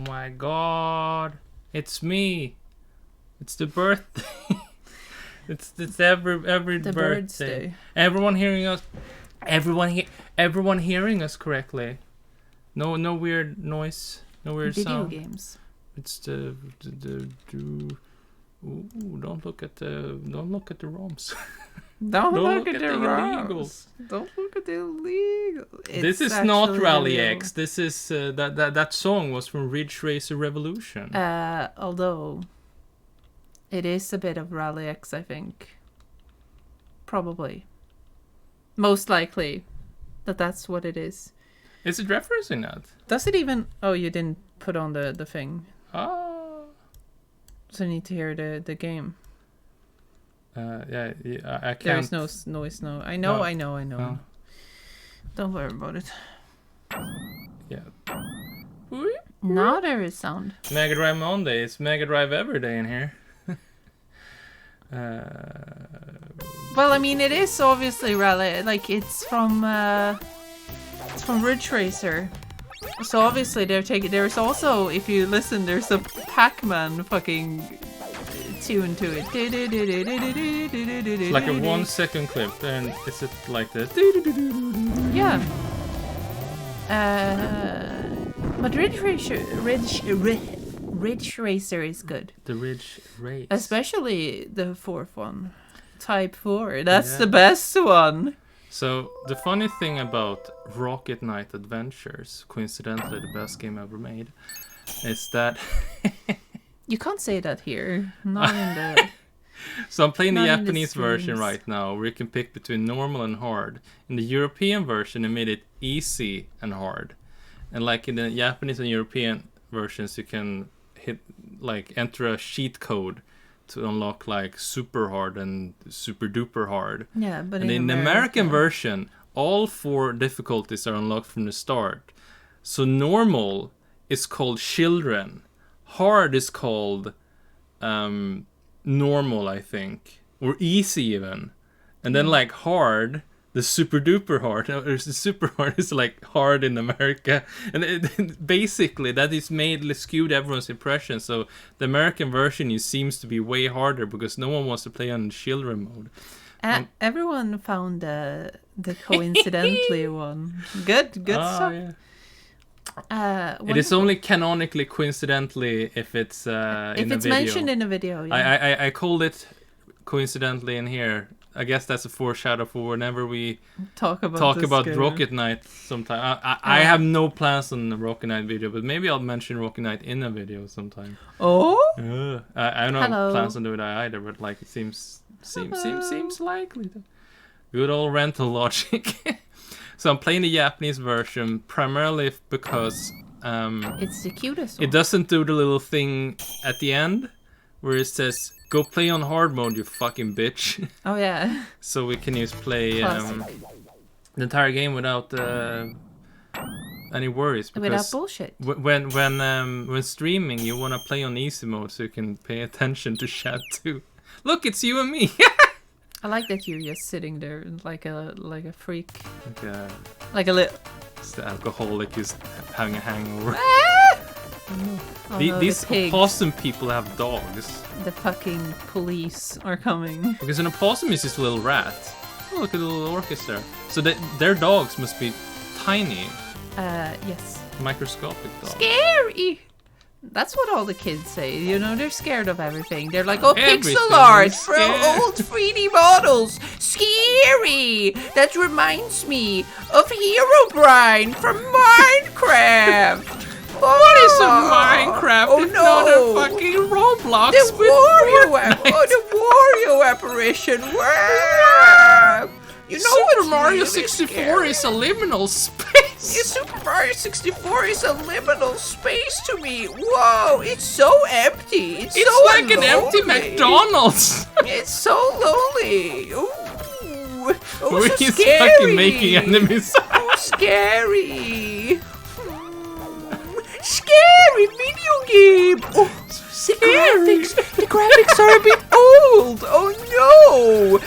my god. It's me. It's the birthday. it's every the birthday. Everyone hearing us. Everyone hearing us correctly. No weird noise. No weird Video sound. games. It's the Ooh, don't look at the ROMs. Don't look at the illegals. Don't look at the illegal. This is not Rally X. This is that song was from Ridge Racer Revolution. Although it is a bit of Rally X, I think. Probably. Most likely that's what it is. Is it referencing that? Does it even... Oh, you didn't put on the thing. Ah. So I need to hear the game. Yeah, I can't. There is no noise now. I know. No. Don't worry about it. Yeah. Now there is sound. Mega Drive Monday. It's Mega Drive every day in here. Well, I mean, it is obviously Rally. Like, it's from Ridge Racer. So obviously they're taking. There's also, if you listen, there's a Pac-Man fucking tune to it. It's like a 1 second clip, and is it like this? Yeah. But Ridge Racer is good. The Ridge Race. Especially the fourth one. Type 4. That's the best one. So, the funny thing about Rocket Knight Adventures, coincidentally the best game ever made, is that... You can't say that here. Not in the... So I'm playing the Japanese version right now, where you can pick between normal and hard. In the European version, they made it easy and hard. And like in the Japanese and European versions, you can enter a cheat code to unlock like super hard and super duper hard. Yeah, but in the American version, all 4 difficulties are unlocked from the start. So normal is called children, hard is called normal, I think, or easy even, and then like hard, the super duper hard, or the super hard is like hard in America, and basically that is skewed everyone's impression. So the American version seems to be way harder because no one wants to play on children mode. Everyone found the coincidentally one. Good stuff. Yeah. It is only canonically coincidentally if it's in a video. If it's mentioned in a video. Yeah. I called it coincidentally in here. I guess that's a foreshadow for whenever we talk about Rocket Knight sometime. I have no plans on the Rocket Knight video, but maybe I'll mention Rocket Knight in a video sometime. Oh? I don't have plans on doing that either, but like it seems likely. Good old rental logic. So I'm playing the Japanese version primarily because it's the cutest one. It doesn't do the little thing at the end where it says, "Go play on hard mode, you fucking bitch." Oh yeah. So we can just play the entire game without any worries. Without bullshit. When streaming, you want to play on easy mode so you can pay attention to chat too. Look, it's you and me. I like that you're just sitting there like a freak. Like a little. It's the alcoholic who's having a hangover. Oh, these opossum people have dogs. The fucking police are coming. Because an opossum is just a little rat. Oh, look at the little orchestra. So their dogs must be tiny. Yes. Microscopic dogs. Scary! That's what all the kids say. You know, they're scared of everything. They're like, oh, Everything pixel art is from scary. old 3D models. Scary! That reminds me of Herobrine from Minecraft. What is a Minecraft? Oh if no! Not a fucking Roblox The Wario apparition. Wow! You know Super Mario 64 is a liminal space. Yeah, Super Mario 64 is a liminal space to me. Whoa, it's so empty. It's so like lonely. an empty McDonald's. It's so lonely. Ooh. Oh, We're so just scary. fucking making enemies. Oh, scary. Scary video game. Oh, Scary. The graphics are a bit old. Oh no.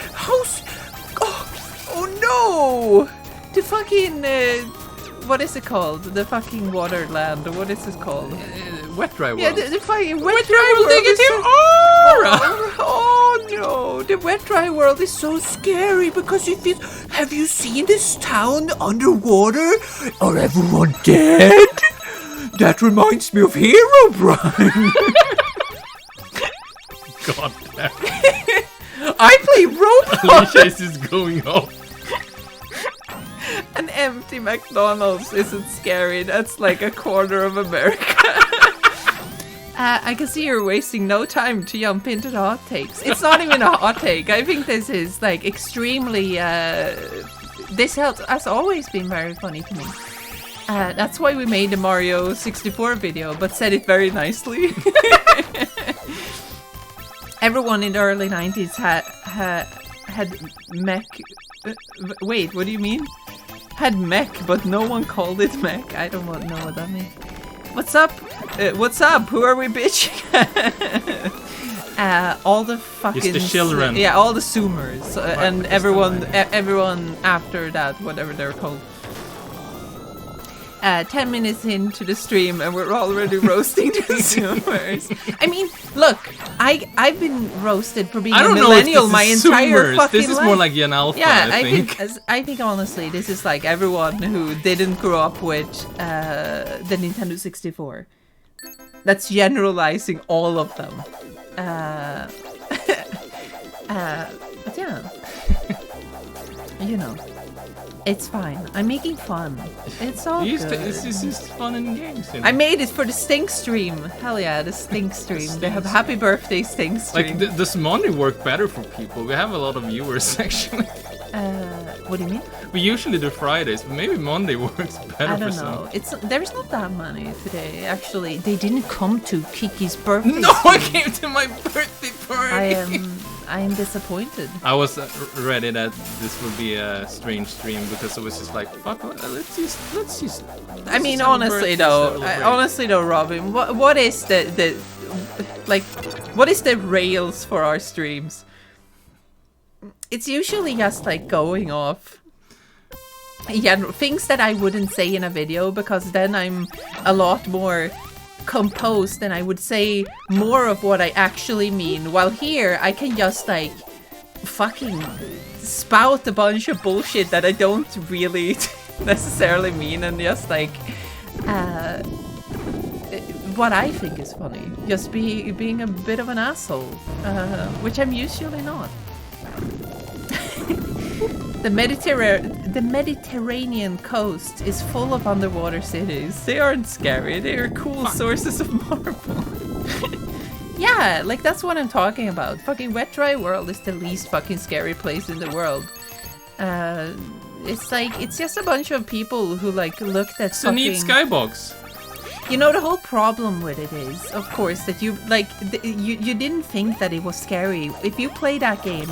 Oh no. The fucking what is it called? The fucking Waterland. What is it called? Wet Dry World. Yeah, the fucking Wet Dry World. Negative aura! Oh no, the Wet Dry World is so scary because you feel. Have you seen this town underwater? Are everyone dead? That reminds me of Herobrine. God damn. I play Roblox. Alicia is going off. An empty McDonald's isn't scary. That's like a quarter of America. I can see you're wasting no time to jump into the hot takes. It's not even a hot take. I think this is like extremely. This has always been very funny to me. That's why we made the Mario 64 video, but said it very nicely. Everyone in the early 90s had mech. Wait, what do you mean? Had mech, but no one called it mech. I don't know what that means. What's up? What's up? Who are we bitching? All the fucking... It's the children. Yeah, all the Zoomers. And everyone after that, whatever they're called. 10 minutes into the stream and we're already roasting the Zoomers. I mean, look, I've been roasted for being a millennial my entire fucking life. This is more like an alpha, yeah, I think. I think honestly, this is like everyone who didn't grow up with the Nintendo 64. That's generalizing all of them. But yeah, you know. It's fine. I'm making fun. It's all good. This is fun and games. You know? I made it for the Stink stream. Hell yeah, the Stink stream. They have happy birthday Stink stream. Like, does Monday work better for people? We have a lot of viewers, actually. What do you mean? We usually do Fridays, but maybe Monday works better I don't know. There's not that many today. Actually, they didn't come to Kiki's birthday. No, stream. I came to my birthday party. I am disappointed. I was ready that this would be a strange stream because it was just like, fuck, let's just. I mean, honestly though, Robin, what is the rails for our streams? It's usually just like going off. Yeah, things that I wouldn't say in a video because then I'm a lot more composed and I would say more of what I actually mean, while here I can just like fucking spout a bunch of bullshit that I don't really necessarily mean and just like what I think is funny, just being a bit of an asshole, which I'm usually not. The Mediterranean coast is full of underwater cities. They aren't scary. They are cool sources of marble. Yeah, like that's what I'm talking about. Fucking Wet Dry World is the least fucking scary place in the world. It's like, it's just a bunch of people who like looked at It's a neat skybox. You know, the whole problem with it is, of course, that you like you didn't think that it was scary. If you play that game,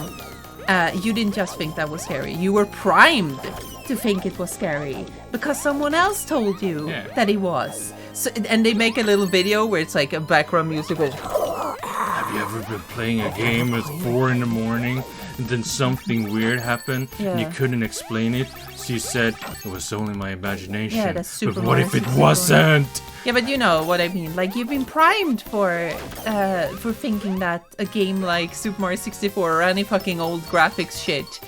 you didn't just think that was scary. You were primed to think it was scary because someone else told you that it was. So, and they make a little video where it's like a background music goes. Have you ever been playing a game at 4 in the morning and then something weird happened and you couldn't explain it? So you said it was only my imagination. Yeah, that's super. But what if it wasn't? Yeah, but you know what I mean. Like, you've been primed for thinking that a game like Super Mario 64 or any fucking old graphics shit,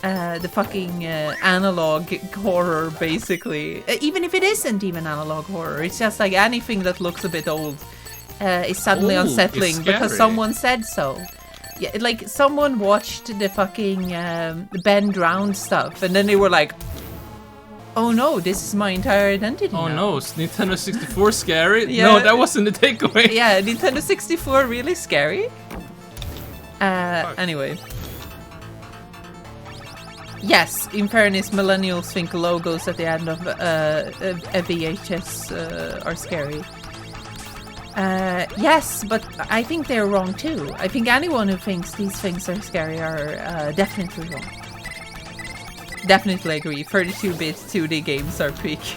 the fucking analog horror, basically. Even if it isn't even analog horror, it's just like anything that looks a bit old is suddenly unsettling because someone said so. Yeah, like someone watched the fucking Ben Drowned stuff, and then they were like, "Oh no, this is my entire identity." Oh now. no, is Nintendo 64 scary? Yeah. No, that wasn't the takeaway. Yeah, Nintendo 64 really scary? Anyway. Yes, in fairness, millennials think logos at the end of a VHS are scary. Yes, but I think they're wrong too. I think anyone who thinks these things are scary are definitely wrong. Definitely agree. 32-bit 2D games are peak.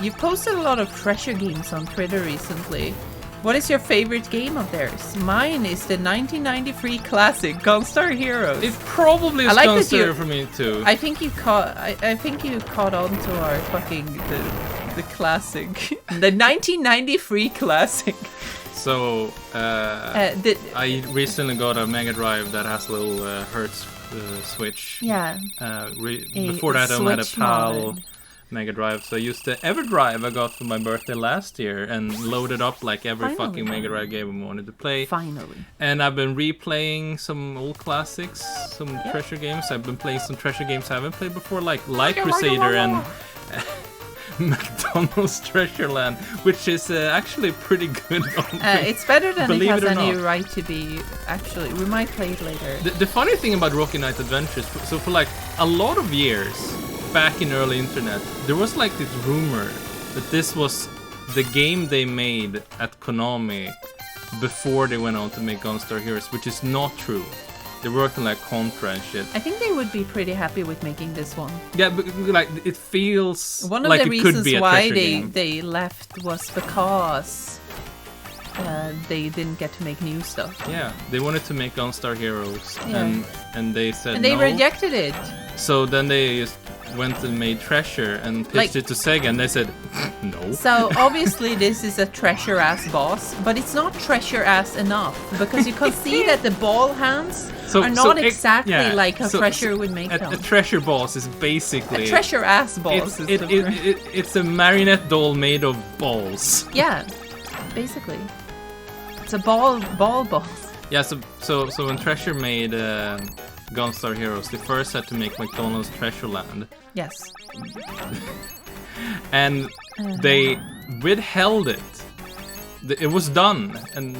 You've posted a lot of treasure games on Twitter recently. What is your favorite game of theirs? Mine is the 1993 classic Gunstar Heroes. It probably is I like that Gunstar for me too. I think you caught. I think you caught on to our fucking the classic, the 1993 classic. So I recently got a Mega Drive that has a little Hertz switch. Yeah. Before that, I only had a Switch PAL mod. Mega Drive, so I used the EverDrive I got for my birthday last year and loaded up like every Finally. fucking Mega Drive game I wanted to play. Finally. And I've been replaying some old classics, some treasure games. I've been playing some treasure games I haven't played before, like Light Crusader and McDonald's Treasure Land, which is actually pretty good. It's better than it Believe has it or any not. right to be. Actually, we might play it later. The funny thing about Rocky Knight Adventures, so for like a lot of years back in early internet, there was like this rumor that this was the game they made at Konami before they went on to make Gunstar Heroes, which is not true. They worked on like Contra and shit. I think they would be pretty happy with making this one. Yeah, but like it feels One of like the it could reasons be a why treasure game. they left was because they didn't get to make new stuff. Yeah, they wanted to make Gunstar Heroes, Yeah. and they said And they no. rejected it. So then they just went and made Treasure and pitched Like- it to Sega, and they said no. So obviously this is a treasure ass boss, but it's not treasure ass enough because you can see that the ball hands are not exactly like a treasure would make them. A treasure boss is basically A treasure ass boss. It's a marionette doll made of balls. Yeah, basically, it's a ball boss. Yeah, so when Treasure made Gunstar Heroes, they first had to make McDonald's Treasure Land, Yes. and they withheld it. It was done, and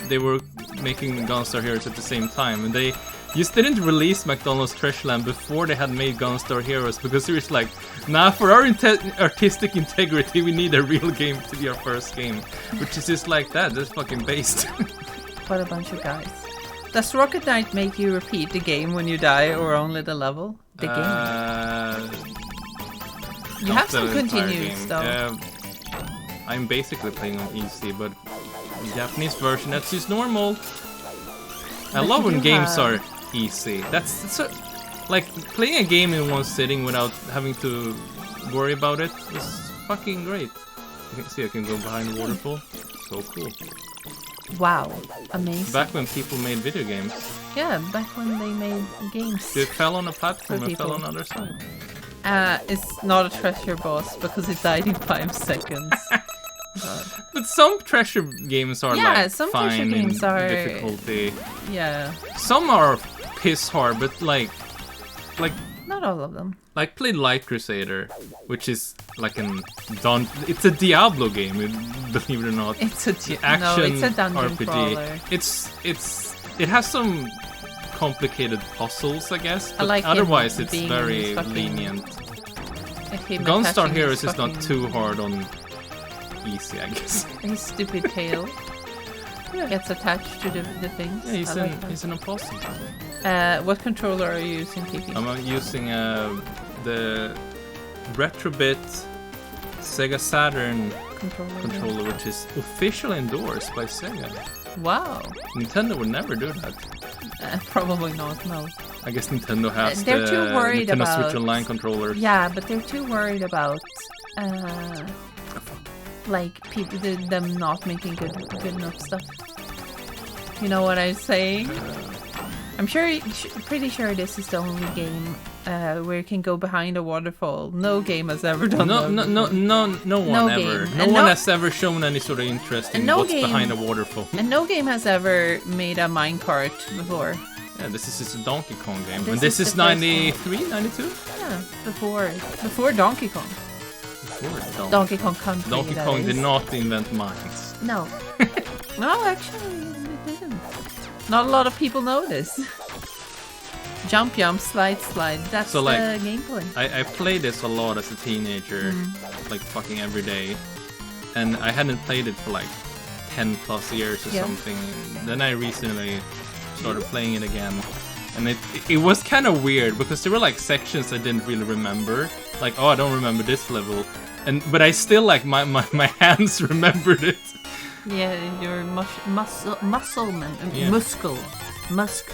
they were making Gunstar Heroes at the same time, and they just didn't release McDonald's Treasure Land before they had made Gunstar Heroes, because they was like, nah, for our artistic integrity, we need a real game to be our first game, which is just like that, just fucking based. What a bunch of guys. Does Rocket Knight make you repeat the game when you die, or only the level? The game. You have some continued stuff. I'm basically playing on easy, but the Japanese version, that's just normal. I But love when you games have- are easy. That's so, like playing a game in one sitting without having to worry about it is fucking great. You can see I can go behind the waterfall. So cool. Wow, amazing. Back when people made video games, Yeah, back when they made games. they fell on a platform For and fell people. on the other side. It's not a treasure boss because it died in 5 seconds. But some treasure games are Yeah, like some treasure fine games in are- difficulty. Yeah, Some are piss hard, but like not all of them. play Light Crusader, which is like it's a Diablo game, believe it or not. It's a Action no, it's a dungeon RPG. crawler. It has some complicated puzzles, I guess, but like him otherwise it's being in very his fucking- lenient. Him Gunstar attaching Heroes his is not fucking- too hard on easy, I guess. His stupid tail gets attached to the things. Yeah, he's an apostle. What controller are you using, Kiki? I'm using the Retrobit Sega Saturn controller, which is officially endorsed by Sega. Wow. Nintendo would never do that. Probably not, no. I guess Nintendo has They're the too worried Nintendo about- Switch Online controller. Yeah, but they're too worried about like people them not making good enough stuff. You know what I'm saying? I'm pretty sure this is the only game where you can go behind a waterfall. No game has ever done that. No one No ever. game. No And one no- has ever shown any sort of interest in And no what's game- behind a waterfall. And no game has ever made a minecart before. Yeah, this is just a Donkey Kong game. This And this is is the first 93, 92? Yeah, before Donkey Kong. Before Donkey Kong Country. Donkey that Kong is. did not invent mines. No. No, actually, it didn't. Not a lot of people know this. Jump, slide. That's So, like, the gameplay. I played this a lot as a teenager, like fucking every day. And I hadn't played it for like 10 plus years or Yeah. something. Then I recently started playing it again. And it was kind of weird because there were like sections I didn't really remember. Like, oh, I don't remember this level. But I still like my hands remembered it. Yeah, your muscle Yeah.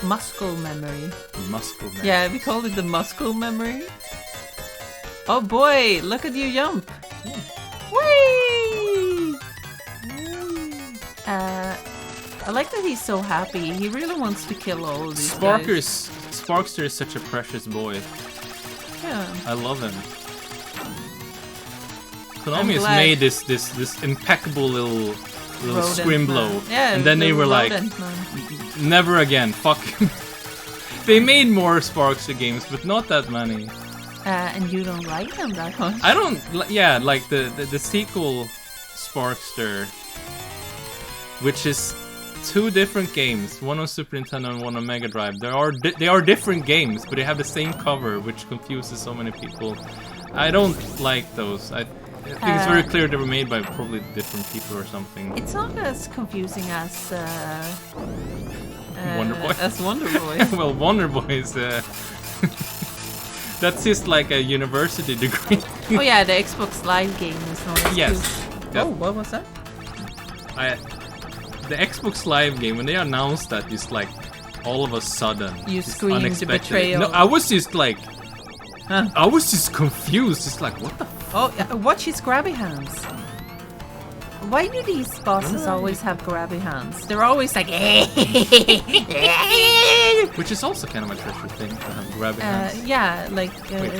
muscle memory. Muscle man. Yeah, we call it the muscle memory. Oh boy, look at you jump! Whee! I like that he's so happy. He really wants to kill all of these guys. Sparkster is such a precious boy. Yeah. I love him. I'm Konami has glad. made this impeccable little Rodent Scrimblow. man. Yeah, and then they the were like, rodent man. never again, fuck. They made more Sparkster games, but not that many. And you don't like them that much. I don't, yeah, like the sequel Sparkster, which is 2 different games, one on Super Nintendo and one on Mega Drive. They are different games, but they have the same cover, which confuses so many people. I don't like those. I think it's very clear they were made by probably different people or something. It's not as confusing as Wonder Boy. As Wonder Boy. Well, Wonder Boy is that's just like a university degree. Oh yeah, the Xbox Live game is not as Yes. good. Yep. Oh, what was that? The Xbox Live game, when they announced that, it's like all of a sudden You it's screamed the unexpected. betrayal. No, I was just like, Huh? I was just confused. It's like, what the Oh, watch his grabby hands. Why do these bosses always have grabby hands? They're always like, Which is also kind of a treasure thing to have grabby hands. yeah, like, Wait,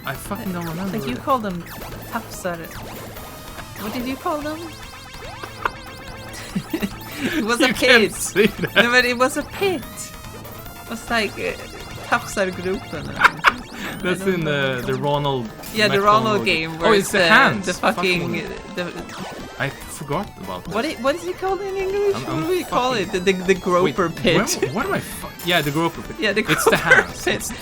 I fucking don't remember. like you call them tafsar. What did you call them? It was a You can't pit. say that. No, but it was a pit. It was like tafsargruppen. That's in the Ronald. Yeah, the McDonald Ronald game. Where Oh, it's the hands. The fucking. I forgot about that. What is it called in English? I'm What do we call it? The groper Wait, pit. what am I? Yeah, the groper pit. Yeah, the It's the groper hands. pit.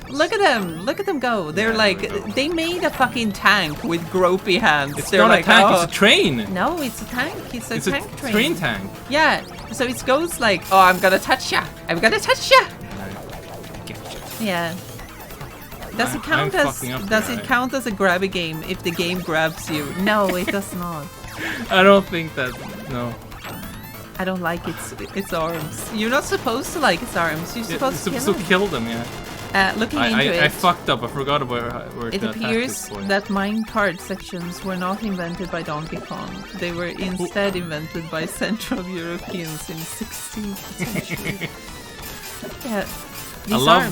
Look at them! Look at them go! They're Yeah, like, there we go. they made a fucking tank with gropey hands. It's They're not like, a tank. oh. It's a train. No, it's a tank. It's a tank train. train tank. Yeah. So it goes like, oh, I'm gonna touch ya. I'm gonna touch ya. Yeah. Does it count I'm as fucking up does there, it count as a grabby game if the game grabs you? No, it does not. I don't think that. No. I don't like its arms. You're not supposed to like its arms. You're supposed to kill So them. kill them, yeah. Looking into I it, fucked up. I forgot about where it to attack appears this point. that minecart sections were not invented by Donkey Kong. They were instead invented by Central Europeans in 16th century. Yeah. I love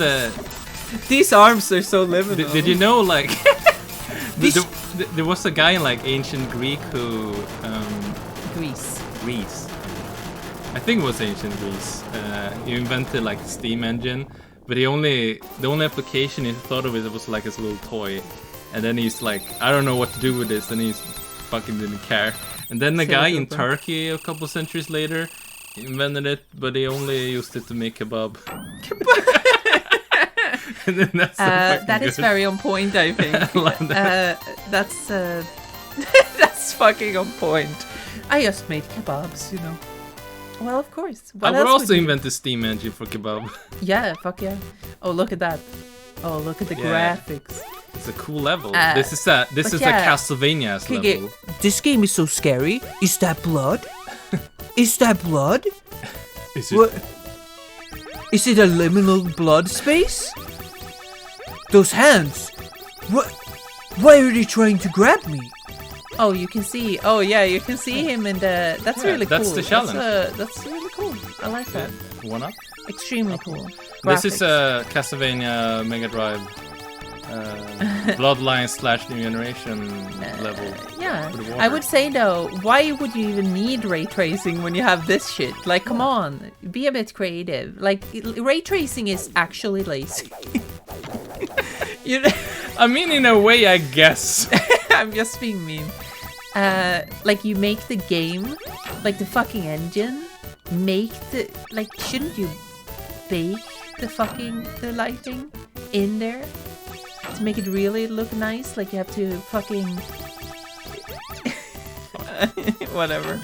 These arms are so liminal. Did you know, like, This- there was a guy in like ancient Greek who Greece. Greece. I think it was ancient Greece. He invented like the steam engine, but the only application he thought of it was like his little toy. And then he's like, I don't know what to do with this, and he's fucking didn't care. And then the So guy in super. Turkey a couple centuries later invented it, but he only used it to make kebab. And then that's so fucking That is good. very on point, I think. I love that. That's that's fucking on point. I just made kebabs, you know. Well, of course. I What would else also you- invent the steam engine for kebab. Yeah, fuck yeah. Oh, look at that. Oh, look at the Yeah. graphics. It's a cool level. Uh, This is but a yeah. Castlevania's Kiki, level. This game is so scary. Is that blood? Is that blood? Is it? What? Is it a liminal blood space? Those hands. What? Why are they trying to grab me? Oh, you can see. Oh, yeah, you can see him in the. That's Yeah, really that's cool. the challenge. That's really cool. I like that. One up. Extremely cool. This is Graphics. a Castlevania Mega Drive Bloodline / New Generation level. Yeah, for the I water. would say though, why would you even need ray tracing when you have this shit? Like, come on, be a bit creative. Like, ray tracing is actually lazy. You know, I mean, in a way, I guess. I'm just being mean. Like, you make the game, like the fucking engine, shouldn't you bake the lighting in there to make it really look nice? Like, you have to fucking whatever.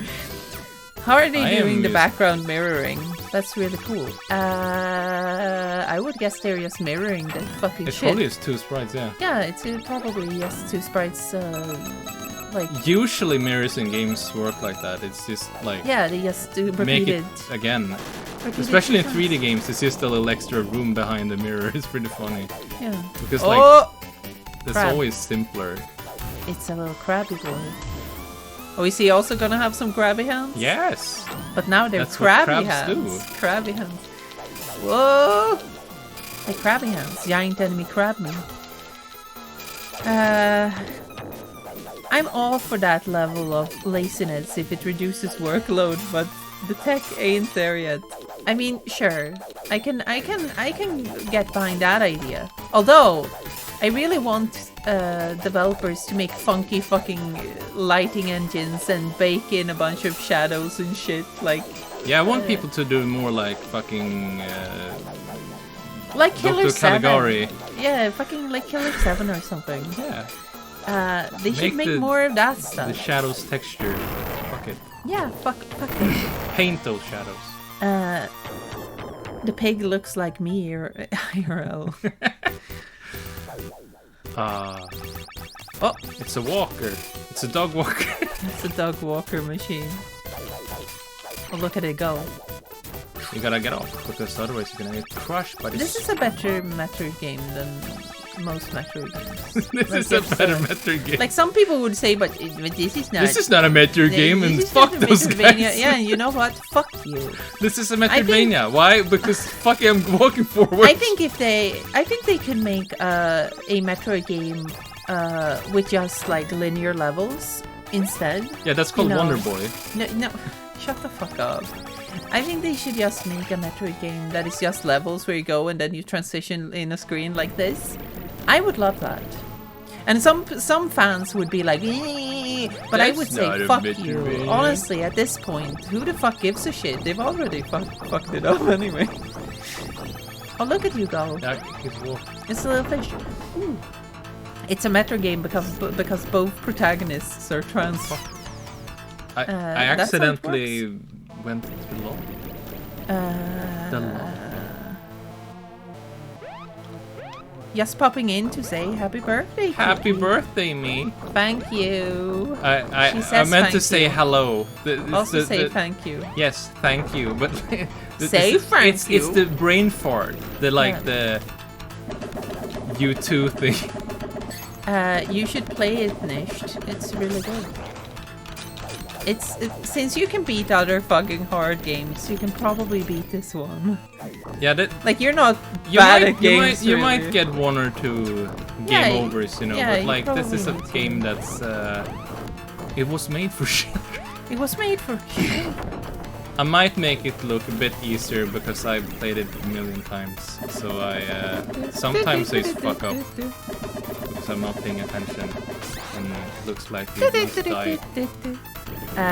How are they I am doing the used- background mirroring? That's really cool. I would guess they're just mirroring the fucking It shit. probably is 2 sprites, yeah. Yeah, it's probably yes, 2 sprites like Usually mirrors in games work like that. It's just like yeah, they just do make repeat it it. again. Repeat Especially it in two 3D times. games, it's just a little extra room behind the mirror. It's pretty funny. Yeah. Because like it's crab. always simpler. It's a little crabby boy. Oh, is he also gonna have some crabby hands? Yes. But now they're That's what crabby crabs hands. do. Crabby hands. Whoa! Hey, crabby hands. Giant enemy crab me. I'm all for that level of laziness if it reduces workload, but the tech ain't there yet. I mean, sure, I can get behind that idea. Although, I really want developers to make funky fucking lighting engines and bake in a bunch of shadows and shit. Like, Yeah, I want people to do more like fucking like Killer Dr. 7. Caligari. Yeah, fucking like Killer 7 or something. Yeah. They should make the- more of that The stuff. shadows texture. Fuck it. Yeah, fuck it. Paint those shadows. The pig looks like me or IRL. Oh, it's a walker. It's a dog walker. It's a dog walker machine. Oh, look at it go. You gotta get off because otherwise you're gonna get crushed by This this. is a better Metroid game than most Metroid games. This Like is a it's, better Metroid game. Like some people would say, but this is not. This is not a Metroid game, this and is fuck not a those Metroidvania. guys. Yeah, you know what? Fuck you. This is a think- Metroidvania. Why? Because fuck it, I'm walking forward. I think they could make a Metroid game with just like linear levels instead. Yeah, that's called you know. Wonder Boy. No, shut the fuck up. I think they should just make a Metroid game that is just levels where you go and then you transition in a screen like this. I would love that. And some fans would be like, but I That's would say, not a fuck Metroid you. game. Honestly, at this point, who the fuck gives a shit? They've already fucked it up anyway. Oh, look at you go. Yeah, he's walking. It's a little fish. Ooh. It's a Metroid game because both protagonists are trans. I that's how it accidentally went too long. The long. Just popping in to say happy birthday. Happy Kiki. birthday, me. Thank you. She I says meant to thank say you. hello. Also say thank you. Yes, thank you. But Say thank it's you. the brain fart. The U2 thing. You should play it, Nisht. It's really good. Since you can beat other fucking hard games, you can probably beat this one. Yeah, that Like you're not you bad might, at games. you really. might get one or two Yeah, game overs, you know. yeah, but you like this probably is a need to. game that's it was made for shit. It was made for. I might make it look a bit easier because I've played it a million times. So I sometimes I fuck up because I'm not paying attention and it looks like we must die.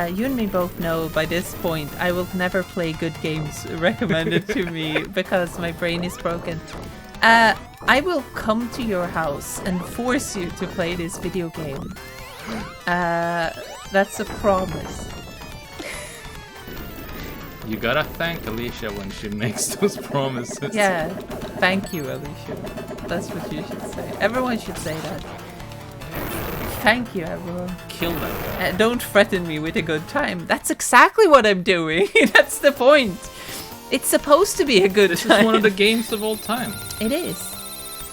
You and me both know by this point I will never play good games recommended to me because my brain is broken. I will come to your house and force you to play this video game. That's a promise. You gotta thank Alicia when she makes those promises. Yeah, thank you, Alicia. That's what you should say. Everyone should say that. Thank you, everyone. Kill that guy. Don't threaten me with a good time. That's exactly what I'm doing. That's the point. It's supposed to be a good This time. is one of the games of all time. It is.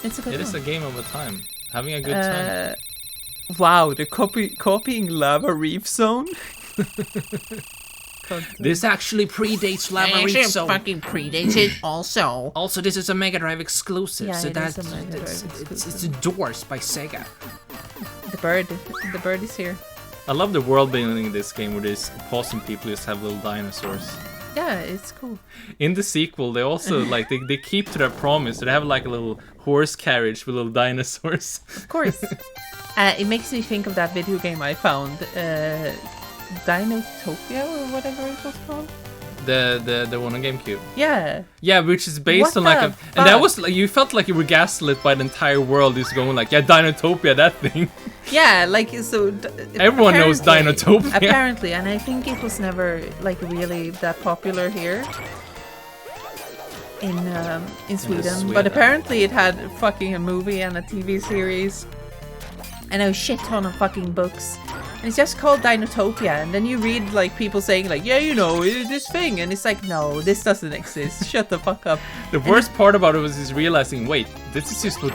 It's a good It one. is a game of a time. Having a good time. Wow, the copying Lava Reef Zone? This actually predates Lava Reef Zone. fucking predates it also. Also, this is a Mega Drive exclusive, Yeah, so it is that's a Mega Drive it's exclusive. endorsed by Sega. The bird is here. I love the world building in this game where these possum people just have little dinosaurs. Yeah, it's cool. In the sequel, they also like they keep to their promise. They have like a little horse carriage with little dinosaurs. Of course. It makes me think of that video game I found, Dinotopia or whatever it was called. The one on GameCube. Yeah. Yeah, which is based What on like the and that fuck? was like you felt like you were gaslit by the entire world. Is going like, yeah, Dinotopia, that thing. Yeah, like so. Everyone knows apparently- Dinotopia. Apparently, and I think it was never like really that popular here in Sweden. Sweden. But apparently, it had fucking a movie and a TV series and a shit ton of fucking books. It's just called Dinotopia, and then you read like people saying like, yeah, this thing, and it's like, no, this doesn't exist. Shut the fuck up. The worst part about it was just realizing, wait, this is just what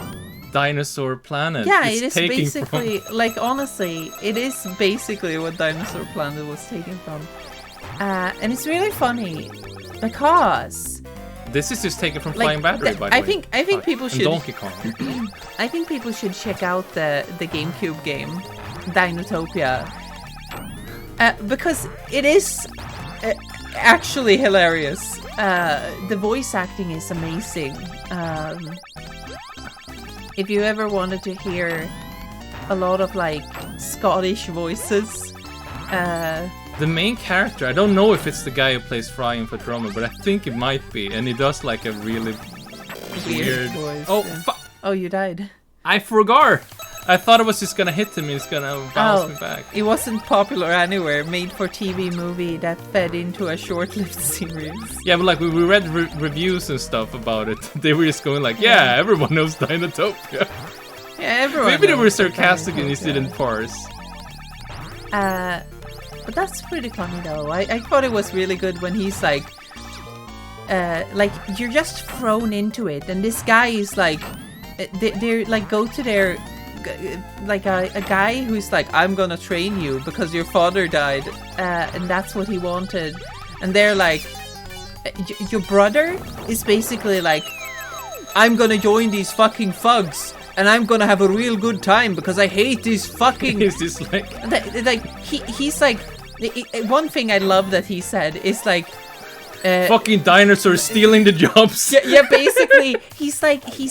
Dinosaur Planet it is basically like, honestly, it is basically what Dinosaur Planet was taken from, and it's really funny because this is just taken from Flying Battery. By the way, I think people should. Donkey Kong. I think people should check out the GameCube game, Dinotopia, because it is actually hilarious. The voice acting is amazing. If you ever wanted to hear a lot of like Scottish voices, the main character, I don't know if it's the guy who plays Fry in Futurama, but I think it might be, and he does like a really weird voice. Oh, oh, you died. I forgot. I thought it was just gonna hit him and it's gonna bounce me back. It wasn't popular anywhere. Made for TV movie that fed into a short-lived series. Yeah, but like we read reviews and stuff about it. They were just going like, yeah, everyone knows Dinotopia. Yeah, everyone. Maybe they were sarcastic and just didn't parse. But that's pretty funny though. I thought it was really good when he's like you're just thrown into it, and this guy is like, they're like go to their like a guy who's like, I'm gonna train you because your father died, and that's what he wanted, and they're like, your brother is basically like, I'm gonna join these fucking thugs and I'm gonna have a real good time because I hate these fucking. Is this like he's like, one thing I love that he said is like, fucking dinosaurs stealing the jobs. Yeah, basically, he's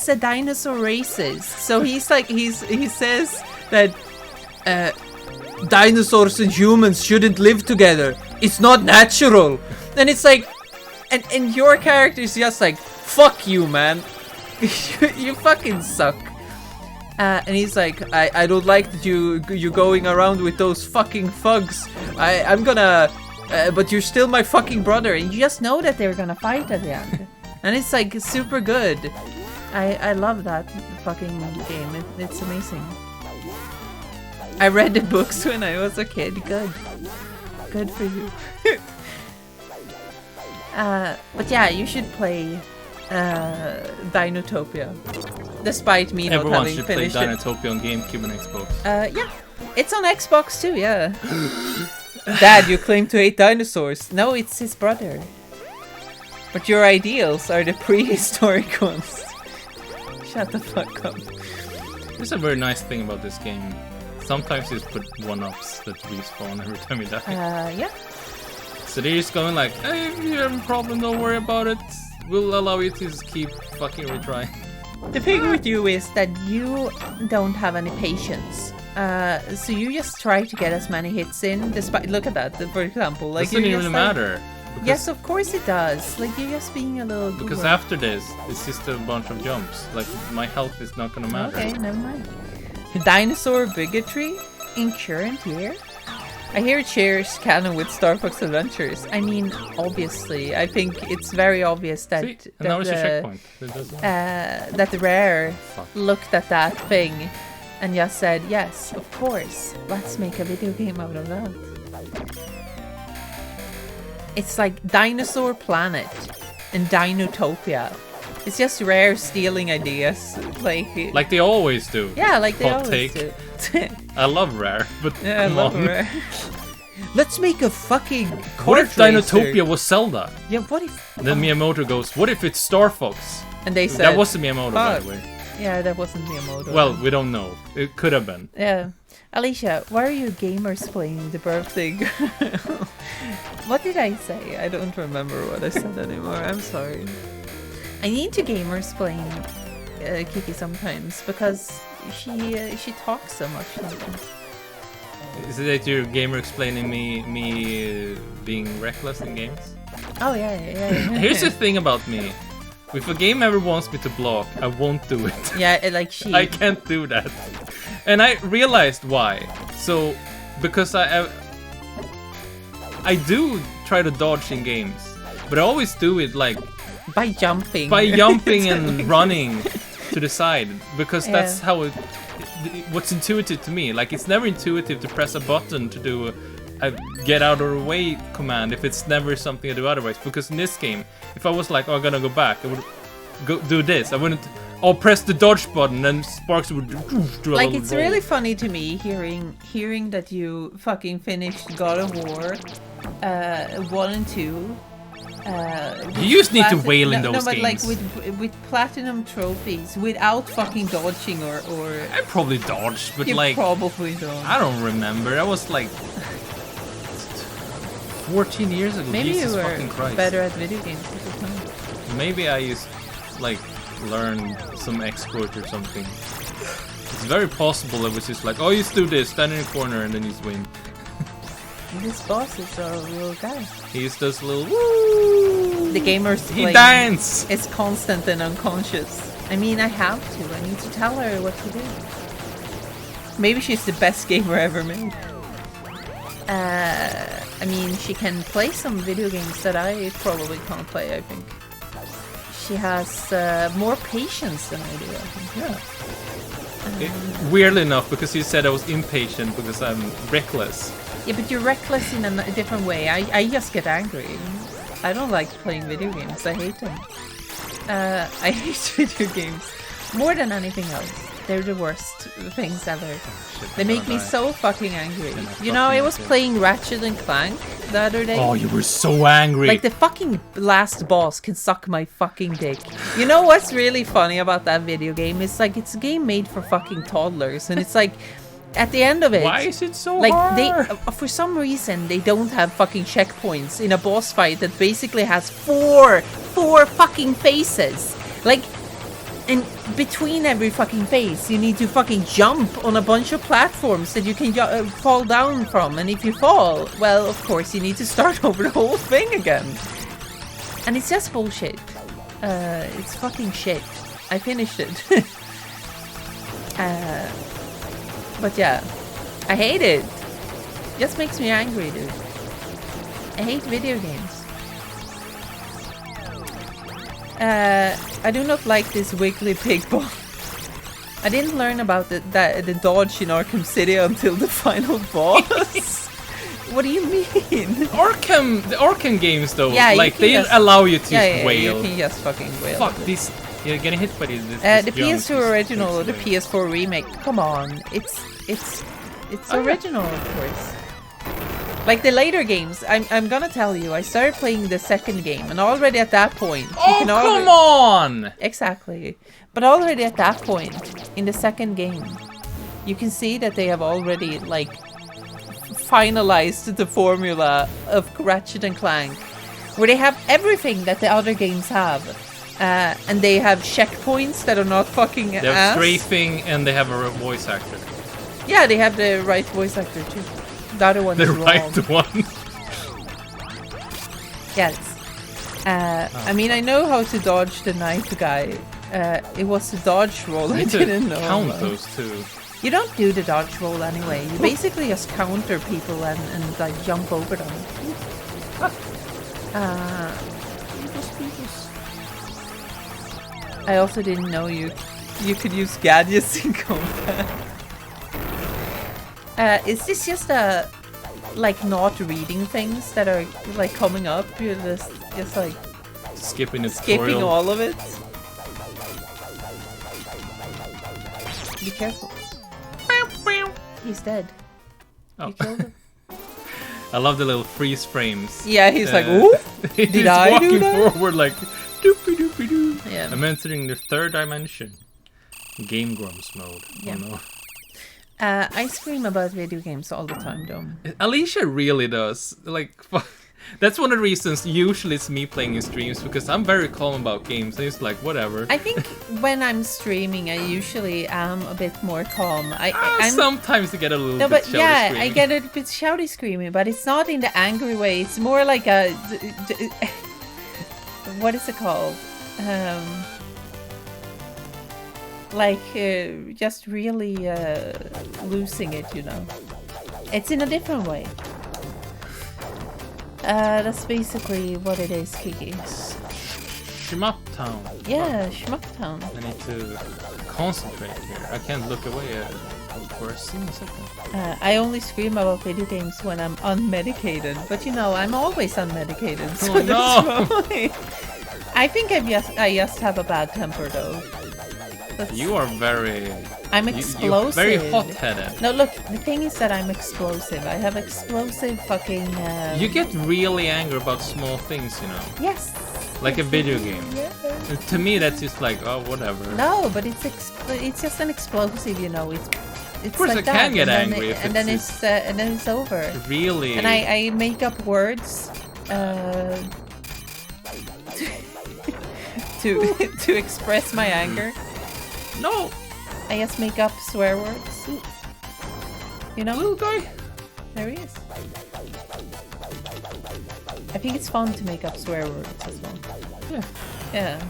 a dinosaur racist. So he's like, he says that dinosaurs and humans shouldn't live together. It's not natural. And it's like, and your character is just like, fuck you, man. You fucking suck. And he's like, I don't like that you going around with those fucking thugs. I'm gonna. But you're still my fucking brother, and you just know that they're gonna fight at the end. And it's like super good. I love that fucking game. It's amazing. I read the books when I was a kid. Good for you. But yeah, you should play Dinotopia. Despite me not having finished it. Everyone should play Dinotopia on GameCube and Xbox. Yeah. It's on Xbox too, yeah. Dad, you claim to hate dinosaurs. No, it's his brother. But your ideals are the prehistoric ones. Shut the fuck up. There's a very nice thing about this game. Sometimes you just put 1-ups that respawn every time you die. Yeah. So they're just going like, hey, if you have a problem, don't worry about it. We'll allow you to just keep fucking retrying. The thing with you is that you don't have any patience. So you just try to get as many hits in, despite, look at that, for example. Like, doesn't even matter. Yes, of course it does. Like, you're just being a little goober. Because after this, it's just a bunch of jumps. Like, my health is not gonna matter. Okay, never mind. Dinosaur bigotry in current year? I hear it shares canon with Star Fox Adventures. I mean, obviously, I think it's very obvious that that Rare looked at that thing and just said, yes, of course, let's make a video game out of that. It's like Dinosaur Planet and Dinotopia. It's just Rare stealing ideas, like they always do. Yeah, like they always do. I love Rare, but yeah, I love Rare. Let's make a fucking kart What if Dinotopia was Zelda? Yeah, what if... Then Miyamoto goes, what if it's Star Fox? And they said... That wasn't Miyamoto, by the way. Yeah, that wasn't Miyamoto. Well, we don't know. It could have been. Yeah. Alicia, why are you gamers playing the birthday girl? What did I say? I don't remember what I said anymore. I'm sorry. I need to gamers playing Kiki sometimes because she talks so much sometimes. Is it that you're gamer explaining me being reckless in games? Oh yeah. Here's the thing about me. If a game ever wants me to block, I won't do it. Yeah, like she. I can't do that. And I realized why. So, because I do try to dodge in games, but I always do it like by jumping. By jumping and running to the side, because that's how it. what's intuitive to me. Like, it's never intuitive to press a button to do a get out of the way command if it's never something I do otherwise. Because in this game, if I was like, oh, I'm gonna go back, I would go do this. I wouldn't. I'll press the dodge button and sparks would do a like, little it's roll. really funny to me hearing that you fucking finished God of War 1 and 2. You just need to wail in those no, but games. like with platinum trophies without fucking dodging or I probably dodged, but you like probably don't. I don't remember. I was like 14 years ago. Maybe Jesus you were fucking Christ. better at video games at the time. Maybe I used like learned some exploit or something. It's very possible it was just like, oh, you just do this, stand in a corner, and then you just win. This boss is a real guy. He just does a little woo. The gamer's He playing dance. is constant and unconscious. I mean, I have to. I need to tell her what to do. Maybe she's the best gamer ever made. I mean, she can play some video games that I probably can't play, I think. She has more patience than I do, I think. Yeah. Weirdly enough, because you said I was impatient because I'm reckless. Yeah, but you're reckless in a different way. I just get angry. I don't like playing video games. I hate them. I hate video games more than anything else. They're the worst things ever. Shit, They make me so fucking angry. Then I You know, I fucking was agree. playing Ratchet and Clank the other day. Oh, you were so angry. Like, the fucking last boss can suck my fucking dick. You know what's really funny about that video game? It's like, it's a game made for fucking toddlers. And it's like, at the end of it... Why is it so like, hard? for some reason, they don't have fucking checkpoints in a boss fight that basically has four fucking phases. Like... And between every fucking phase, you need to fucking jump on a bunch of platforms that you can fall down from. And if you fall, well, of course, you need to start over the whole thing again. And it's just bullshit. It's fucking shit. I finished it. But yeah, I hate it. Just makes me angry, dude. I hate video games. I do not like this wiggly pig ball. I didn't learn about the dodge in Arkham City until the final boss. What do you mean? The Arkham games though, Yeah, like you they can just- allow you to Yeah, wail. you can just fucking wail. Fuck at it. this! You're getting hit by this. The jump PS2 is original or the crazy. PS4 remake. Come on, it's Oh, yeah. original, of course. Like the later games, I'm gonna tell you, I started playing the second game, and already at that point, Oh, come on! Exactly. But already at that point, in the second game, you can see that they have already, like, finalized the formula of Ratchet and Clank, where they have everything that the other games have. And they have checkpoints that are not fucking They have ass. strafing and they have a voice actor. Yeah, they have the right voice actor too. The other one The is right wrong. one. Yes. I mean, I know how to dodge the knife guy. It was a dodge roll. I You need didn't to know. count about. those two. You don't do the dodge roll anyway. You basically just counter people and like jump over them. I also didn't know you could use gadgets in combat. Is this just like not reading things that are like coming up? You're just like Skipping the skipping tutorial. all of it. Be careful. He's dead. Oh. You killed him. I love the little freeze frames. Yeah, he's like, ooh. He's Did I walking do that? forward like doopy doopy doo. Yeah. I'm entering the third dimension. Game Grumps mode. Yeah. Oh no. I scream about video games all the time, though. Alicia really does. Like, that's one of the reasons usually it's me playing in streams, because I'm very calm about games. And it's like, whatever. I think when I'm streaming, I usually am a bit more calm. I'm Sometimes you get a little no, bit but shouty yeah, I screaming. get a bit shouty screaming, but it's not in the angry way. It's more like a what is it called? Like just really losing it, you know. It's in a different way. That's basically what it is, Kiki. Shmup Town. Yeah, Shmup Town. I need to concentrate here. I can't look away for a single second. I only scream about video games when I'm unmedicated, but you know, I'm always unmedicated, so Oh, no. that's fine. I think I just have a bad temper though. You are very... I'm You're explosive. very hot-headed. No, look, the thing is that I'm explosive. I have explosive fucking... You get really angry about small things, you know? Yes. Like a video game. Yeah. To me, that's just like, oh, whatever. No, but it's just an explosive, you know. It's Of course, like I can that, get and angry if and then it's over. Really? And I make up words to express my anger. No! I just make up swear words. You know? Little guy. There he is. I think it's fun to make up swear words as well. Yeah. Yeah.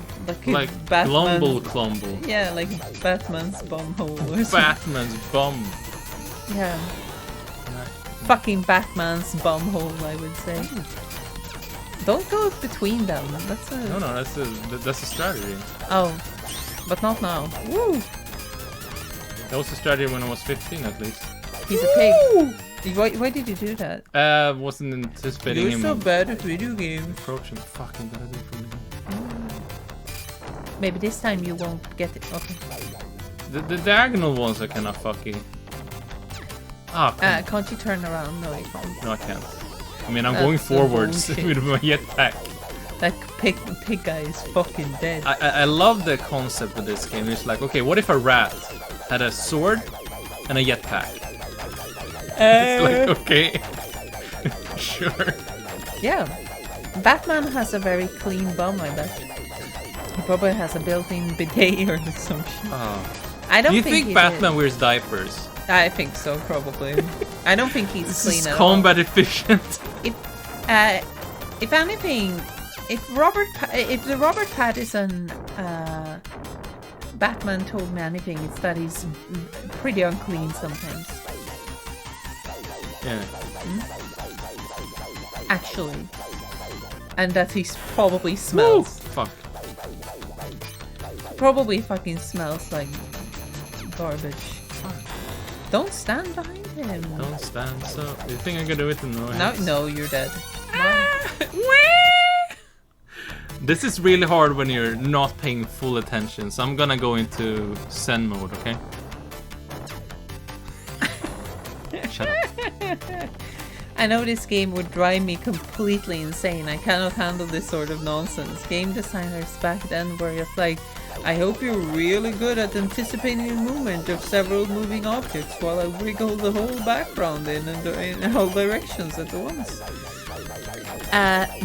Like Batman. Clumble. Yeah, like Batman's bumhole or something. Batman's bum. Yeah. Fucking Batman's bumhole, I would say. Don't go between them. That's a... No, that's a strategy. Oh. But not now. Woo! That was a strategy when I was 15 at least. He's a pig. Why did you do that? Wasn't anticipating You're him so bad at video games. approaching. Fucking better do for me. Maybe this time you won't get it. Okay. The diagonal ones are kind of fucky. Ah, Can't you turn around? No, you can't. no, I can't. I mean, I'm That's going some forwards bullshit. with my jetpack. That pig guy is fucking dead. I love the concept of this game. It's like, okay, what if a rat had a sword and a jetpack? It's like, okay, sure. Yeah. Batman has a very clean bum, I bet. He probably has a built-in bidet or some shit. Oh. I don't Do you think think he Batman wears diapers? did. I think so, probably. I don't think he's This clean is at combat efficient. all. If anything, if the Robert Pattinson Batman told me anything, it's that he's pretty unclean sometimes. Yeah. Actually. And that he probably Woo! smells. Fuck. Probably fucking smells like garbage. Don't stand behind him. Don't stand so. You think I can do it in no hands? No, you're dead. This is really hard when you're not paying full attention, so I'm gonna go into Zen mode, okay? Shut up. I know this game would drive me completely insane. I cannot handle this sort of nonsense. Game designers back then were just like, I hope you're really good at anticipating the movement of several moving objects while I wiggle the whole background in all directions at once.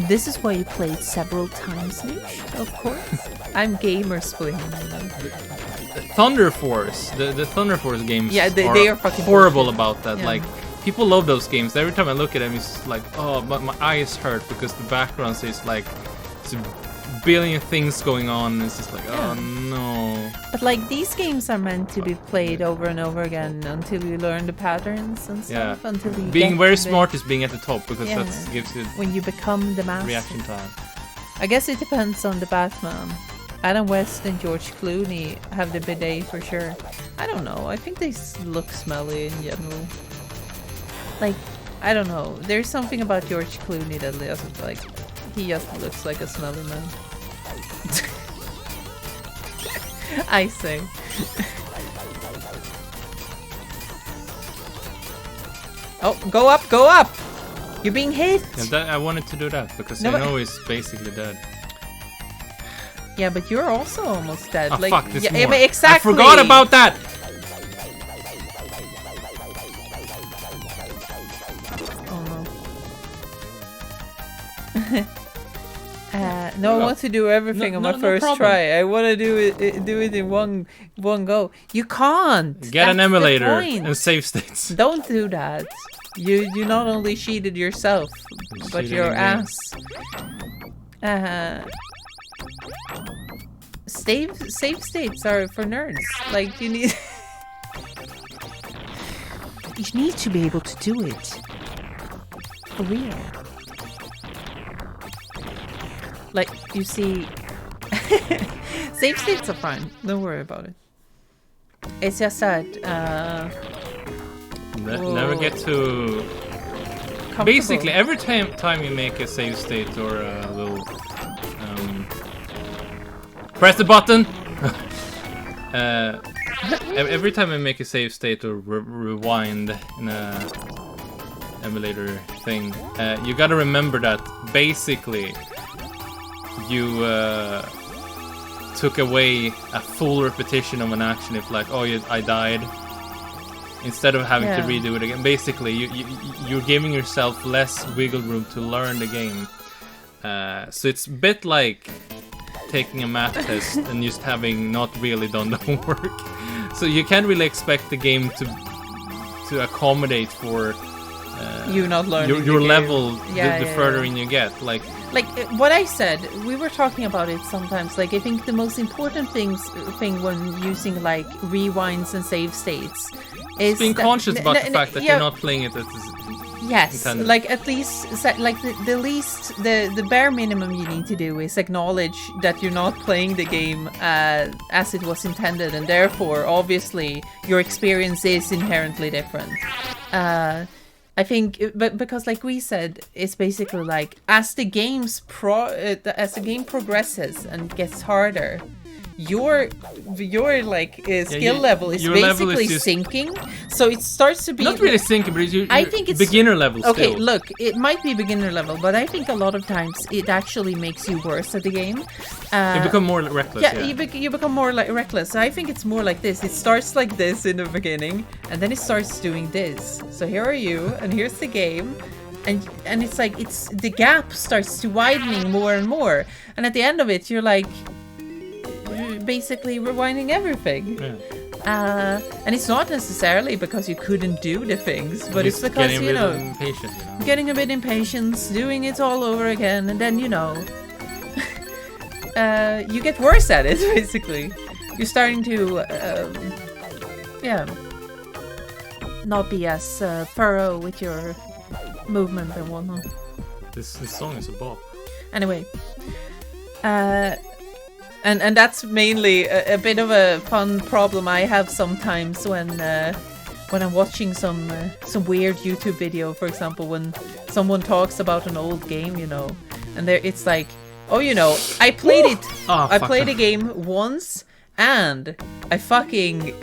This is why you played several times, Noosh, of course. I'm gamer splitting. Thunder Force, the Thunder Force games Yeah, they are fucking horrible bullshit. about that. Yeah. Like, people love those games. Every time I look at them, it's like, oh, but my eyes hurt because the background is like, it's a billion things going on. And it's just like, oh no. But like, these games are meant to be played over and over again until you learn the patterns and Yeah. stuff. Until you Being get very to the- smart is being at the top because Yeah. that gives you when you become the master. reaction time. I guess it depends on the Batman. Adam West and George Clooney have the bidet for sure. I don't know. I think they look smelly in general. Like, I don't know. There's something about George Clooney that doesn't like. He just looks like a smelly man. I say. Oh, go up, go up! You're being hit! Yeah, I wanted to do that because No, I but- know he's basically dead. Yeah, but you're also almost dead. Oh, like, fuck, this yeah, more. but exactly. I forgot about that! Oh no. No, I want to do everything on my first problem. try. I want to do it in one go. You can't. Get an That's the emulator point. and save states. Don't do that. You not only cheated yourself, but cheating your again. ass. Save states are for nerds. Like, you need. You need to be able to do it. For real. Like, you see... Save states are fine. Don't worry about it. It's just that never get too. Basically, every time you make a save state or a little press the button. Every time I make a save state or rewind in a emulator thing, you gotta remember that basically you took away a full repetition of an action. If like, oh, I died, instead of having to redo it again. Basically, you're giving yourself less wiggle room to learn the game. So it's a bit like taking a math test and just having not really done the homework. So you can't really expect the game to accommodate for you not learning your level the further in you get. Like what I said, we were talking about it sometimes. Like I think the most important thing when using like rewinds and save states is being conscious about the fact that you're not playing it as intended. Like at least like the bare minimum you need to do is acknowledge that you're not playing the game as it was intended, and therefore obviously your experience is inherently different. I think, but because like we said, it's basically like as the game progresses and gets harder, your like skill level is basically sinking. So it starts to be not really sinking, but I think it's beginner level. Okay, still. look, it might be beginner level, but I think a lot of times it actually makes you worse at the game. You become more reckless. Yeah, you become more like reckless. So I think it's more like this. It starts like this in the beginning, and then it starts doing this. So here are you, and here's the game. And it's like the gap starts to widening more and more, and at the end of it, you're like basically rewinding everything. Yeah. And it's not necessarily because you couldn't do the things, but it's because getting a bit impatient, doing it all over again, and then you get worse at it. Basically, you're starting to not be as thorough with your movement and whatnot. This song is a bop. Anyway, and that's mainly a bit of a fun problem I have sometimes when I'm watching some weird YouTube video, for example, when someone talks about an old game, and it's like, oh, I played it. I played a game once, and I fucking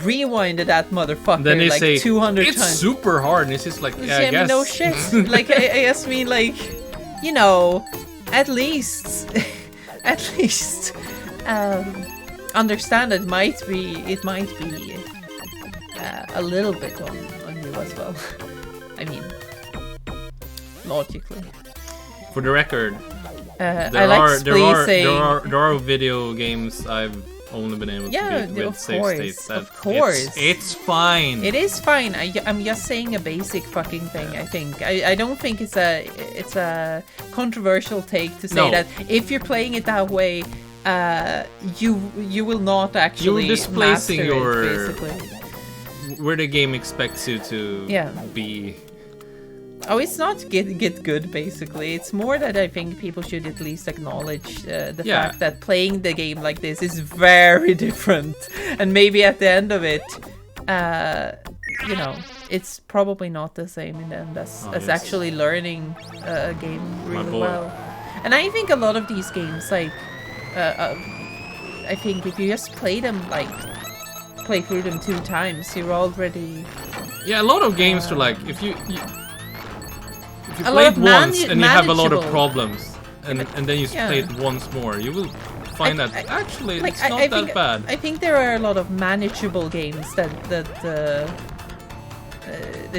rewinded that motherfucker then like say, 200 it's times. It's super hard, and it's just like, yeah, I guess. No shit. Like, I just mean, like, at least understand it might be a little bit on you as well. I mean, logically. For the record, there are video games I've only been able to beat with save states. Of course. It's fine. It is fine. I'm just saying a basic fucking thing, I think. I don't think it's a controversial take to say that if you're playing it that way, you will not actually you're displacing master it, basically. Where the game expects you to be. Oh, it's not get good, basically. It's more that I think people should at least acknowledge the fact that playing the game like this is very different. And maybe at the end of it, it's probably not the same in the end as actually learning a game really well. And I think a lot of these games, like, I think if you just play through them 2 times, you're already... Yeah, a lot of games are like, if you play it once and you have a lot of problems, and then you play it once more, you will find that actually it's not that bad. I think there are a lot of manageable games that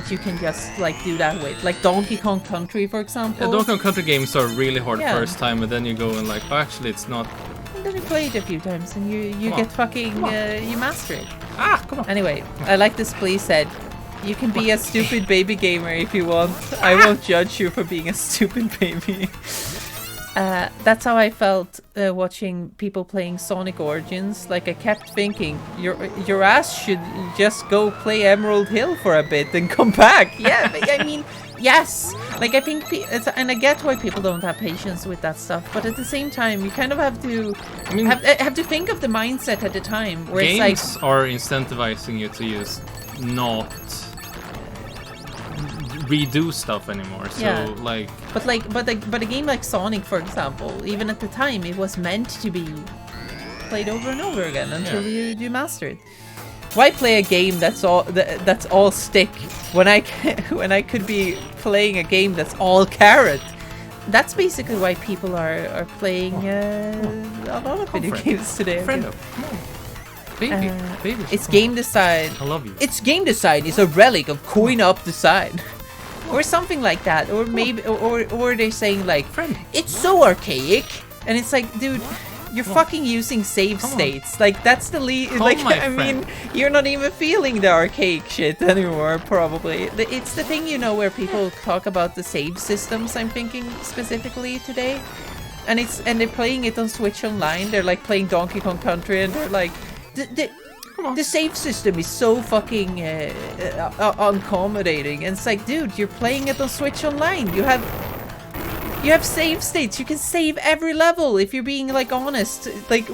you can just like do that with, like Donkey Kong Country, for example. Yeah, Donkey Kong Country games are really hard first time, and then you go and like, oh, actually it's not. And then you play it a few times, and you get fucking you master it. Come on. Anyway, I like this. Please said. You can be a stupid baby gamer if you want. I won't judge you for being a stupid baby. That's how I felt watching people playing Sonic Origins. Like, I kept thinking, your ass should just go play Emerald Hill for a bit and come back. Yeah, but, I mean, Yes, like I think, and I get why people don't have patience with that stuff, but at the same time, you kind of have to, have to think of the mindset at the time where games it's like are incentivizing you to use not redo stuff anymore. So but a game like Sonic, for example, even at the time, it was meant to be played over and over again until you master it. Why play a game that's all stick when I could be playing a game that's all carrot? That's basically why people are playing a lot of video games today. Friend, come on. Baby. It's game design. I love you. It's game design is a relic of coin up design. Or something like that. Or maybe or they're saying like, friend, it's so archaic. And it's like, dude, you're fucking using save states. Like, that's the lead. Like, I mean, you're not even feeling the archaic shit anymore, probably. It's the thing, you know, where people talk about the save systems, I'm thinking specifically today. And they're playing it on Switch Online. They're like playing Donkey Kong Country, and they're like, the save system is so fucking uncommodating. And it's like, dude, you're playing it on Switch Online. You have save states. You can save every level if you're being, like, honest. Like,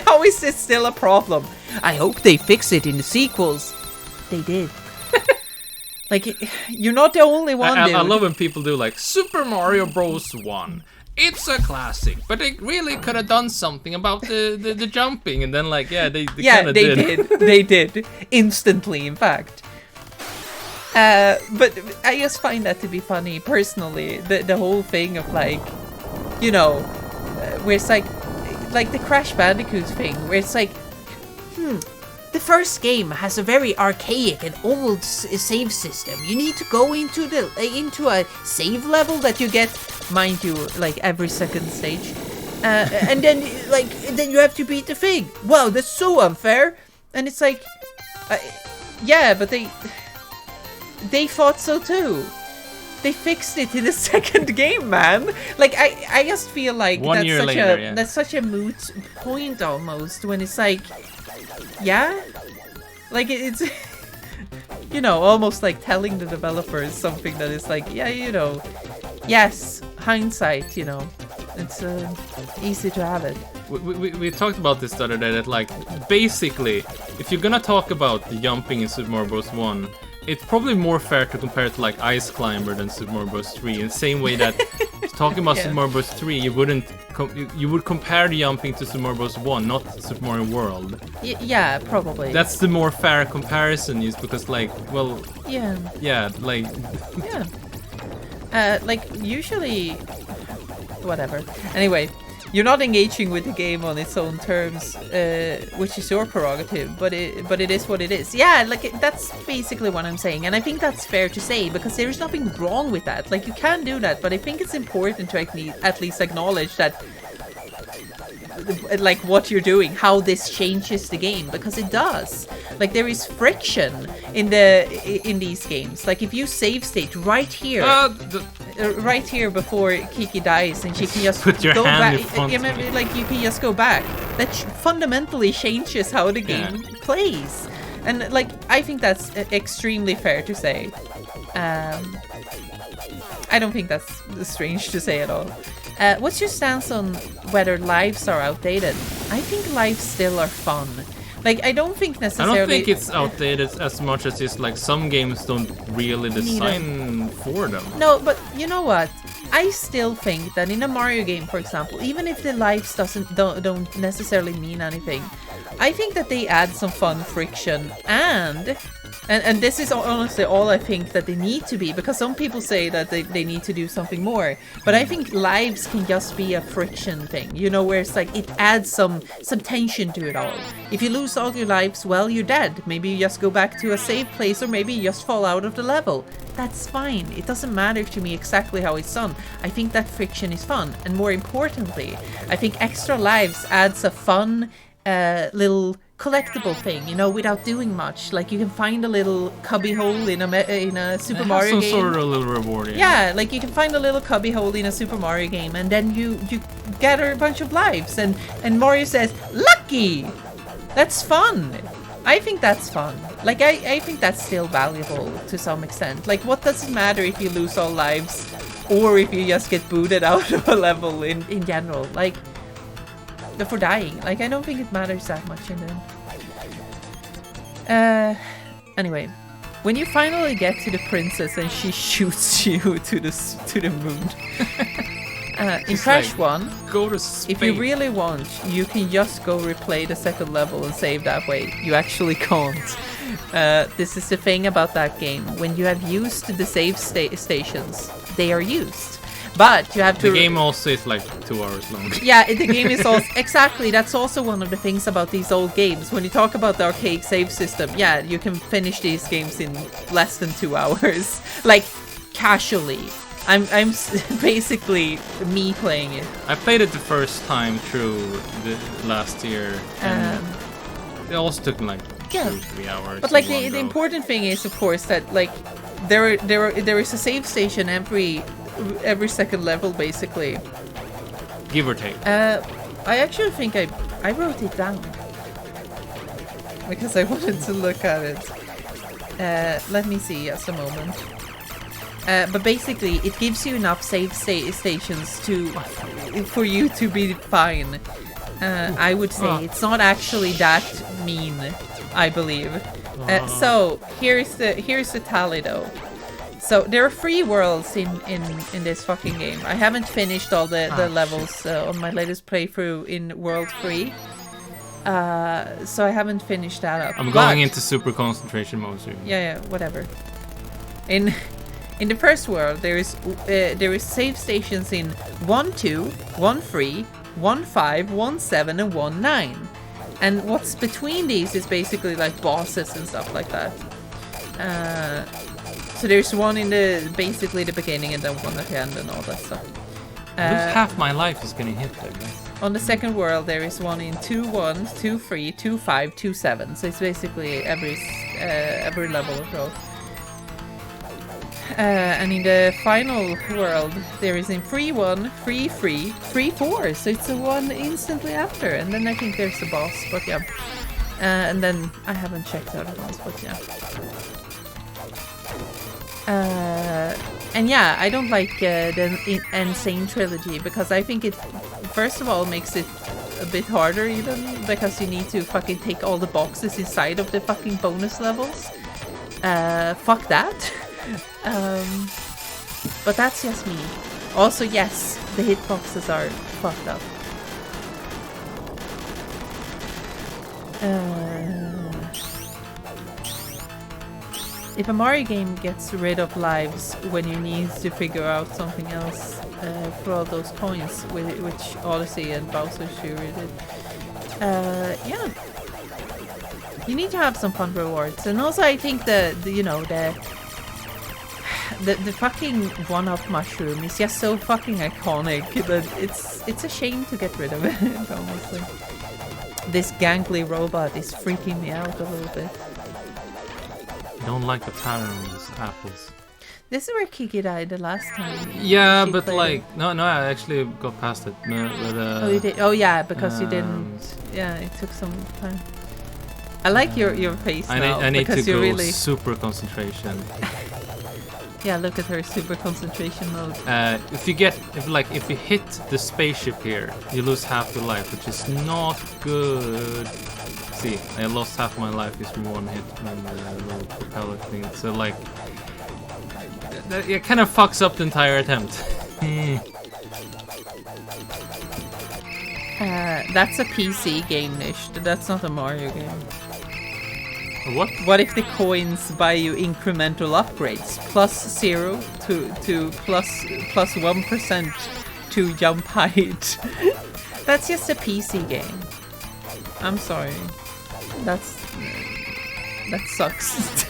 how is this still a problem? I hope they fix it in the sequels. They did. Like, you're not the only one, dude. I love when people do, like, Super Mario Bros. 1. It's a classic, but they really could have done something about the jumping. And then, like, they kind of did. They did. Instantly, in fact. But I just find that to be funny, personally. The whole thing of, like, you know, where it's like the Crash Bandicoot thing, where it's like, the first game has a very archaic and old save system. You need to go into a save level that you get, mind you, like every second stage, and then then you have to beat the thing. Wow, that's so unfair. And it's like, yeah, but they thought so too. They fixed it in the second game, man. Like, I just feel like that's such a moot point almost, when it's like, yeah, like it's you know, almost like telling the developers something that is like, yeah, you know, yes, hindsight, you know, it's easy to have it. We talked about this the other day, that, like, basically, if you're gonna talk about the jumping in Super Mario Bros. 1, it's probably more fair to compare it to, like, Ice Climber than Super Mario Bros. 3. In the same way that talking about Super Mario Bros. 3, you would compare the jumping to Super Mario Bros. 1, not Super Mario World. Yeah, probably. That's the more fair comparison, is because, like, well, like, usually, whatever. Anyway, you're not engaging with the game on its own terms, which is your prerogative, but it is what it is. Yeah, like, that's basically what I'm saying, and I think that's fair to say, because there is nothing wrong with that. Like, you can do that, but I think it's important to at least acknowledge that, like, what you're doing, how this changes the game, because it does. Like, there is friction in these games. Like, if you save state right here, right here before Kiki dies, and she can just put your go hand back. in front of me. Like, you can just go back. That fundamentally changes how the game plays, and, like, I think that's extremely fair to say. I don't think that's strange to say at all. What's your stance on whether lives are outdated? I think lives still are fun. Like, I don't think necessarily... I don't think it's outdated as much as it's like some games don't really design for them. No, but you know what? I still think that in a Mario game, for example, even if the lives don't necessarily mean anything, I think that they add some fun friction, and this is honestly all I think that they need to be, because some people say that they need to do something more, but I think lives can just be a friction thing, you know, where it's like it adds some tension to it all. If you lose all your lives, well, you're dead. Maybe you just go back to a safe place, or maybe you just fall out of the level. That's fine. It doesn't matter to me exactly how it's done. I think that friction is fun, and more importantly, I think extra lives adds a fun little collectible thing, you know, without doing much. Like, you can find a little cubby hole in a Super Mario game. Some sort of little reward. Yeah, like, you can find a little cubby hole in a Super Mario game, and then you gather a bunch of lives, and Mario says, "Lucky!" That's fun. I think that's fun. Like, I think that's still valuable to some extent. Like, what does it matter if you lose all lives or if you just get booted out of a level in general? Like, for dying. Like, I don't think it matters that much in the... Anyway, when you finally get to the princess and she shoots you to the moon... in Crash 1, go to space. If you really want, you can just go replay the second level and save that way. You actually can't. This is the thing about that game. When you have used the save stations, they are used. But you have to... The game also is like 2 hours long. Yeah, the game is also... Exactly, that's also one of the things about these old games. When you talk about the arcade save system, yeah, you can finish these games in less than 2 hours. Like, casually. I'm basically me playing it. I played it the first time through the last year, and it also took me like 2-3 hours. But like the important thing is, of course, that like there is a save station every second level, basically. Give or take. I actually think I wrote it down because I wanted to look at it. Let me see, just a moment. But basically, it gives you enough save stations for you to be fine. I would say it's not actually that mean, I believe. So here's the tally though. So there are 3 worlds in this fucking game. I haven't finished all the levels on my latest playthrough in World 3. So I haven't finished that up. I'm going into super concentration mode soon. Yeah, whatever. In the first world, there is save stations in 1-2, 1-3, 1-5, 1-7, and 1-9. And what's between these is basically like bosses and stuff like that. So there's one in basically the beginning and then one at the end and all that stuff. Half my life is getting hit there, guys. On the second world, there is one in 2-1, 2-3, 2-5, 2-7. So it's basically every level or so. And in the final world, there is in 3-1, 3-3, 3-4. So it's the one instantly after. And then I think there's the boss, but yeah. And then I haven't checked out the ones, but yeah. And yeah, I don't like the Insane Trilogy because I think it, first of all, makes it a bit harder even because you need to fucking take all the boxes inside of the fucking bonus levels. Fuck that. But that's just me. Also, yes, the hitboxes are fucked up. If a Mario game gets rid of lives when you need to figure out something else for all those coins, which Odyssey and Bowser's Fury did, yeah, you need to have some fun rewards. And also, I think the fucking one-up mushroom is just so fucking iconic that it's a shame to get rid of it. Honestly, this gangly robot is freaking me out a little bit. I don't like the pattern of these apples. This is where Kiki died the last time. Yeah, but like no, I actually got past it. But, oh, you did? Oh yeah, because you didn't. Yeah, it took some time. I like your face now. I need to go really... super concentration. Yeah, look at her super concentration mode. If you hit the spaceship here, you lose half your life, which is not good. See, I lost half my life just from one hit when the little propeller thing. So like, it kind of fucks up the entire attempt. That's a PC game, Nish. That's not a Mario game. What? What if the coins buy you incremental upgrades? +0 to plus 1% to jump height. That's just a PC game. I'm sorry. That sucks.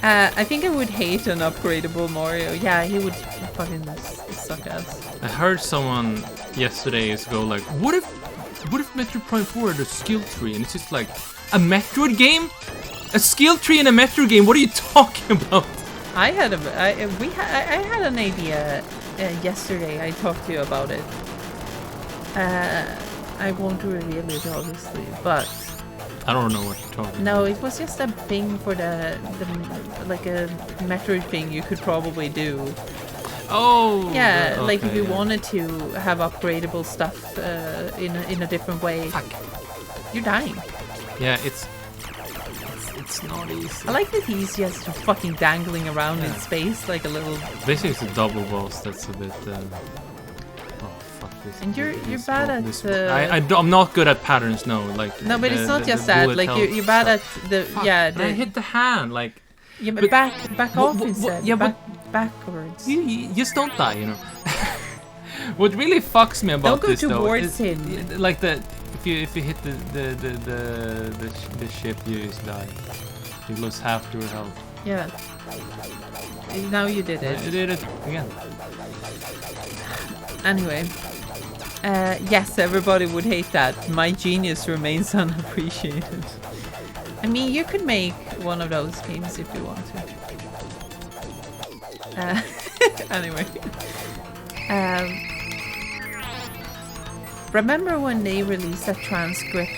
I think I would hate an upgradable Mario. Yeah, he would fucking suck ass. I heard someone yesterday go like, what if Metroid Prime 4 had a skill tree? And it's just like, a Metroid game? A skill tree in a Metroid game? What are you talking about? I had an idea yesterday. I talked to you about it. I won't reveal it, obviously, but I don't know what you're talking No, it was just a thing for the like a Metroid thing you could probably do. Oh! Yeah, like if you yeah. wanted to have upgradable stuff in a different way. Fuck. You're dying. Yeah, it's not easy. I like that he's just fucking dangling around in space like a little... This is a double boss that's a bit... Oh, fuck this. And you're this bad bo- at... this bo- I'm not good at patterns, no. Like, No, but it's not the just that. bullet Like, hell you're bad at stuff. the... Fuck, Yeah, but I hit the hand, like... Yeah, but but- back off instead. yeah, but... Backwards. You just don't die, you know. What really fucks me about Don't go this though towards is him. like the if you hit the ship, you just die. You lose half your health. Yeah. Now you did it. You did it again. Anyway. Yes, everybody would hate that. My genius remains unappreciated. I mean, you could make one of those games if you want to. Anyway. Remember when they released a transcript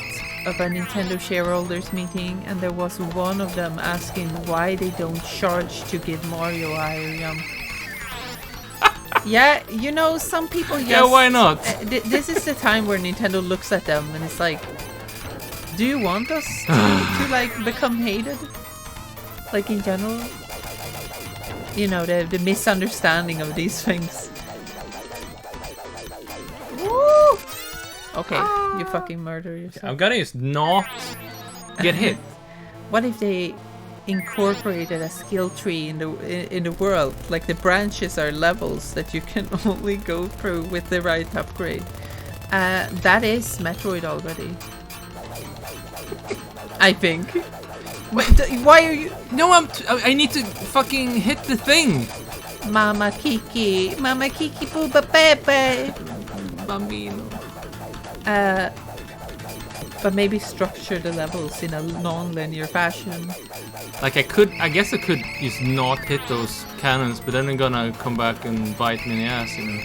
of a Nintendo shareholders meeting and there was one of them asking why they don't charge to give Mario higher jump? Yeah, you know, some people just... Yeah, why not? This is the time where Nintendo looks at them and it's like, do you want us to like become hated? Like in general? You know, the misunderstanding of these things. Woo! Okay, you fucking murder yourself. I'm gonna just not get hit. What if they incorporated a skill tree in the world? Like the branches are levels that you can only go through with the right upgrade. That is Metroid already. I think. Why are you... No, I need to fucking hit the thing. Mama Kiki Booba Pepe. Bambino. But maybe structure the levels in a non-linear fashion. Like I guess I could just not hit those cannons, but then they're gonna come back and bite me in the ass, you know.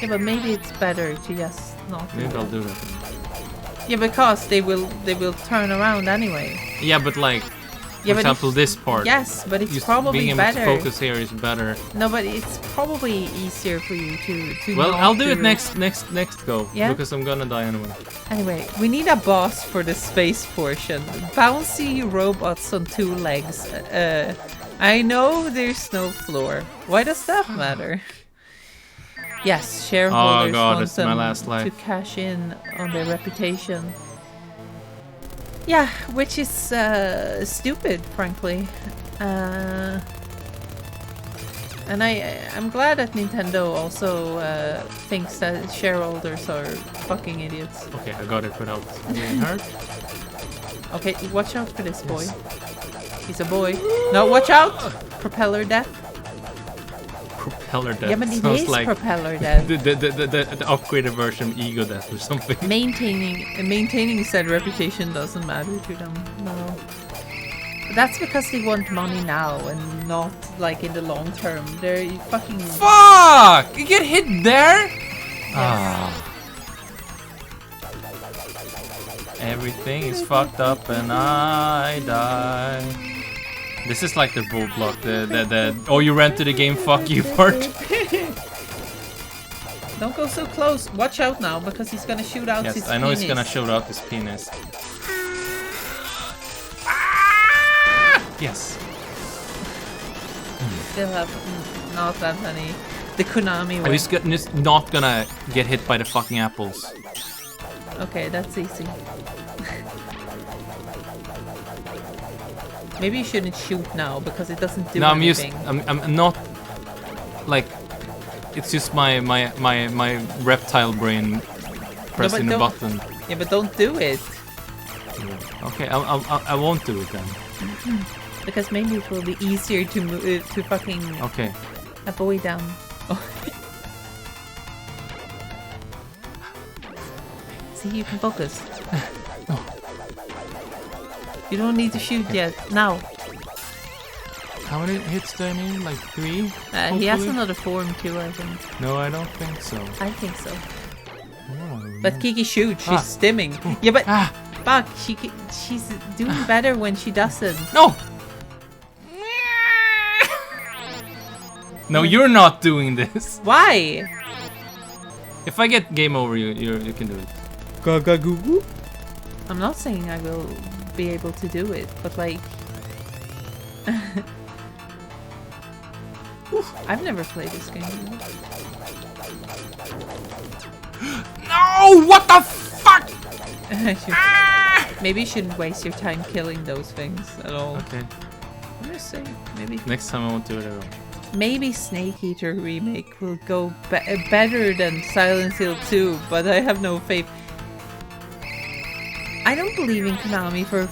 Yeah, but maybe it's better to just not. Maybe I'll do that. Yeah, because they will turn around anyway. Yeah, but like, for but example, if- this part. Yes, but it's Just probably being able better. to focus here is better. No, but it's probably easier for you to. Well, not I'll do it do- next go. Yeah? Because I'm gonna die anyway. Anyway, we need a boss for the space portion. Bouncy robots on two legs. I know there's no floor. Why does that matter? Yes, shareholders Oh god, want it's my them last life. to cash in on their reputation. Yeah, which is stupid, frankly. And I'm glad that Nintendo also thinks that shareholders are fucking idiots. Okay, I got it without getting hurt. Okay, watch out for this boy. He's a boy. No, watch out! Propeller death. Propeller death. Yeah, but it Sounds is like propeller death. the upgraded version of ego death or something. Maintaining said reputation doesn't matter to them. No. But that's because they want money now and not like in the long term. They're fucking. Fuck! You get hit there? Ah. Everything is fucked up and I die. This is like the bull block, the oh you ran to the game, fuck you part. Don't go so close. Watch out now because he's gonna shoot out his Yes, I know penis. he's gonna shoot out his penis. Yes. Still have not that many. The Konami I'm way. just not gonna get hit by the fucking apples. Okay, that's easy. Maybe you shouldn't shoot now because it doesn't do No, anything. I'm not like it's just my reptile brain pressing the don't- button. Yeah, but don't do it Okay, I won't do it then. because maybe it will be easier to to fucking Okay. avoid them. Oh. See, you can focus. You don't need to shoot yet. Now. How many hits do I need? Like 3? He has hopefully? another form too, I think. No, I don't think so. I think so. Oh, But Kiki shoots. She's Ah. stimming. Yeah, but Fuck, she's doing better when she doesn't. No! No, you're not doing this. Why? If I get game over, you can do it. Gaga goo goo. I'm not saying I will be able to do it, but like... I've never played this game. No! What the fuck? Maybe you shouldn't waste your time killing those things at all. Okay. I'm just saying, maybe. Next time I won't do it at all. Maybe Snake Eater Remake will go better than Silent Hill 2, but I have no faith. I don't believe in Konami for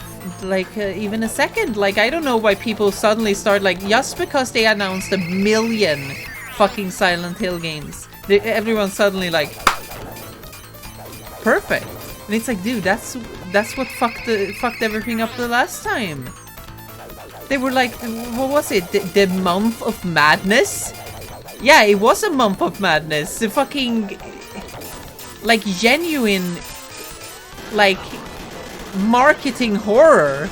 like even a second. Like, I don't know why people suddenly start like, just because they announced 1 million fucking Silent Hill games, everyone's suddenly like, perfect. And it's like, dude, that's what fucked everything up the last time. They were like, what was it? The month of madness? Yeah, it was a month of madness. The fucking, like, genuine, like, marketing horror.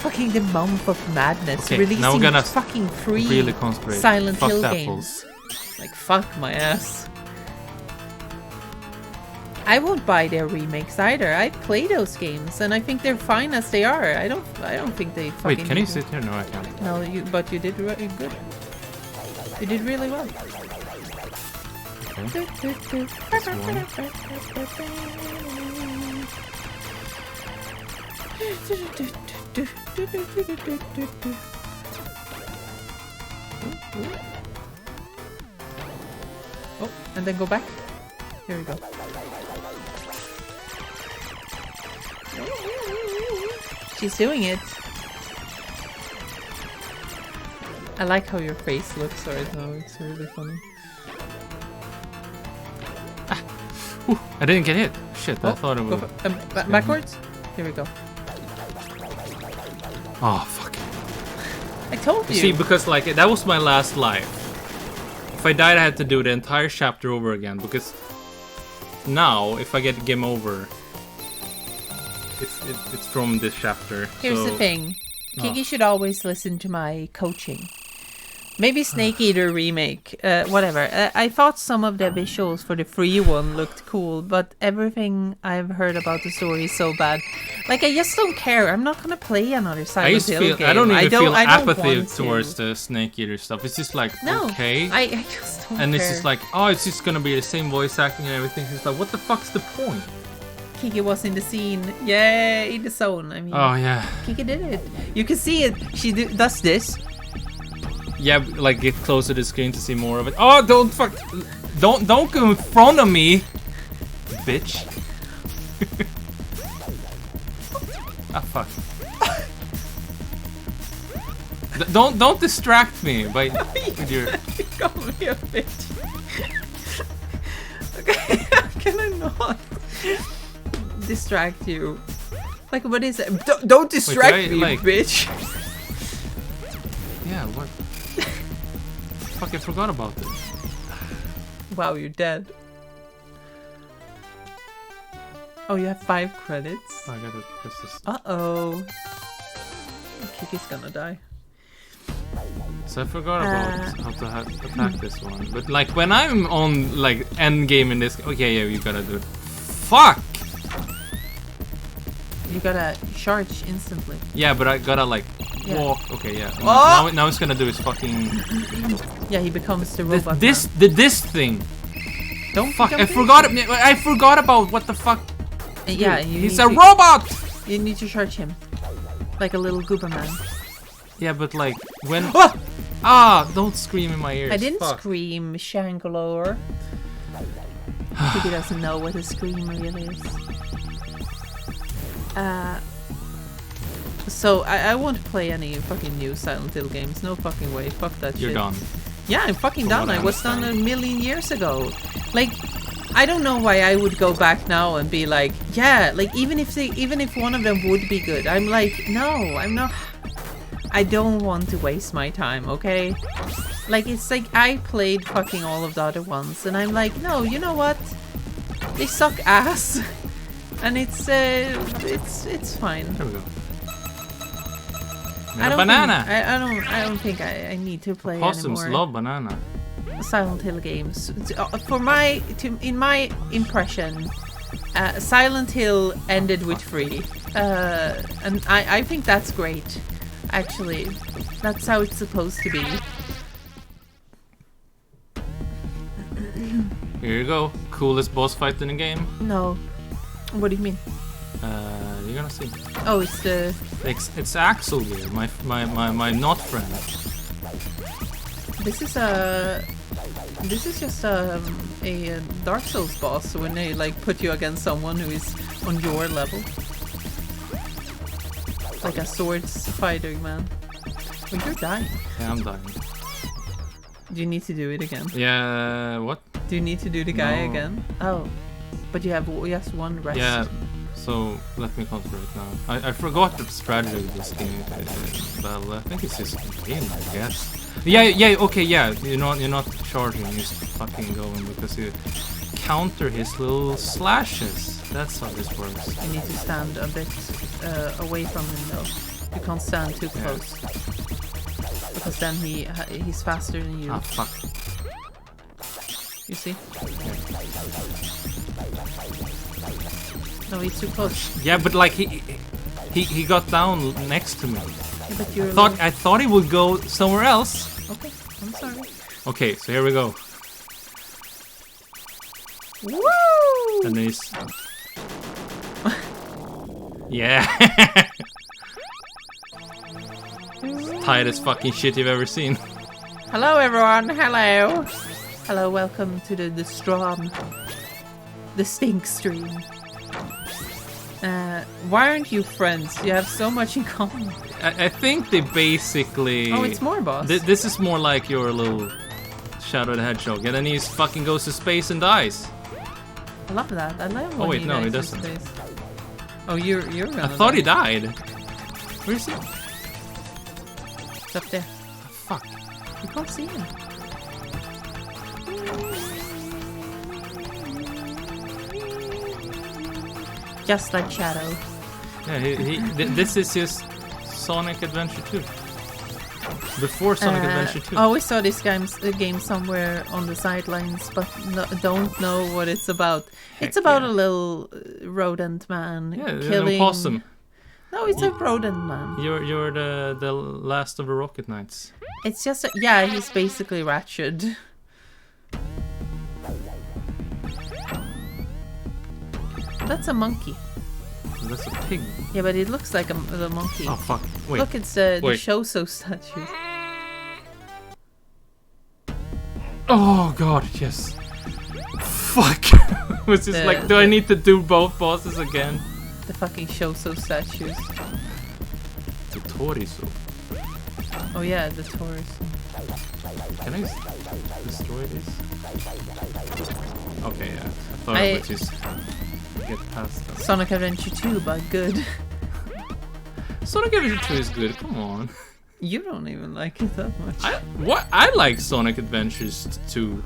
Fucking the month of madness. Okay, releasing now we're gonna fucking free really concentrate. Silent Fuck Hill the games. apples. Like, fuck my ass. I won't buy their remakes either. I play those games and I think they're fine as they are. I don't think they fucking... Wait, can you sit here? No, I can't. No, but you did good. You did really well. Okay. Oh, and then go back. Here we go. She's doing it. I like how your face looks right now. It's really funny. Ooh, I didn't get hit. Shit, I thought it go would. backwards. Here we go. Oh, fuck. I told you. You see, because like that was my last life. If I died, I had to do the entire chapter over again. Because now, if I get game over, it's from this chapter. Here's the thing. Kiki should always listen to my coaching. Maybe Snake Eater Remake, whatever. I thought some of the visuals for the free one looked cool, but everything I've heard about the story is so bad. Like, I just don't care. I'm not gonna play another Silent Hill game. I don't even feel I don't apathy want towards to. the Snake Eater stuff. It's just like, No, okay. I just don't and care. it's just like, oh, it's just gonna be the same voice acting and everything. It's like, what the fuck's the point? Kiki was in the scene. Yay, in the zone. I mean, Oh, yeah. Kiki did it. You can see it. She does this. Yeah, like get closer to the screen to see more of it. Oh, don't go in front of me, bitch. Ah, fuck. Don't distract me by with your. Call me a bitch. Okay, how can I not distract you? Like, what is it? Don't distract Wait, me, like- bitch. Yeah, what? Fuck, I forgot about this. Wow, you're dead. Oh, you have 5 credits. Oh, I gotta press this. Uh-oh. Kiki's gonna die. So I forgot about how to attack this one. But like when I'm on like end game in this, okay, yeah, you gotta do it. Fuck. You gotta charge instantly. Yeah, but I gotta like Yeah. walk. Okay, yeah. Oh! Now it's gonna do is fucking Yeah, he becomes the robot. this thing. Don't Fuck! jump I in. forgot about what the fuck. Yeah, He's need a to- robot. You need to charge him. Like a little goober man. Yeah, but like when. Ah! Don't scream in my ears. I didn't Fuck. scream Shangalore. Kiki doesn't know what a scream really is. So I won't play any fucking new Silent Hill games. No fucking way. Fuck that shit. You're done. Yeah, I'm fucking From done. what I I was done understand. 1 million years ago. Like, I don't know why I would go back now and be like, yeah, like even if one of them would be good, I'm like, no, I'm not. I don't want to waste my time, okay? Like, it's like I played fucking all of the other ones, and I'm like, no, you know what? They suck ass. and it's fine. There we go. I don't Banana. I don't think I need to play Possums anymore love banana. Silent Hill games. In my impression, Silent Hill ended with free, and I think that's great. Actually, that's how it's supposed to be. Here you go. Coolest boss fight in the game. No, what do you mean? You're gonna see. Oh, it's the. It's Axel here, my not friend. This is just a Dark Souls boss when they like put you against someone who is on your level, like a swords fighter, man. Well, you're dying. Yeah, I'm dying. Do you need to do it again? Yeah, what? Do you need to do the guy No. again? Oh, but you have just one rest. Yeah, so let me concentrate now. I forgot the strategy of this game, but I think it's just game, I guess. Yeah, okay, yeah. You're not charging, you're just fucking going because you counter his little slashes. That's how this works. You need to stand a bit away from him though. You can't stand too close. Because then he's faster than you. Ah, fuck. You see? No, he's too close. Yeah, but like he got down next to me. Yeah, but you're I thought he would go somewhere else. Okay, I'm sorry. Okay, so here we go. Woo! And then he's... Yeah. Tightest fucking shit you've ever seen. Hello everyone, hello. Hello, welcome to the Strom. The Stink Stream. Why aren't you friends? You have so much in common. I think they basically... Oh, it's more boss. This is more like your little Shadow the Hedgehog, and then he fucking goes to space and dies. I love that. I love when Oh wait, no, he dies doesn't. in space. Oh, you're gonna I thought die. he died. Where is he? It's up there. Fuck. You can't see him. Just like Shadow. Yeah, this is his Sonic Adventure 2. Before Sonic Adventure 2. I always saw this game somewhere on the sidelines, but don't know what it's about. Heck It's about yeah. a little rodent man Yeah, killing. an opossum. No, it's a rodent man. You're the last of the Rocket Knights. It's just yeah, he's basically Ratchet. That's a monkey. That's a pig. Yeah, but it looks like the monkey. Oh fuck! Wait. Look, it's the Wait. Shoso statue. Oh god, yes. Fuck. Was just like, do I need to do both bosses again? The fucking Shoso statues. The Toriso. Oh yeah, the Taurus. Can I destroy this? Okay, yeah. I thought I would just get past that. Sonic Adventure 2, but good. Sonic Adventure 2 is good. Come on. You don't even like it that much. I like Sonic Adventures 2.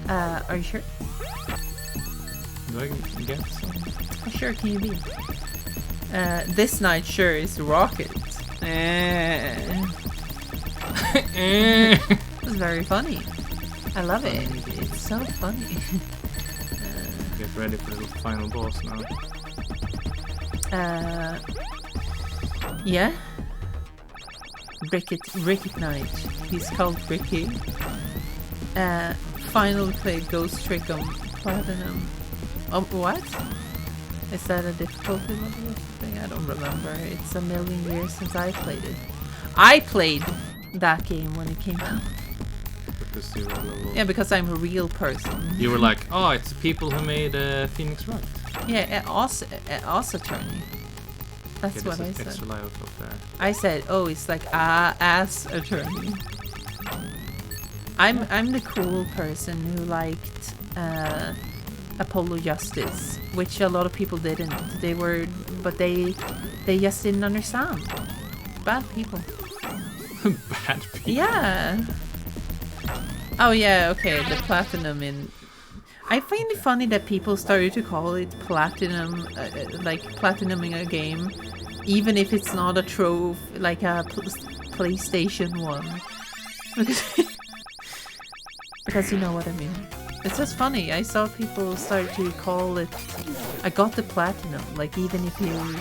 Are you sure? Do I get some? How sure can you be? This night sure is Rocket. It's very funny. I love it. It's so funny. Get ready for the final boss now. Yeah. Ricket Knight. He's called Ricky. Final play Ghost Trick on Platinum. What? Is that a difficulty level thing? I don't remember. It's a million years since I played it. I played that game when it came out. Because you were a little... Yeah, because I'm a real person. You were like, oh, it's people who made Phoenix Wright. Yeah, Oz Attorney. That's what I said. Extra life up there. I said, oh, it's like ass attorney. I'm the cool person who liked Apollo Justice, which a lot of people didn't. But they just didn't understand. Bad people. Bad people. Yeah. Oh yeah, okay. The platinum in. I find it funny that people started to call it platinum, like platinuming a game, even if it's not a trove, like a PlayStation 1. Because you know what I mean. It's just funny. I saw people start to call it, I got the platinum, like even if you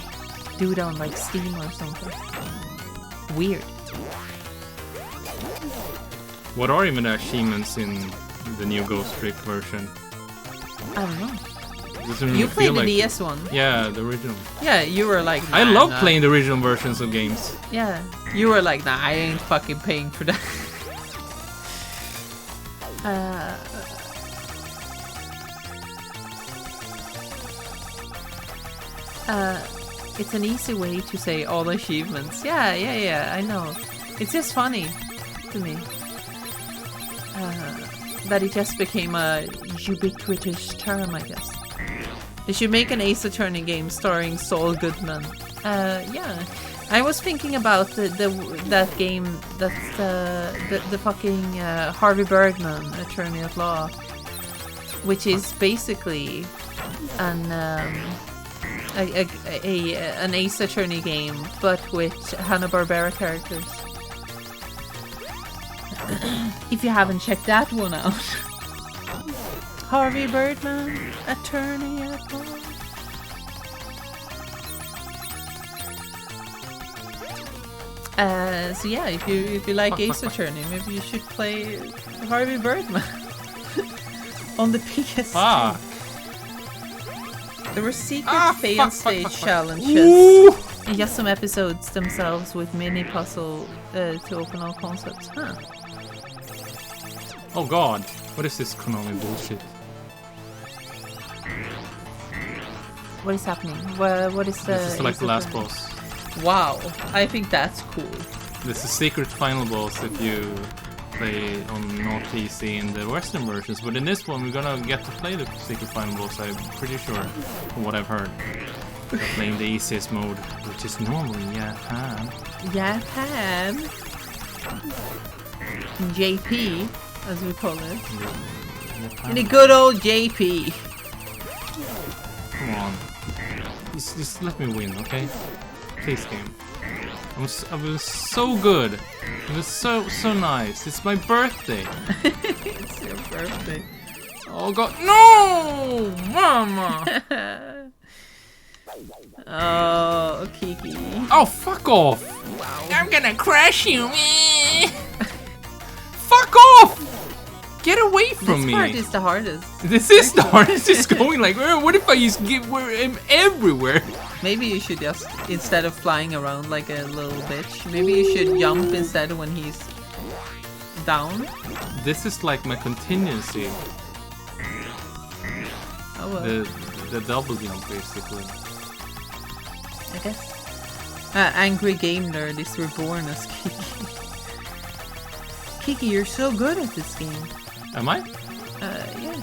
do it on like Steam or something. Weird. What are even the achievements in the new Ghost Trick version? I don't know. Doesn't You really played feel the like DS one. Yeah, the original. Yeah, you were like, I nah, love nah. playing the original versions of games. Yeah, you were like, nah, I ain't fucking paying for that. It's an easy way to say all achievements. Yeah, I know. It's just funny to me. That it just became a ubiquitous term, I guess. They should make an Ace Attorney game starring Saul Goodman. Yeah. I was thinking about that game, that's the fucking Harvey Birdman, Attorney at Law, which is basically an Ace Attorney game, but with Hanna-Barbera characters. If you haven't checked that one out. Harvey Birdman, Attorney at Law. So yeah, if you like Ace Attorney, maybe you should play Harvey Birdman on the PS3. Ah. There were secret fail stage challenges and just some episodes themselves with mini puzzle to open all concepts. Huh. Oh god, what is this Konami bullshit? What is happening? What is the? This is like the last boss. Wow, I think that's cool. This is secret final boss if you play on not PC in the Western versions, but in this one we're gonna get to play the secret final boss, I'm pretty sure, from what I've heard. We're playing the easiest mode, which is normal in Japan. Japan. JP, as we call it. Japan. In the good old JP. Come on. Just let me win, okay? Please, game. I was so good. It was so nice. It's my birthday. It's your birthday. Oh god, no, mama. Oh, Kiki. Oh, fuck off. Wow. I'm gonna crash you. Fuck off. Get away from me. This part is the hardest. This is the hardest. It's going like, what if I just give him everywhere? Maybe you should just, instead of flying around like a little bitch, maybe you should jump instead when he's down. This is like my contingency. Oh well. The double jump, basically. I guess. Angry game nerd is reborn as Kiki. Kiki, you're so good at this game. Am I? Yeah,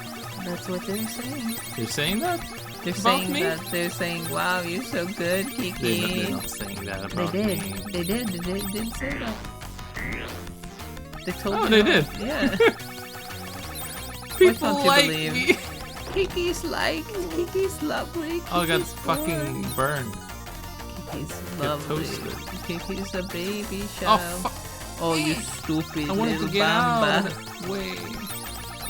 that's what they're saying. You're saying that? They're About saying me? that. They're saying, "Wow, you're so good, Kiki." They're not saying that They about did. me. They did say that. They told Oh, me they that. did? Yeah. People don't you like believe? me. Kiki's liked. Kiki's lovely. Oh, I got Kiki's fucking born. burned. Kiki's Get lovely. toasted. Kiki's a baby Oh, child. fuck. Oh, you stupid I wanted little to get bamba. out. Wait.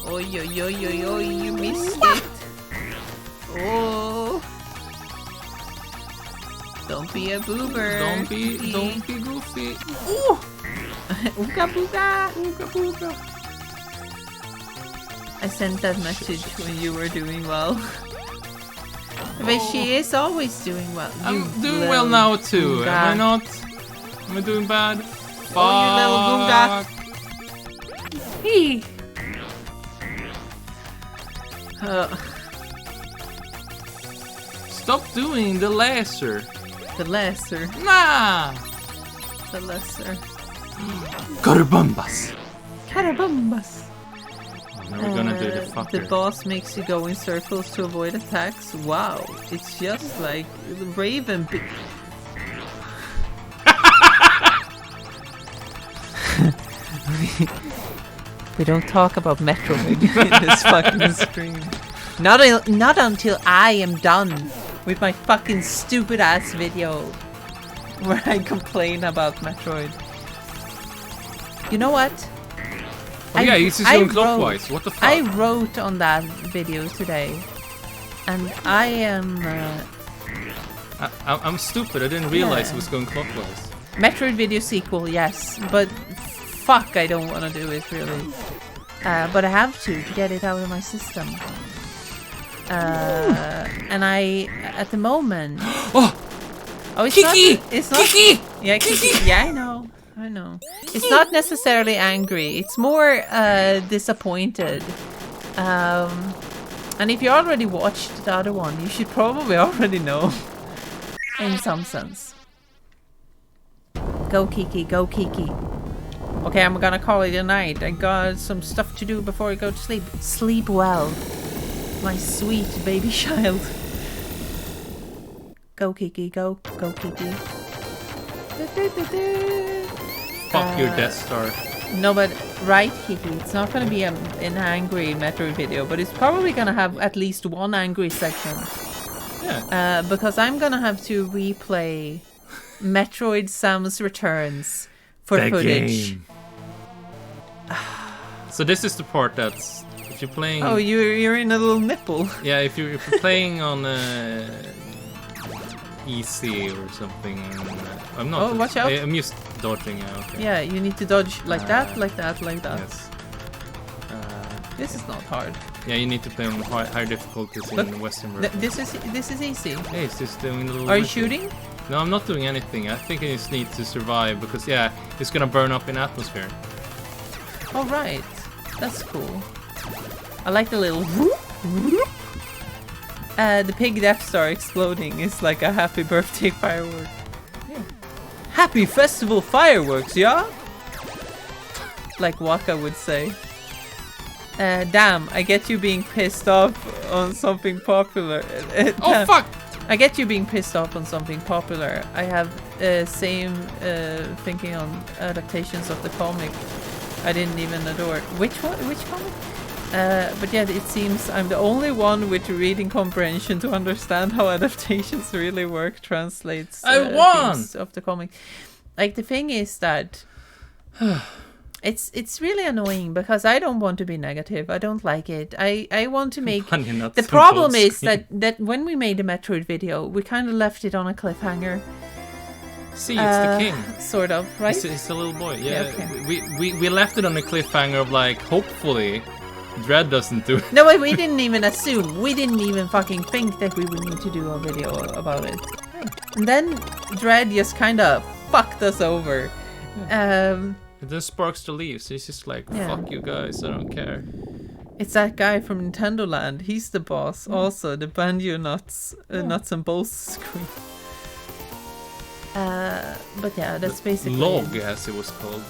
Oh, yo, you missed it. Oh. Don't be a boober. Don't be goofy. Ooh. Ooga booga. Ooga booga. I sent that message when you were doing well. But she is always doing well. I'm You doing well little now too. Googa. Am I not? Am I doing bad? Oh, you little Fuck. Hey. Stop doing the laser. The lesser. Nah. The lesser. Carabambas. Carabumbas. Now we're gonna do the fucker. The boss makes you go in circles to avoid attacks. Wow, it's just like Raven. We don't talk about Metroid in this fucking stream. Not until I am done with my fucking stupid ass video where I complain about Metroid. You know what? Oh, yeah, he's just going clockwise. What the fuck? I wrote on that video today, and I am... I'm stupid. I didn't realize it was going clockwise. Metroid video sequel, yes, but fuck, I don't want to do it really. But I have to get it out of my system. And I, at the moment... it's Kiki! It's not, Kiki! Yeah, Kiki! Yeah, I know. It's not necessarily angry. It's more disappointed. And if you already watched the other one, you should probably already know. In some sense. Go Kiki, go Kiki. Okay, I'm gonna call it a night. I got some stuff to do before I go to sleep. Sleep well. My sweet baby child. Go Kiki, go Kiki. Fuck your Death Star. No, but right, Kiki, it's not gonna be an angry Metroid video, but it's probably gonna have at least one angry section. Yeah. Because I'm gonna have to replay Metroid Samus Returns for footage. Game. So this is the part that's if you're playing. Oh, you're in a little nipple. Yeah, if you're playing on EC or something. I'm not. Oh, watch out! I'm just dodging. Okay. Yeah, you need to dodge like that, like that, like that. Yes. This is not hard. Yeah, you need to play on higher difficulties in the Western version. This is easy. Yeah, it's just doing a little. Are you shooting? No, I'm not doing anything. I think I just need to survive because it's gonna burn up in atmosphere. Oh right, that's cool. I like the little whoop, whoop. The pig Death Star exploding is like a happy birthday firework. Yeah. Happy festival fireworks, yeah? Like Waka would say. Damn, I get you being pissed off on something popular. Oh fuck! I get you being pissed off on something popular. I have same thinking on adaptations of the comic. I didn't even adore. Which one? Which comic? But yeah, it seems I'm the only one with reading comprehension to understand how adaptations really work. Translates themes of the comic. Like the thing is that it's really annoying because I don't want to be negative. I don't like it. I want to make the problem is that when we made the Metroid video, we kind of left it on a cliffhanger. See, it's the king. Sort of, right? It's a little boy. Yeah, okay. we left it on a cliffhanger of like, hopefully, Dread doesn't do it. No, wait, we didn't even assume. We didn't even fucking think that we would need to do a video about it. And then Dread just kind of fucked us over. And then Sparks leaves. He's just like, fuck you guys, I don't care. It's that guy from Nintendo Land. He's the boss. Also, the Banjo Nuts and Bolts screen. But yeah, that's basically Log, as it was called.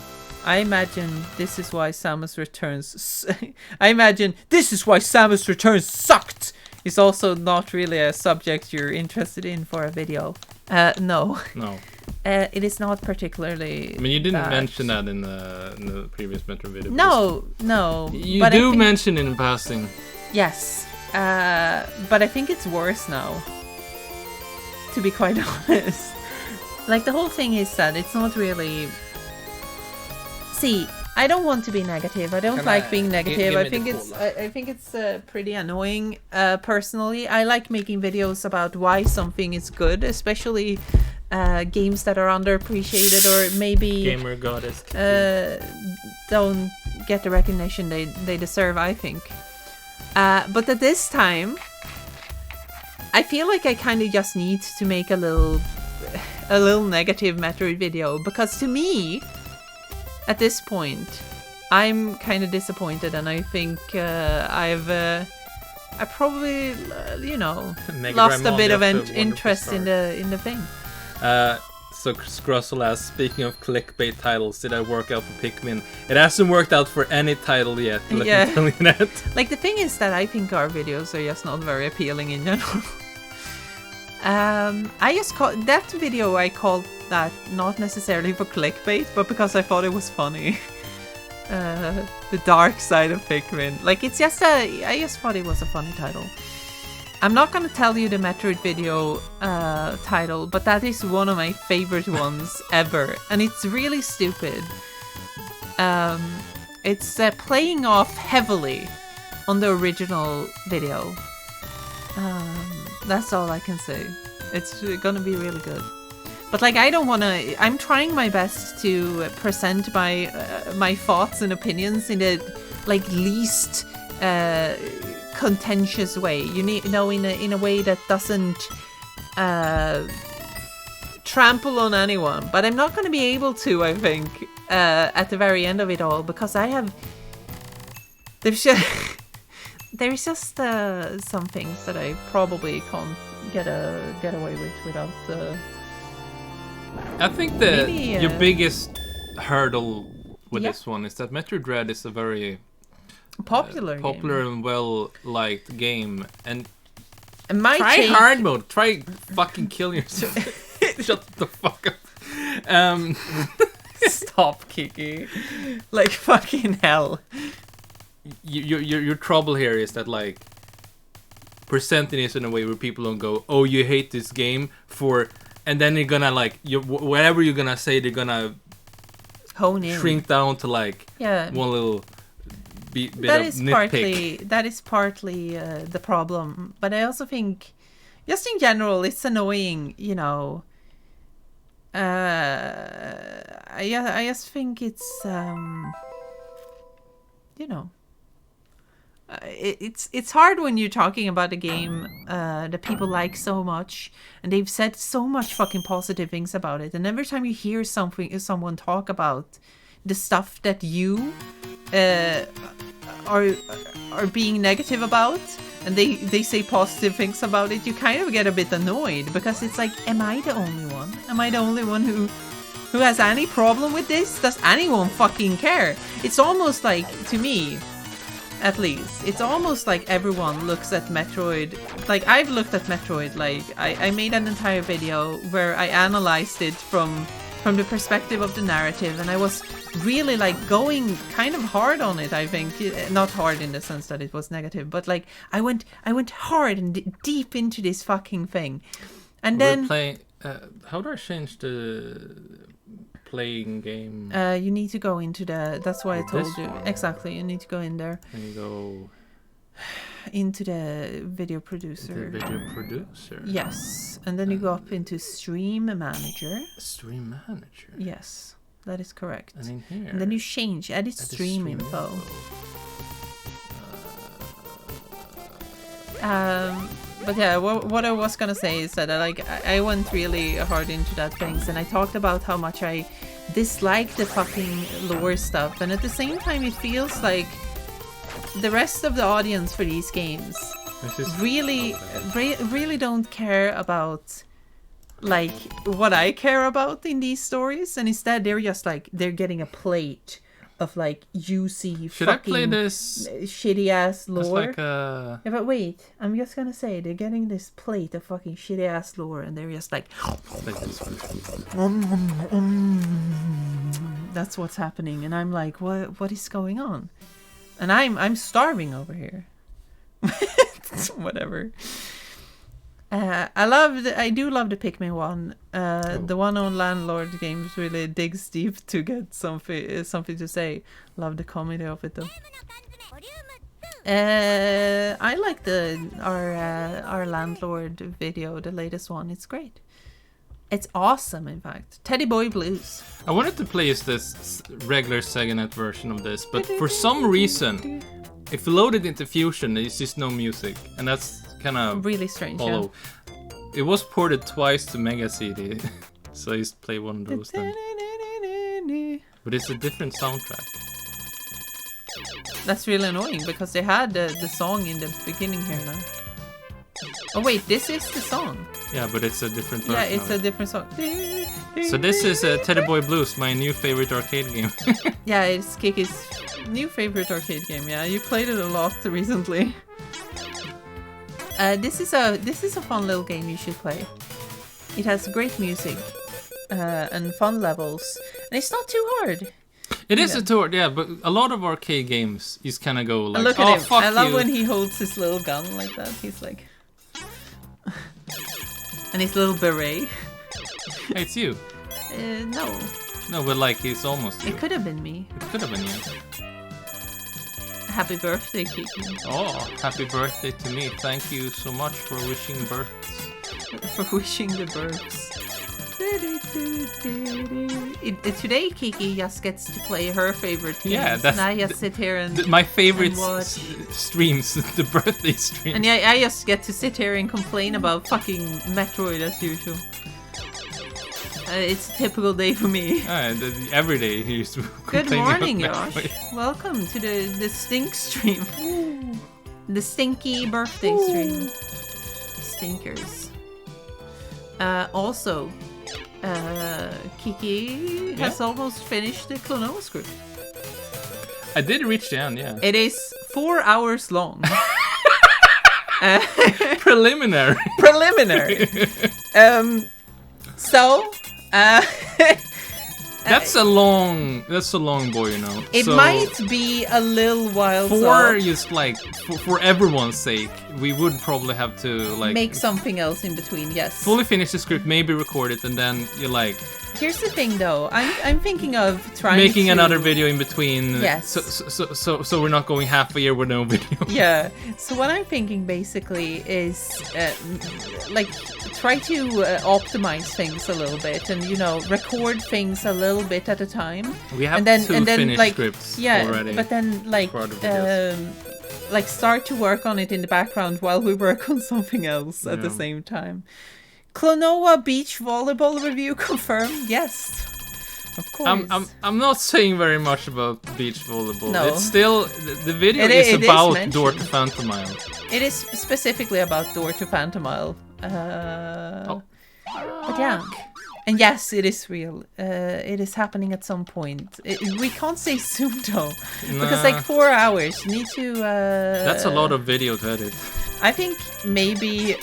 I imagine this is why Samus Returns. I imagine this is why Samus Returns sucked. It's also not really a subject you're interested in for a video. No. It is not particularly. I mean, you didn't mention that in the previous Metro video. No. You but do mention it in passing. Yes, but I think it's worse now. To be quite honest. Like, the whole thing is that it's not really... See, I don't want to be negative. I don't like being negative. I think it's pretty annoying, personally. I like making videos about why something is good, especially games that are underappreciated or maybe... Gamer goddess. don't get the recognition they deserve, I think. But at this time, I feel like I kind of just need to make a little negative Metroid video, because to me at this point I'm kind of disappointed, and I think I probably lost a bit of interest in the thing. So Scrussel asks, speaking of clickbait titles, did I work out for Pikmin? It hasn't worked out for any title yet. Let me tell you that. Like, the thing is that I think our videos are just not very appealing in general. I just called that video, I called that not necessarily for clickbait, but because I thought it was funny. The dark side of Pikmin. Like, it's just I just thought it was a funny title. I'm not gonna tell you the Metroid video title, but that is one of my favorite ones ever, and it's really stupid. It's playing off heavily on the original video. That's all I can say. It's gonna be really good. But like, I don't wanna. I'm trying my best to present my thoughts and opinions in the like least contentious way. In a way that doesn't trample on anyone. But I'm not gonna be able to. I think at the very end of it all, because there's just some things that I probably can't get away with without. I think your biggest hurdle with this one is that Metroid Dread is a very popular and well-liked game, and try hard mode. Try fucking kill yourself. Shut the fuck up. Stop, Kiki. Like fucking hell. Your trouble here is that like presenting this in a way where people don't go, oh, you hate this game for. And then you're gonna like whatever you're gonna say, they're gonna hone in, shrink down to like one little bit that of is nitpick. That is partly the problem, but I also think, just in general, it's annoying. You know, I just think it's you know. It's hard when you're talking about a game that people like so much, and they've said so much fucking positive things about it, and every time you hear someone talk about the stuff that you are being negative about, and they say positive things about it, you kind of get a bit annoyed, because it's like, am I the only one? Am I the only one who has any problem with this? Does anyone fucking care? It's almost like, to me, at least, it's almost like everyone looks at Metroid, like I've looked at Metroid, like I made an entire video where I analyzed it from the perspective of the narrative, and I was really like going kind of hard on it. I think, not hard in the sense that it was negative, but like I went hard and deep into this fucking thing. And then how do I change the playing game? You need to go into that's why I told you exactly. You need to go in there. And you go into the video producer. The video producer. Yes, and then you go up into Stream Manager. Stream Manager. Yes, that is correct. And in here. And then you change edit stream info. But yeah, what I was gonna say is that I went really hard into that things, and I talked about how much I dislike the fucking lore stuff, and at the same time it feels like the rest of the audience for these games really don't care about like what I care about in these stories, and instead they're just like, they're getting a plate of like juicy Should fucking I play this shitty ass lore. like a... Yeah, but wait, I'm just gonna say, they're getting this plate of fucking shitty ass lore, and they're just like that's what's happening, and I'm like, what is going on? And I'm starving over here. Whatever. I do love the Pikmin one. The one on Landlord Games really digs deep to get something to say. Love the comedy of it though. I like our Landlord video, the latest one. It's great. It's awesome, in fact. Teddy Boy Blues. I wanted to play this regular SegaNet version of this, but for some reason, if you load it into Fusion, there's just no music, and that's kind of really strange. hollow. Yeah. It was ported twice to Mega CD, so I used to play one of those then. But it's a different soundtrack. That's really annoying, because they had the song in the beginning here now. Oh wait, this is the song. Yeah, but it's a different version. Yeah, it's a different song. So this is Teddy Boy Blues, my new favorite arcade game. Yeah, it's Kiki's new favorite arcade game. Yeah, you played it a lot recently. This is a fun little game you should play. It has great music and fun levels, and it's not too hard. It is a tour, yeah, but a lot of arcade games, you just kind of go like, Look at oh, him. fuck I love you. when he holds his little gun like that. He's like... and his little beret. Hey, it's you. No. No, but like, it's almost you. It could have been me. It could have been you. Happy birthday, Kiki. Oh, happy birthday to me. Thank you so much for wishing births. For wishing the births. Today, Kiki just gets to play her favorite games. Yeah, that's... And I just sit here and... my favorite and watch. streams, the birthday streams. And I just get to sit here and complain about fucking Metroid as usual. It's a typical day for me. Every day he's Good morning, Josh. Josh. Welcome to the stink stream. The stinky birthday stream. Stinkers. Also, Kiki has almost finished the Klonoa script. I did reach the end, yeah. It is 4 hours long. Preliminary. So, that's a long boy, you know. it So might be a little while for just like for everyone's sake, we would probably have to like make something else in between. Yes. fully finish the script, maybe record it, and then you like Here's the thing, though. I'm thinking of trying making to... another video in between. Yes. So we're not going half a year with no video. Yeah. So what I'm thinking basically is like try to optimize things a little bit, and record things a little bit at a time. We have and then, two and then, finished like, scripts yeah, already. but then like for other videos. like start to work on it in the background while we work on something else at the Yeah. same time. Klonoa beach volleyball review confirmed. Yes, of course. I'm not saying very much about beach volleyball. No. It's still the video It is is about mentioned. Door to Phantomile. It is specifically about Door to Phantomile. But yeah. And yes, it is real. It is happening at some point. We can't say soon though, because like 4 hours. You need to. That's a lot of video to edit. I think maybe.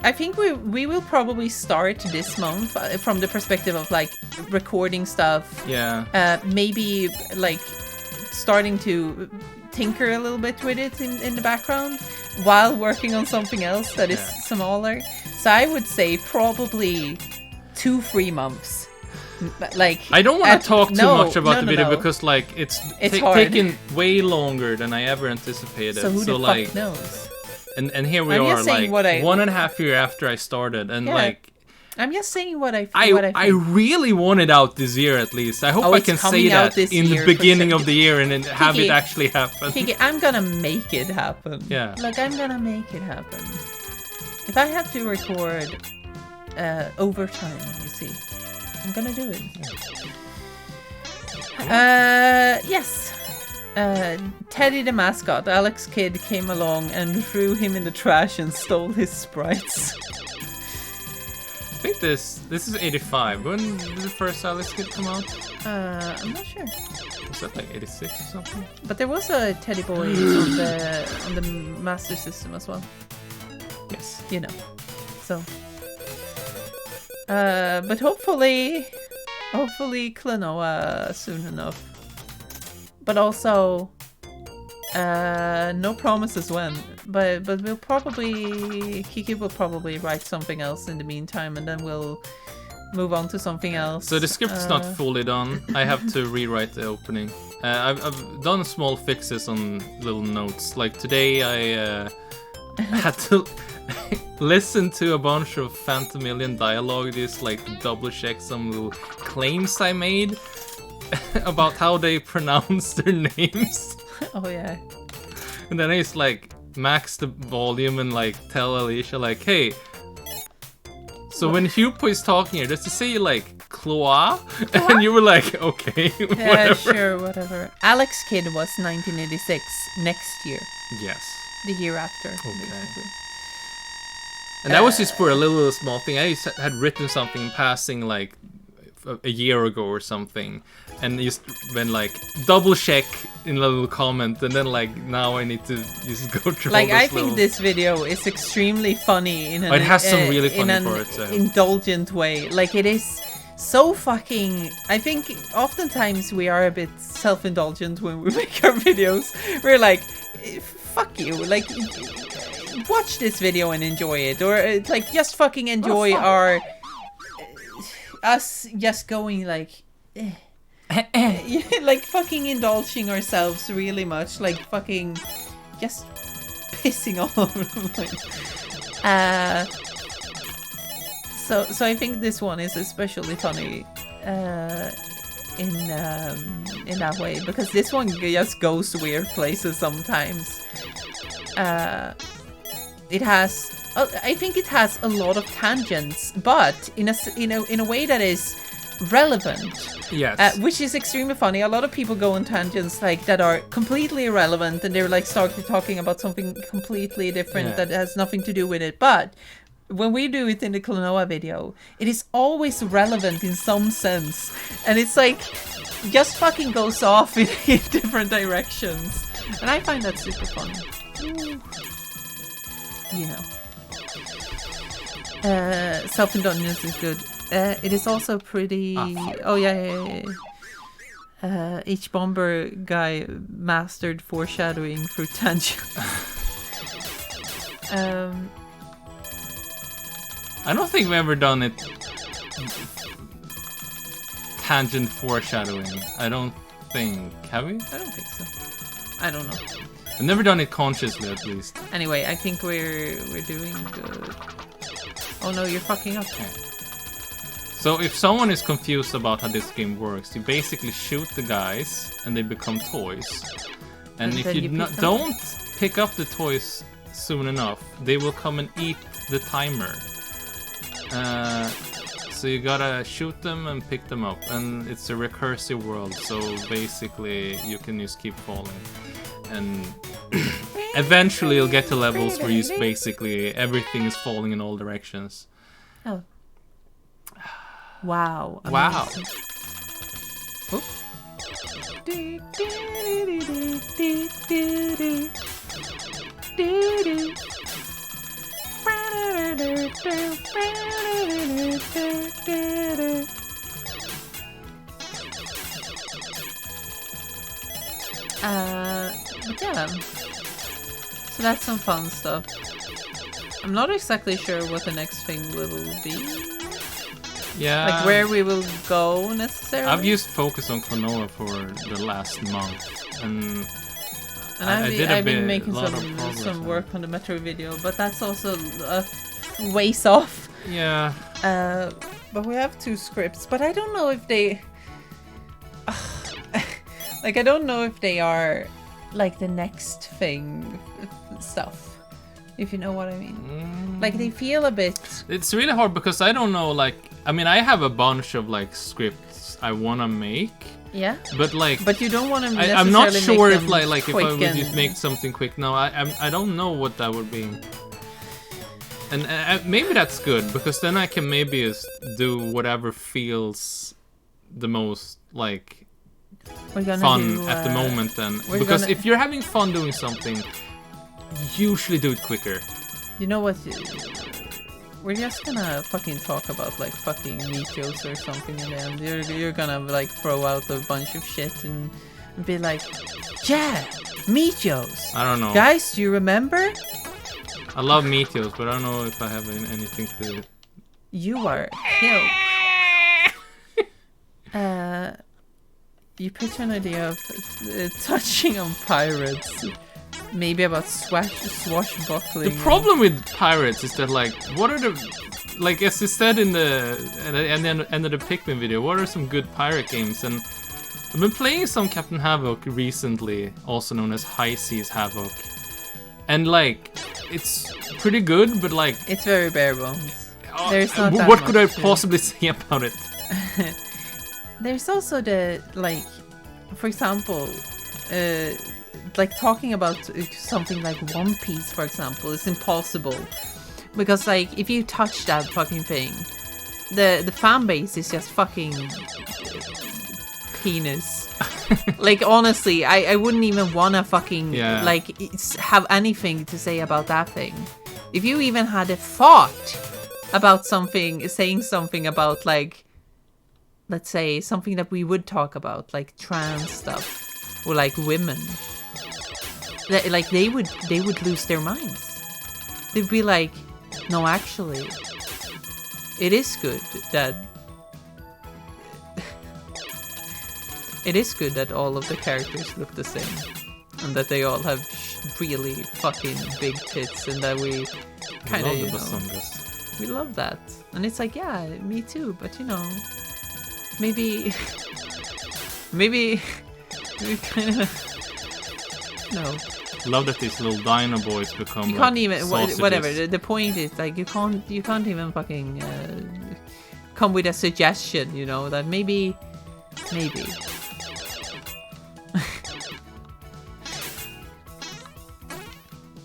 I think we will probably start this month from the perspective of like recording stuff. Yeah. Maybe like starting to tinker a little bit with it in the background while working on something else that is smaller. So I would say probably 2-3 months. Like I don't want to talk too much about the video no. because like it's hard. taken way longer than I ever anticipated. So who the like, fuck knows? And here we I'm are, just saying like 1.5 years after I started, and like I'm just saying what I I really want it out this year at least. I hope I it's can say coming out that this in the year for beginning sure. of the year and then have it Kiki, actually happen. Kiki, I'm gonna make it happen. Yeah. Like I'm gonna make it happen. If I have to record overtime, you see, I'm gonna do it. Yes. Teddy the mascot, Alex Kidd, came along and threw him in the trash and stole his sprites. I think this is 85. When did the first Alex Kidd come out? I'm not sure. Was that like 86 or something? But there was a Teddy Boy on the Master System as well. Yes. So. But hopefully Klonoa soon enough. But also, no promises when. But we'll probably Kiki will probably write something else in the meantime, and then we'll move on to something else. So the script's not fully done. I have to rewrite the opening. I've done small fixes on little notes. Like today, I had to listen to a bunch of Phantomillion dialogue, just like double check some little claims I made about how they pronounce their names. Oh yeah. And then I just like max the volume and like tell Alicia like, hey, so when Hupo is talking here, does he say like Cloa? And you were like, okay, Yeah, whatever. sure, whatever. Alex Kidd was 1986 next year. Yes. The year after, basically. And that was just for a little small thing. I just had written something in passing like a year ago or something, and just went like double check in a little comment, and then like now I need to just go through. Like all those I think this video is extremely funny in an It has some really funny in an parts, indulgent way. Like it is so fucking... I think oftentimes we are a bit self-indulgent when we make our videos. We're like, fuck you, like, watch this video and enjoy it. Or, like, just fucking enjoy our... us just going, like... like, fucking indulging ourselves really much. Like, fucking... just pissing all over the place. So I think this one is especially funny in that way, because this one just goes weird places sometimes. It has, I think it has a lot of tangents, but in a way that is relevant. Yes. Which is extremely funny. A lot of people go on tangents like that are completely irrelevant, and they're like starting talking about something completely different that has nothing to do with it. But when we do it in the Klonoa video, it is always relevant in some sense, and it's like just fucking goes off in different directions, and I find that super funny. You know, self-indulgence is good. It is also pretty... Oh, yeah. H-Bomber guy mastered foreshadowing through tangent. I don't think we've ever done it tangent foreshadowing. I don't think. Have we? I don't think so. I don't know. I've never done it consciously, at least. Anyway, I think we're doing good. Oh no, you're fucking up. Okay. So if someone is confused about how this game works, you basically shoot the guys and they become toys. And if you don't pick up the toys soon enough, they will come and eat the timer. So you gotta shoot them and pick them up, and it's a recursive world, so basically you can just keep falling. And eventually you'll get to levels where you basically everything is falling in all directions. Oh. Wow. Wow. Oh. But yeah. So that's some fun stuff. I'm not exactly sure what the next thing will be. Yeah. Like where we will go necessarily. I've used Focus on Klonoa for the last month, and I've been making some work on the Metro video, but that's also a ways off. Yeah. But we have 2 scripts, but I don't know if they... like, I don't know if they are, like, the next thing stuff. If you know what I mean. Like, they feel a bit... It's really hard because I don't know, like... I mean, I have a bunch of, like, scripts I want to make. Yeah? But, like... But you don't want to necessarily I'm not sure make if, them like if I would and... just make something quick. No, I don't know what that would be. And maybe that's good, because then I can maybe just do whatever feels the most, like, fun at the moment then. Because if you're having fun doing something, usually do it quicker. You know what? We're just gonna fucking talk about, like, fucking Meteos or something, and then you're gonna, like, throw out a bunch of shit and be like, yeah, Meteos! I don't know. Guys, do you remember? I love Meteos, but I don't know if I have anything to... You are killed. You pitch an idea of touching on pirates. Maybe about swashbuckling. The problem with pirates is that, like, what are the... Like, as you said in the end of the Pikmin video, what are some good pirate games? And I've been playing some Captain Havoc recently, also known as High Seas Havoc. And, like, it's pretty good, but, like... It's very bare bones. There's not that what much could I possibly say about it? There's also the, like, for example, like, talking about something like One Piece, for example, is impossible. Because, like, if you touch that fucking thing, the fan base is just fucking penis. Like, honestly, I wouldn't even wanna fucking, like, have anything to say about that thing. If you even had a thought about something, saying something about, like, let's say, something that we would talk about, like trans stuff or like women, like they would lose their minds. They'd be like, no, actually, it is good that all of the characters look the same and that they all have really fucking big tits, and that we kind of, you know, we love that. And it's like, yeah, me too, but you know, maybe kind of, no. Love that these little dino boys become. You can't like even sausages. whatever. The point is, like, you can't even fucking come with a suggestion, you know, that maybe.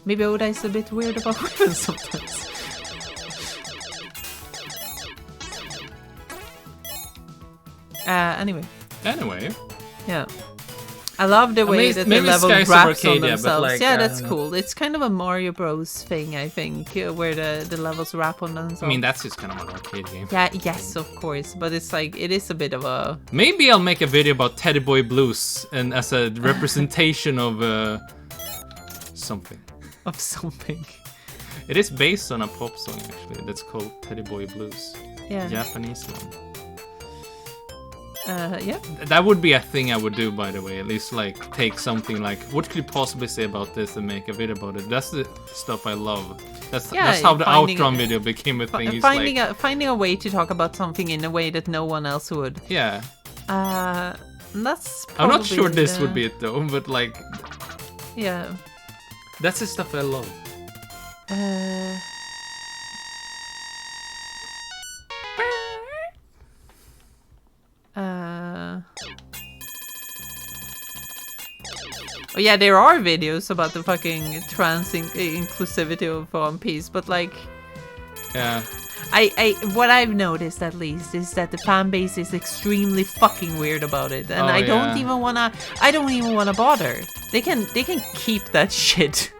Maybe Oda is a bit weird about women sometimes. Anyway. Yeah. I love the way that the level wraps on themselves. Like, yeah, that's cool. It's kind of a Mario Bros thing, I think, where the levels wrap on themselves. I mean, that's just kind of an arcade game. Yeah, yes, of course. But it's like, it is a bit of a... Maybe I'll make a video about Teddy Boy Blues and as a representation of something. Of something. It is based on a pop song, actually, that's called Teddy Boy Blues. Yeah. Japanese one. Yeah. That would be a thing I would do, by the way. At least, like, take something like, what could you possibly say about this and make a video about it? That's the stuff I love. That's how the Outrun video became a thing. Finding a way to talk about something in a way that no one else would. Yeah. That's probably, I'm not sure this would be it, though, but, like... Yeah. That's the stuff I love. Oh yeah, there are videos about the fucking trans inclusivity of One Piece, but like, yeah, what I've noticed at least is that the fan base is extremely fucking weird about it, and I don't even wanna bother. They can keep that shit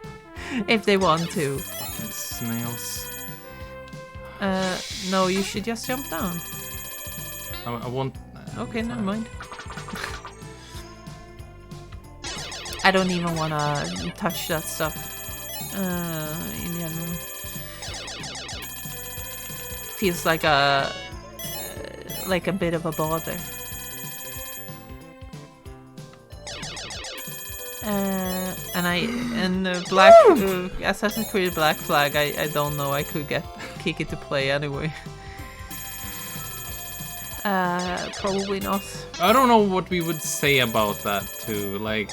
if they want to. Fucking snails. No, you should just jump down. I want. Okay, never mind. I don't even want to touch that stuff in general. Feels like a bit of a bother. And Black Assassin's Creed Black Flag, I don't know. I could get Kiki to play anyway. Probably not. I don't know what we would say about that too. Like,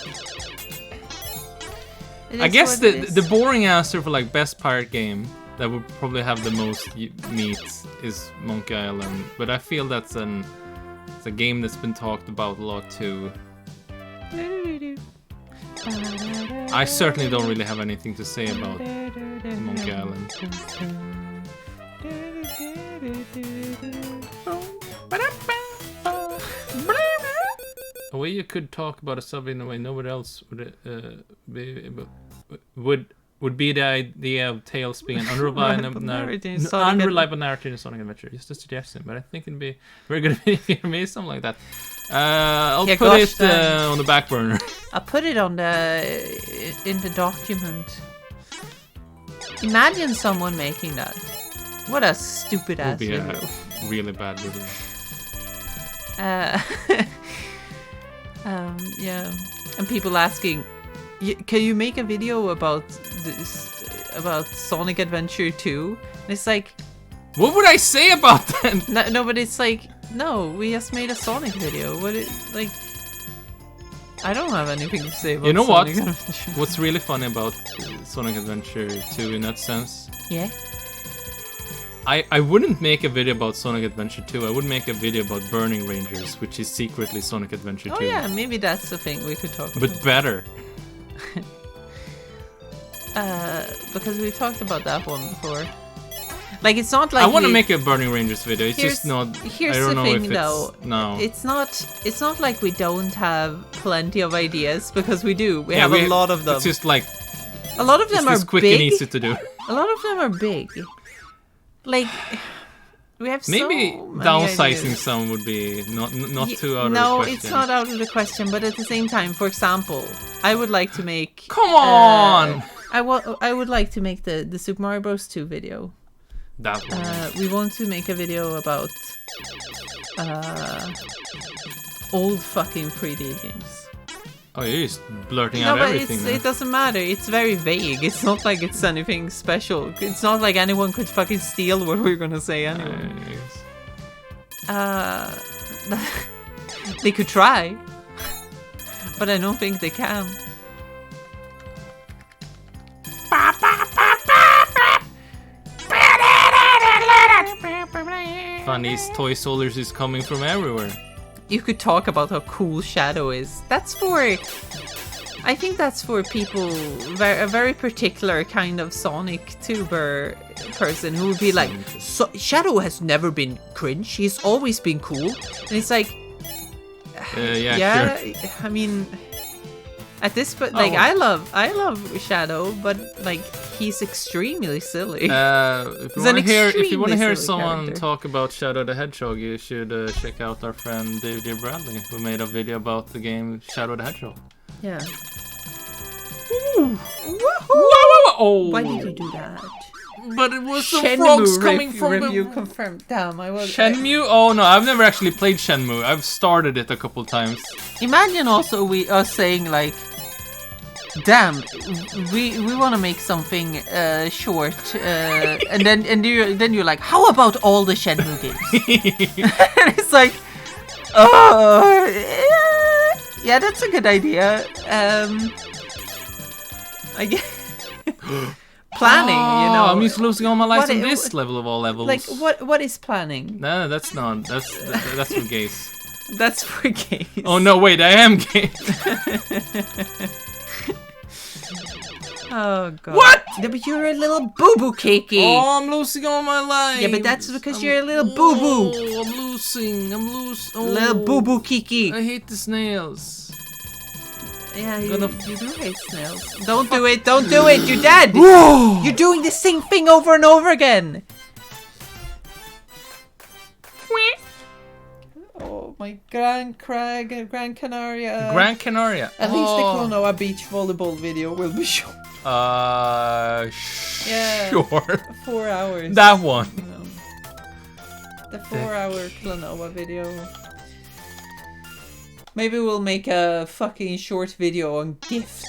I guess the boring answer for like best pirate game that would probably have the most meat is Monkey Island, but I feel it's a game that's been talked about a lot too. I certainly don't really have anything to say about Monkey Island. A way you could talk about a sub in a way nobody else would be the idea of Tails being an unreliable narrative in Sonic Adventure. Just a suggestion, but I think it'd be very good if you made something like that. I'll put it on the back burner. I'll put it on in the document. Imagine someone making that. What a stupid ass video. It would be a really bad video. Yeah, and people asking, can you make a video about Sonic Adventure 2? And it's like, what would I say about that? No, but it's like, no, we just made a Sonic video. Like, I don't have anything to say about. You know Sonic what? Adventure. What's really funny about Sonic Adventure 2 in that sense? Yeah. I wouldn't make a video about Sonic Adventure 2. I would make a video about Burning Rangers, which is secretly Sonic Adventure 2. Oh yeah, maybe that's the thing we could talk about. But better. Because we talked about that one before. Like, it's not like I want to make a Burning Rangers video. It's just not. Here's I don't the know thing, if though. No. It's not like we don't have plenty of ideas, because we do. We have a lot of them. It's just like a lot of them are quick big. and easy to do. A lot of them are big. Like, We have Maybe so many downsizing ideas. some would be not too out of the No, question. it's not out of the question. But at the same time, for example, I would like to make. Come on! I would like to make the Super Mario Bros. 2 video. That one. We want to make a video about old fucking 3D games. Oh, you're just blurting No, out but everything. it doesn't matter. It's very vague. It's not like it's anything special. It's not like anyone could fucking steal what we're gonna say anyway. They could try, but I don't think they can. Funny's toy soldiers is coming from everywhere. You could talk about how cool Shadow is. I think that's for people, a very particular kind of Sonic tuber person who would be like, Shadow has never been cringe, he's always been cool. And it's like, yeah, sure. I mean, at this point, like, I love Shadow, but like, he's extremely silly. If you want to hear silly someone character. talk about Shadow the Hedgehog, you should check out our friend David Bradley, who made a video about the game Shadow the Hedgehog. Yeah. Ooh. Oh. Why did you do that? But it was some Shenmue frogs coming from review the... confirmed. Damn, I was. Shenmue? Oh no, I've never actually played Shenmue. I've started it a couple times. Imagine also us saying like, damn, we want to make something short, and then you're like, how about all the Shenmue games? And it's like, yeah, that's a good idea. I guess planning, you know. I'm just losing all my lives on What- this level of all levels. Like what is planning? No, that's not. That's for gays. That's for gays. Oh no, wait, I am gay. Oh god. What? Yeah, but you're a little boo-boo, Kiki. Oh, I'm losing all my lives. Yeah, but that's because you're a little boo-boo. Oh, I'm losing. Oh, Little boo-boo Kiki. I hate the snails. Yeah, you Gonna do hate snails. Don't do it, you're dead! You're doing the same thing over and over again! Oh, my Gran Canaria. Gran Canaria. At least the Klonoa Beach volleyball video will be short. Yeah. Sure. 4 hours. That one. No. The 4-hour Klonoa video. Maybe we'll make a fucking short video on Gift.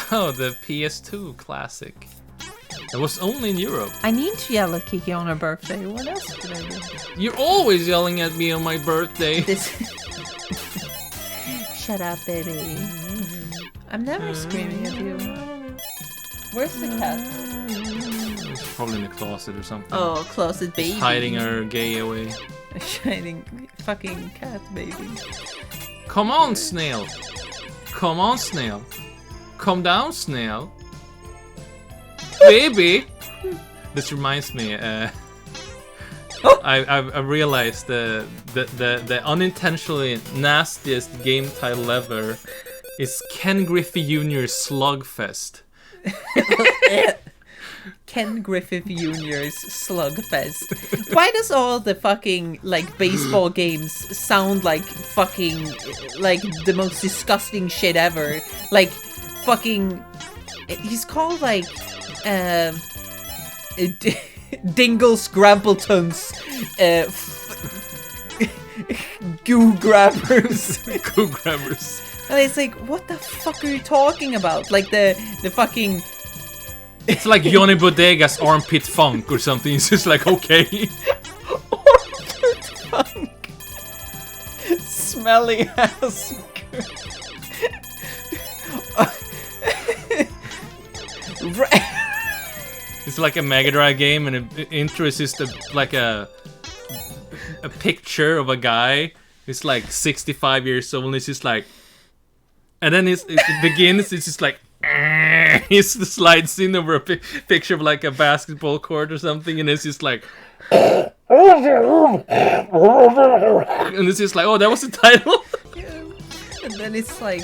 Oh, the PS2 classic. It was only in Europe. I need to yell at Kiki on her birthday. What else could I do? You're always yelling at me on my birthday. Shut up, baby. I'm never screaming at you. Where's the cat? She's probably in the closet or something. Oh, closet baby. Just hiding her gay away. Shining fucking cat baby. Come on, snail. Come on, snail. Come down, snail. Baby. This reminds me. I realized the unintentionally nastiest game title ever is Ken Griffey Jr.'s Slugfest. Ken Griffith Jr.'s Slugfest. Why does all the fucking like baseball games sound like fucking like the most disgusting shit ever? Like fucking he's called like Dingles Grampletons Goo Grabbers. Goo Grabbers. And it's like, what the fuck are you talking about? Like the fucking It's like Johnny Bodega's Armpit Funk or something. It's just like, okay. Armpit Funk. Smelly ass. It's like a Mega Drive game, and the intro is just like a picture of a guy who's like 65 years old, and it's just like, and then it begins. It's just like he slides in over a picture of like a basketball court or something, and it's just like, and it's just like, oh, that was the title. Yeah. And then it's like,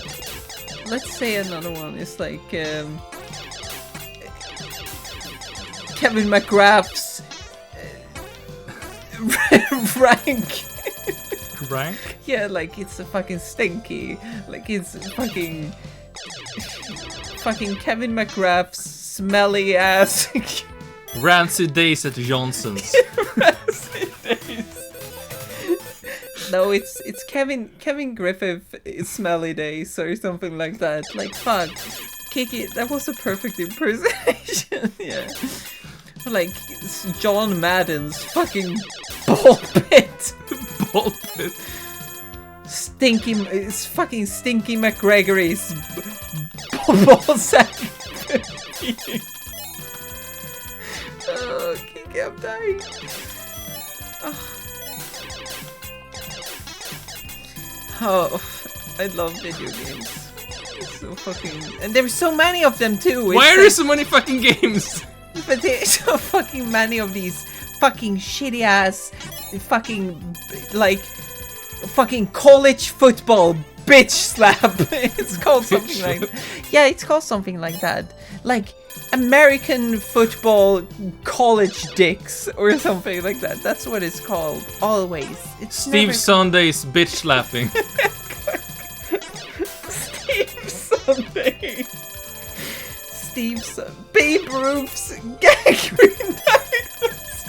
let's say another one. It's like Kevin McGrath's Rank. Rank? Yeah, like it's a fucking stinky. Like it's fucking Kevin McGrath's smelly ass. Rancid Days at Johnson's. Rancid Days. No, it's Kevin Griffith Smelly Days or something like that. Like fuck. Kiki, that was a perfect impersonation. Yeah. Like it's John Madden's fucking ball pit. Ball pit. It's fucking Stinky McGregory's ball sack. Oh, Kiki, I'm dying. Oh, I love video games. It's so fucking... And there's so many of them too. Why are there so many fucking games? But there's so fucking many of these fucking shitty ass fucking like fucking college football bitch slap. It's called something like that. Yeah, it's called something like that. Like American football college dicks or something like that. That's what it's called. Always. It's Steve Sunday's bitch slapping. Steve Sunday. Babe Ruth's gangrene diagnosis.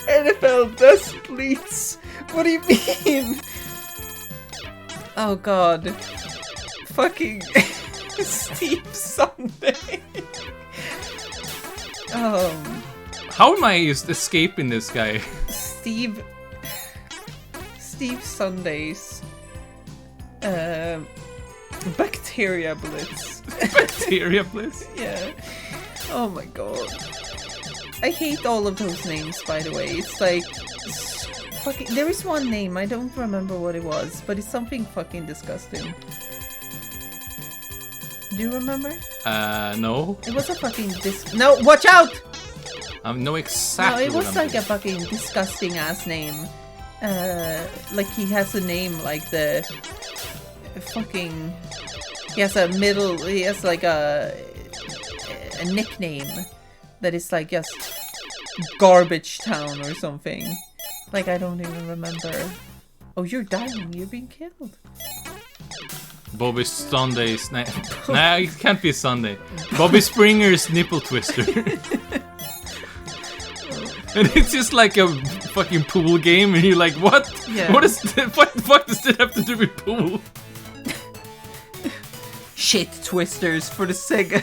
NFL dust leads. What do you mean? Oh god. Fucking Steve Sunday. How am I just escaping this guy? Steve Sunday's Bacteria Blitz. Bacteria Blitz? Yeah. Oh my god. I hate all of those names, by the way. It's like... fucking... There is one name, I don't remember what it was, but it's something fucking disgusting. Do you remember? No. It was a fucking No, watch out! I know exactly. No, it was like a fucking disgusting ass name. Like he has a name like the... fucking... He has like a nickname that is like just Garbage Town or something. Like I don't even remember. Oh, you're dying. You're being killed. Bobby Sunday's... Nah, it can't be Sunday. Bobby Springer's nipple twister. And it's just like a fucking pool game, and you're like, what? Yeah. What the fuck does that have to do with pool? Shit twisters for the Sega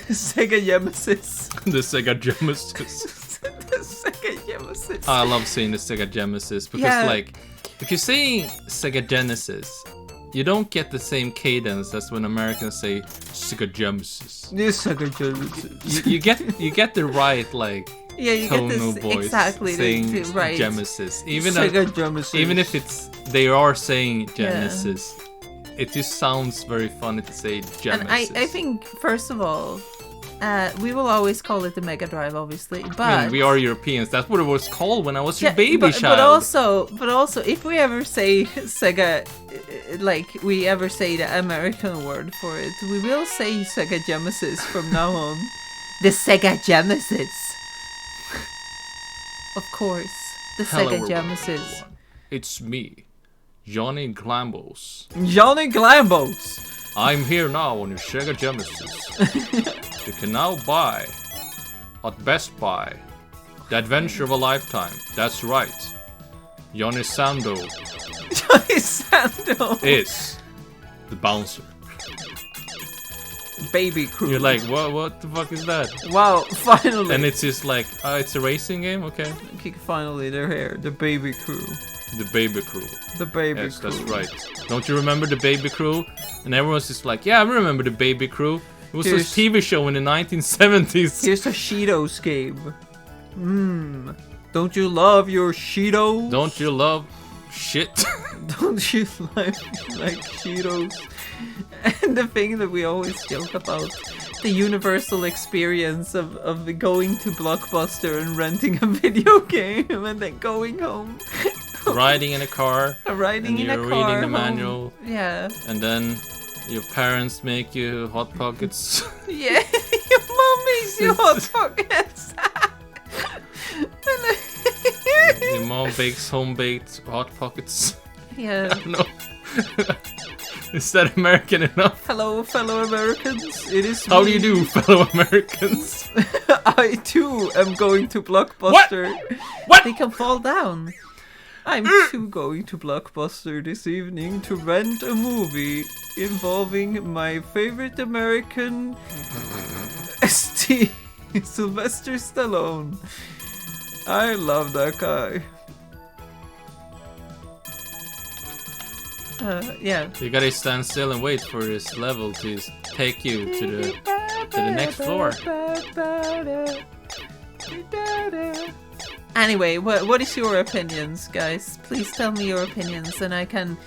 Genesis. The Sega Genesis. The Sega Genesis. I love saying the Sega Genesis because, like, if you say Sega Genesis, you don't get the same cadence as when Americans say Sega Genesis. The Sega Genesis. You get the right, like, yeah, you tonal get this voice exactly saying the right Genesis. Sega Genesis. Even if they are saying Genesis, it just sounds very funny to say Genesis. And I think, first of all, we will always call it the Mega Drive, obviously. But I mean, we are Europeans. That's what it was called when I was your baby child. But also, if we ever say Sega, like we ever say the American word for it, we will say Sega Genesis from now on. The Sega Genesis. Of course, the Sega Genesis. Everyone. It's me, Johnny Glambos. Johnny Glambos! I'm here now on your Sega Genesis. You can now buy, at Best Buy, The Adventure of a Lifetime. That's right. Johnny Sando. Johnny Sando! Is the bouncer. Baby Crew. You're like, what the fuck is that? Wow, finally. And it's just like, it's a racing game? Okay. Finally, they're here. The Baby Crew. The Baby Crew. The Baby Yes, Crew. that's right. Don't you remember the Baby Crew? And everyone's just like, yeah, I remember the Baby Crew. It was a TV show in the 1970s. Here's a Cheetos game. Don't you love your Cheetos? Don't you love shit? Don't you like Cheetos? And the thing that we always joke about, the universal experience of going to Blockbuster and renting a video game and then going home. Riding in a car. Riding in a car. And you're reading the home. manual. Yeah. And then your parents make you Hot Pockets. Yeah, your mom makes you Hot Pockets. Your mom bakes home-baked Hot Pockets. Yeah. No. Is that American enough? Hello, fellow Americans. It is How do me. you do, fellow Americans? I too am going to Blockbuster. What? They can fall down. I'm too going to Blockbuster this evening to rent a movie involving my favorite American, Sylvester Stallone. I love that guy. Yeah. You gotta stand still and wait for this level to take you to the next floor. Anyway, what is your opinions, guys? Please tell me your opinions, and I can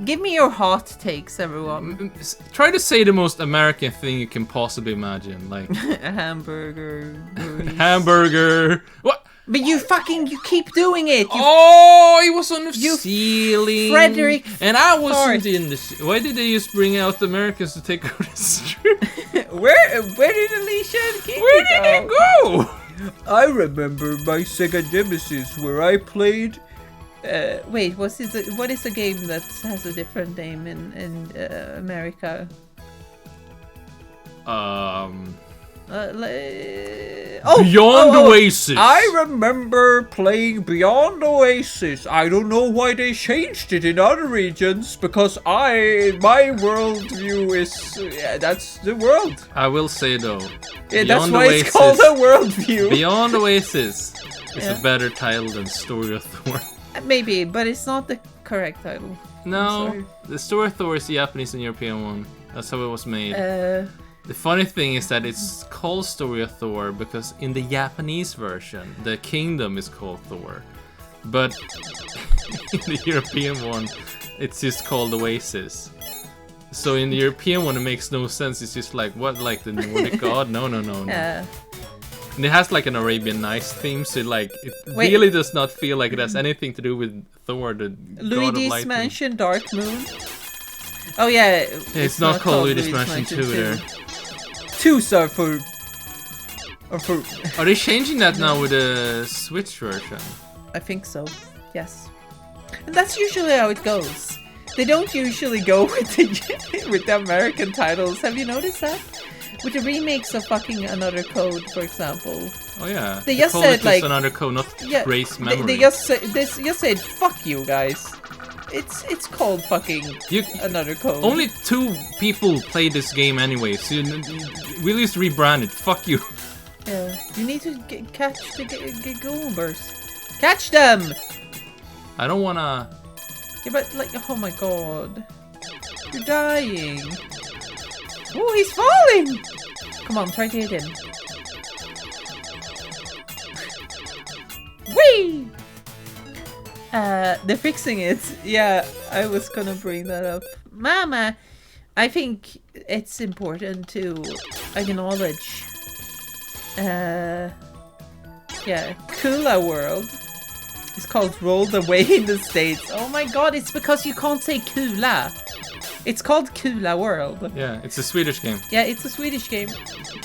give me your hot takes, everyone. Try to say the most American thing you can possibly imagine, like A hamburger. Grease. hamburger. What? But you keep doing it. Oh, it was on the ceiling. Frederick and I wasn't Fart. in the. Why did they just bring out the Americans to take over the street? Where did Alicia and Kiki Where did they go? I remember my Sega Genesis where I played. Wait, what is a game that has a different name in America? Beyond Oasis. I remember playing Beyond Oasis. I don't know why they changed it in other regions because my worldview is that's the world. I will say though. Yeah, that's Beyond why Oasis, it's called a worldview. Beyond Oasis is Yeah. a better title than Story of Thor. Maybe, but it's not the correct title. No, sorry. the Story of Thor is the Japanese and European one. That's how it was made. Uh, The funny thing is that it's called Story of Thor because in the Japanese version, the kingdom is called Thor. But in the European one, it's just called Oasis. So in the European one, it makes no sense. It's just like, what, like the Nordic god? No. And it has like an Arabian Nights theme, so like it Wait. really does not feel like it has anything to do with Thor, the god of Luigi's lightning. Mansion Dark Moon. Oh yeah, It's not called Luigi's Mansion 2 there. Twos are for. Are they changing that now with the Switch version? I think so. Yes, and that's usually how it goes. They don't usually go with the American titles. Have you noticed that? With the remakes of fucking Another Code, for example. Oh yeah. They just call said, it like- another code, not Yeah, trace memory. they just said fuck you guys. It's called fucking Another Code. Only 2 people play this game anyway, so we'll just rebrand it. Fuck you. Yeah, you need to catch the goombers. Catch them. I don't wanna. Yeah, but like, oh my god, you're dying. Oh, he's falling. Come on, try to hit him. Whee! They're fixing it. Yeah, I was gonna bring that up. Mama, I think it's important to acknowledge, yeah, Kula World is called Rolled Away in the States. Oh my god, it's because you can't say Kula. It's called Kula World. Yeah, it's a Swedish game. Yeah, it's a Swedish game.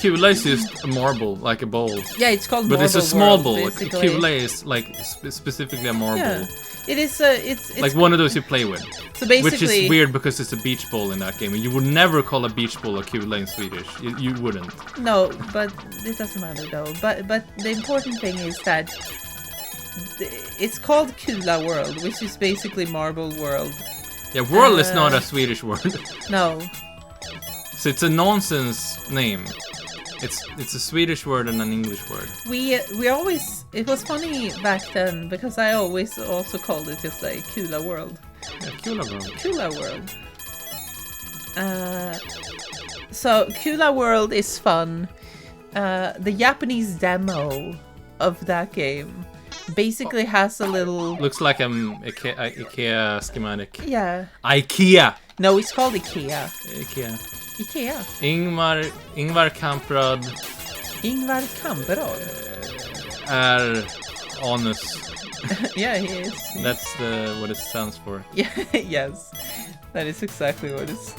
Kula is just a marble, like a bowl. Yeah, it's called But it's a Marble small World, bowl. basically. Kula is like specifically a marble. Yeah, it is. It's Like one of those you play with. so basically. Which is weird because it's a beach bowl in that game. And you would never call a beach bowl a Kula in Swedish. You wouldn't. No, but it doesn't matter though. But the important thing is that it's called Kula World, which is basically Marble World. Yeah, world is not a Swedish word. No. So it's a nonsense name. It's a Swedish word and an English word. We always, it was funny back then because I always also called it just like Kula World. Yeah, Kula world. Kula World. So Kula World is fun. The Japanese demo of that game basically has a little. Looks like IKEA schematic. Yeah. IKEA! No, it's called IKEA. IKEA. IKEA. Ingvar Kamprad Ingvar Kamprad. är anus. Yeah, he is. That's what it stands for. Yeah, yes. That is exactly what it's.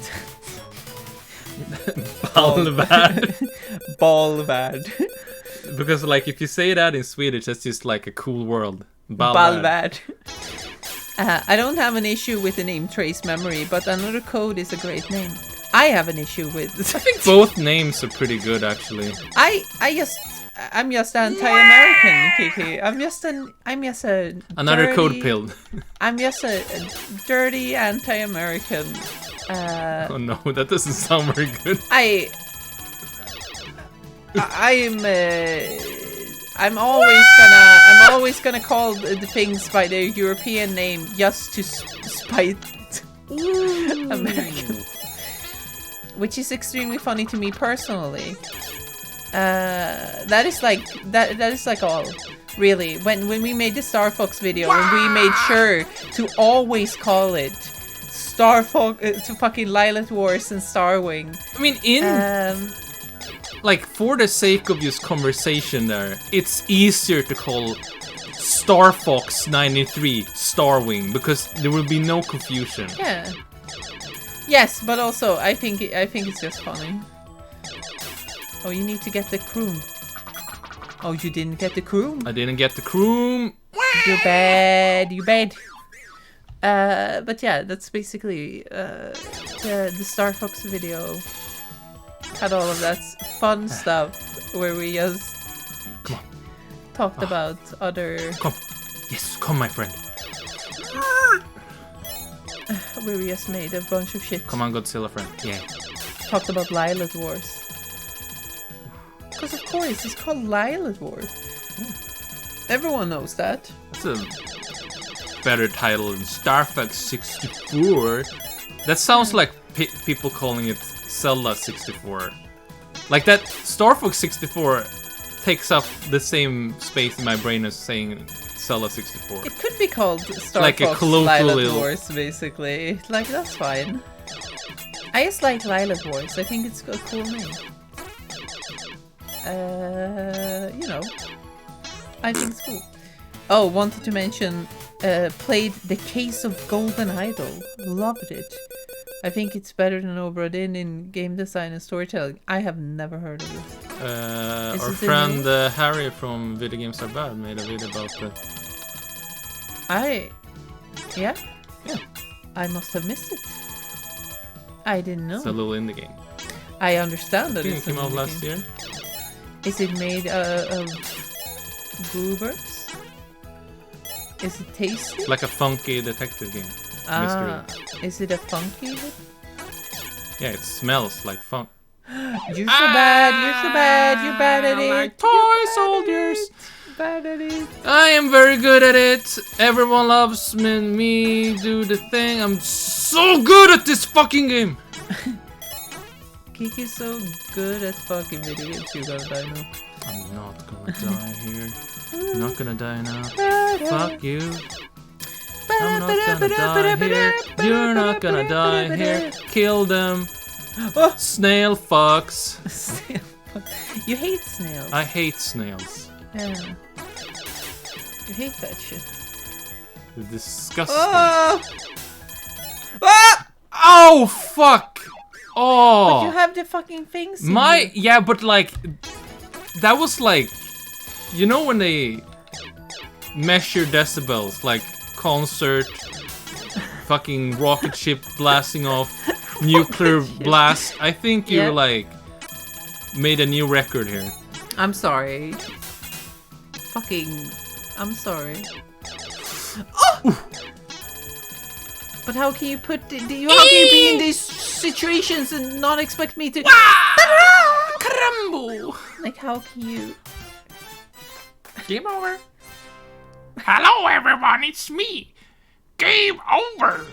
Ballvärd. Ballvärd. Because like if you say that in Swedish, that's just like a cool world. Balvad. I don't have an issue with the name Trace Memory, but Another Code is a great name. I have an issue with. I think both names are pretty good, actually. I'm just anti-American, Kiki. I'm just a Another dirty, code pill. I'm just a dirty anti-American. Oh no, that doesn't sound very good. I'm always gonna call the things by their European name just to spite Americans, which is extremely funny to me personally. That is like all. Really, when we made the Star Fox video, and we made sure to always call it Star Fox, to fucking Lilith Wars and Starwing. I mean, like, for the sake of just conversation there, it's easier to call Star Fox 93 Starwing, because there will be no confusion. Yeah. Yes, but also, I think it's just funny. Oh, you need to get the croom. Oh, you didn't get the croom? I didn't get the croom. You're bad, you bad. But yeah, that's basically the Star Fox video. Had all of that fun stuff where we just talked about other... Come. Yes, come, my friend. Where we just made a bunch of shit. Come on, Godzilla friend. Yeah. Talked about Lilith Wars. Because of course, it's called Lilith Wars. Everyone knows that. That's a better title than Star Fox 64. That sounds like people calling it Zelda 64. Like that, Star Fox 64 takes up the same space in my brain as saying Zelda 64. It could be called Star like Fox a Lilith Wars, basically. Like, that's fine. I just like Lilith Wars. I think it's a cool name. You know, I think it's cool. Oh, wanted to mention, played The Case of Golden Idol. Loved it. I think it's better than Obra Dinn in game design and storytelling. I have never heard of this. Our friend Harry from Video Games Are Bad made a video about that. Yeah? I must have missed it. I didn't know. It's a little indie game. I understand that it came out last year. Is it made of goobers? Is it tasty? It's like a funky detective game. Mystery. Is it a funky? Yeah, it smells like funk. You're so bad, you're bad at it. Like toy soldiers. Bad at it. I am very good at it. Everyone loves me do the thing. I'm so good at this fucking game. Kiki's so good at fucking video games, you're gonna die now. I'm not gonna die here. I'm not gonna die now. Fuck you. I'm not gonna die here. You're not gonna die here. Kill them. Snail fucks. Snail fuck. You hate snails. I hate snails. Yeah. You hate that shit. They're disgusting. Oh, fuck! Oh! but you have the fucking things. Yeah, but like, that was like, you know when they measure decibels, like concert, fucking rocket ship blasting off, nuclear blast. I think you like made a new record here. I'm sorry. I'm sorry. Oh! But how can you how can you be in these situations and not expect me to... Crumble! Like, how can you... Game over. Hello everyone, it's me. Game over.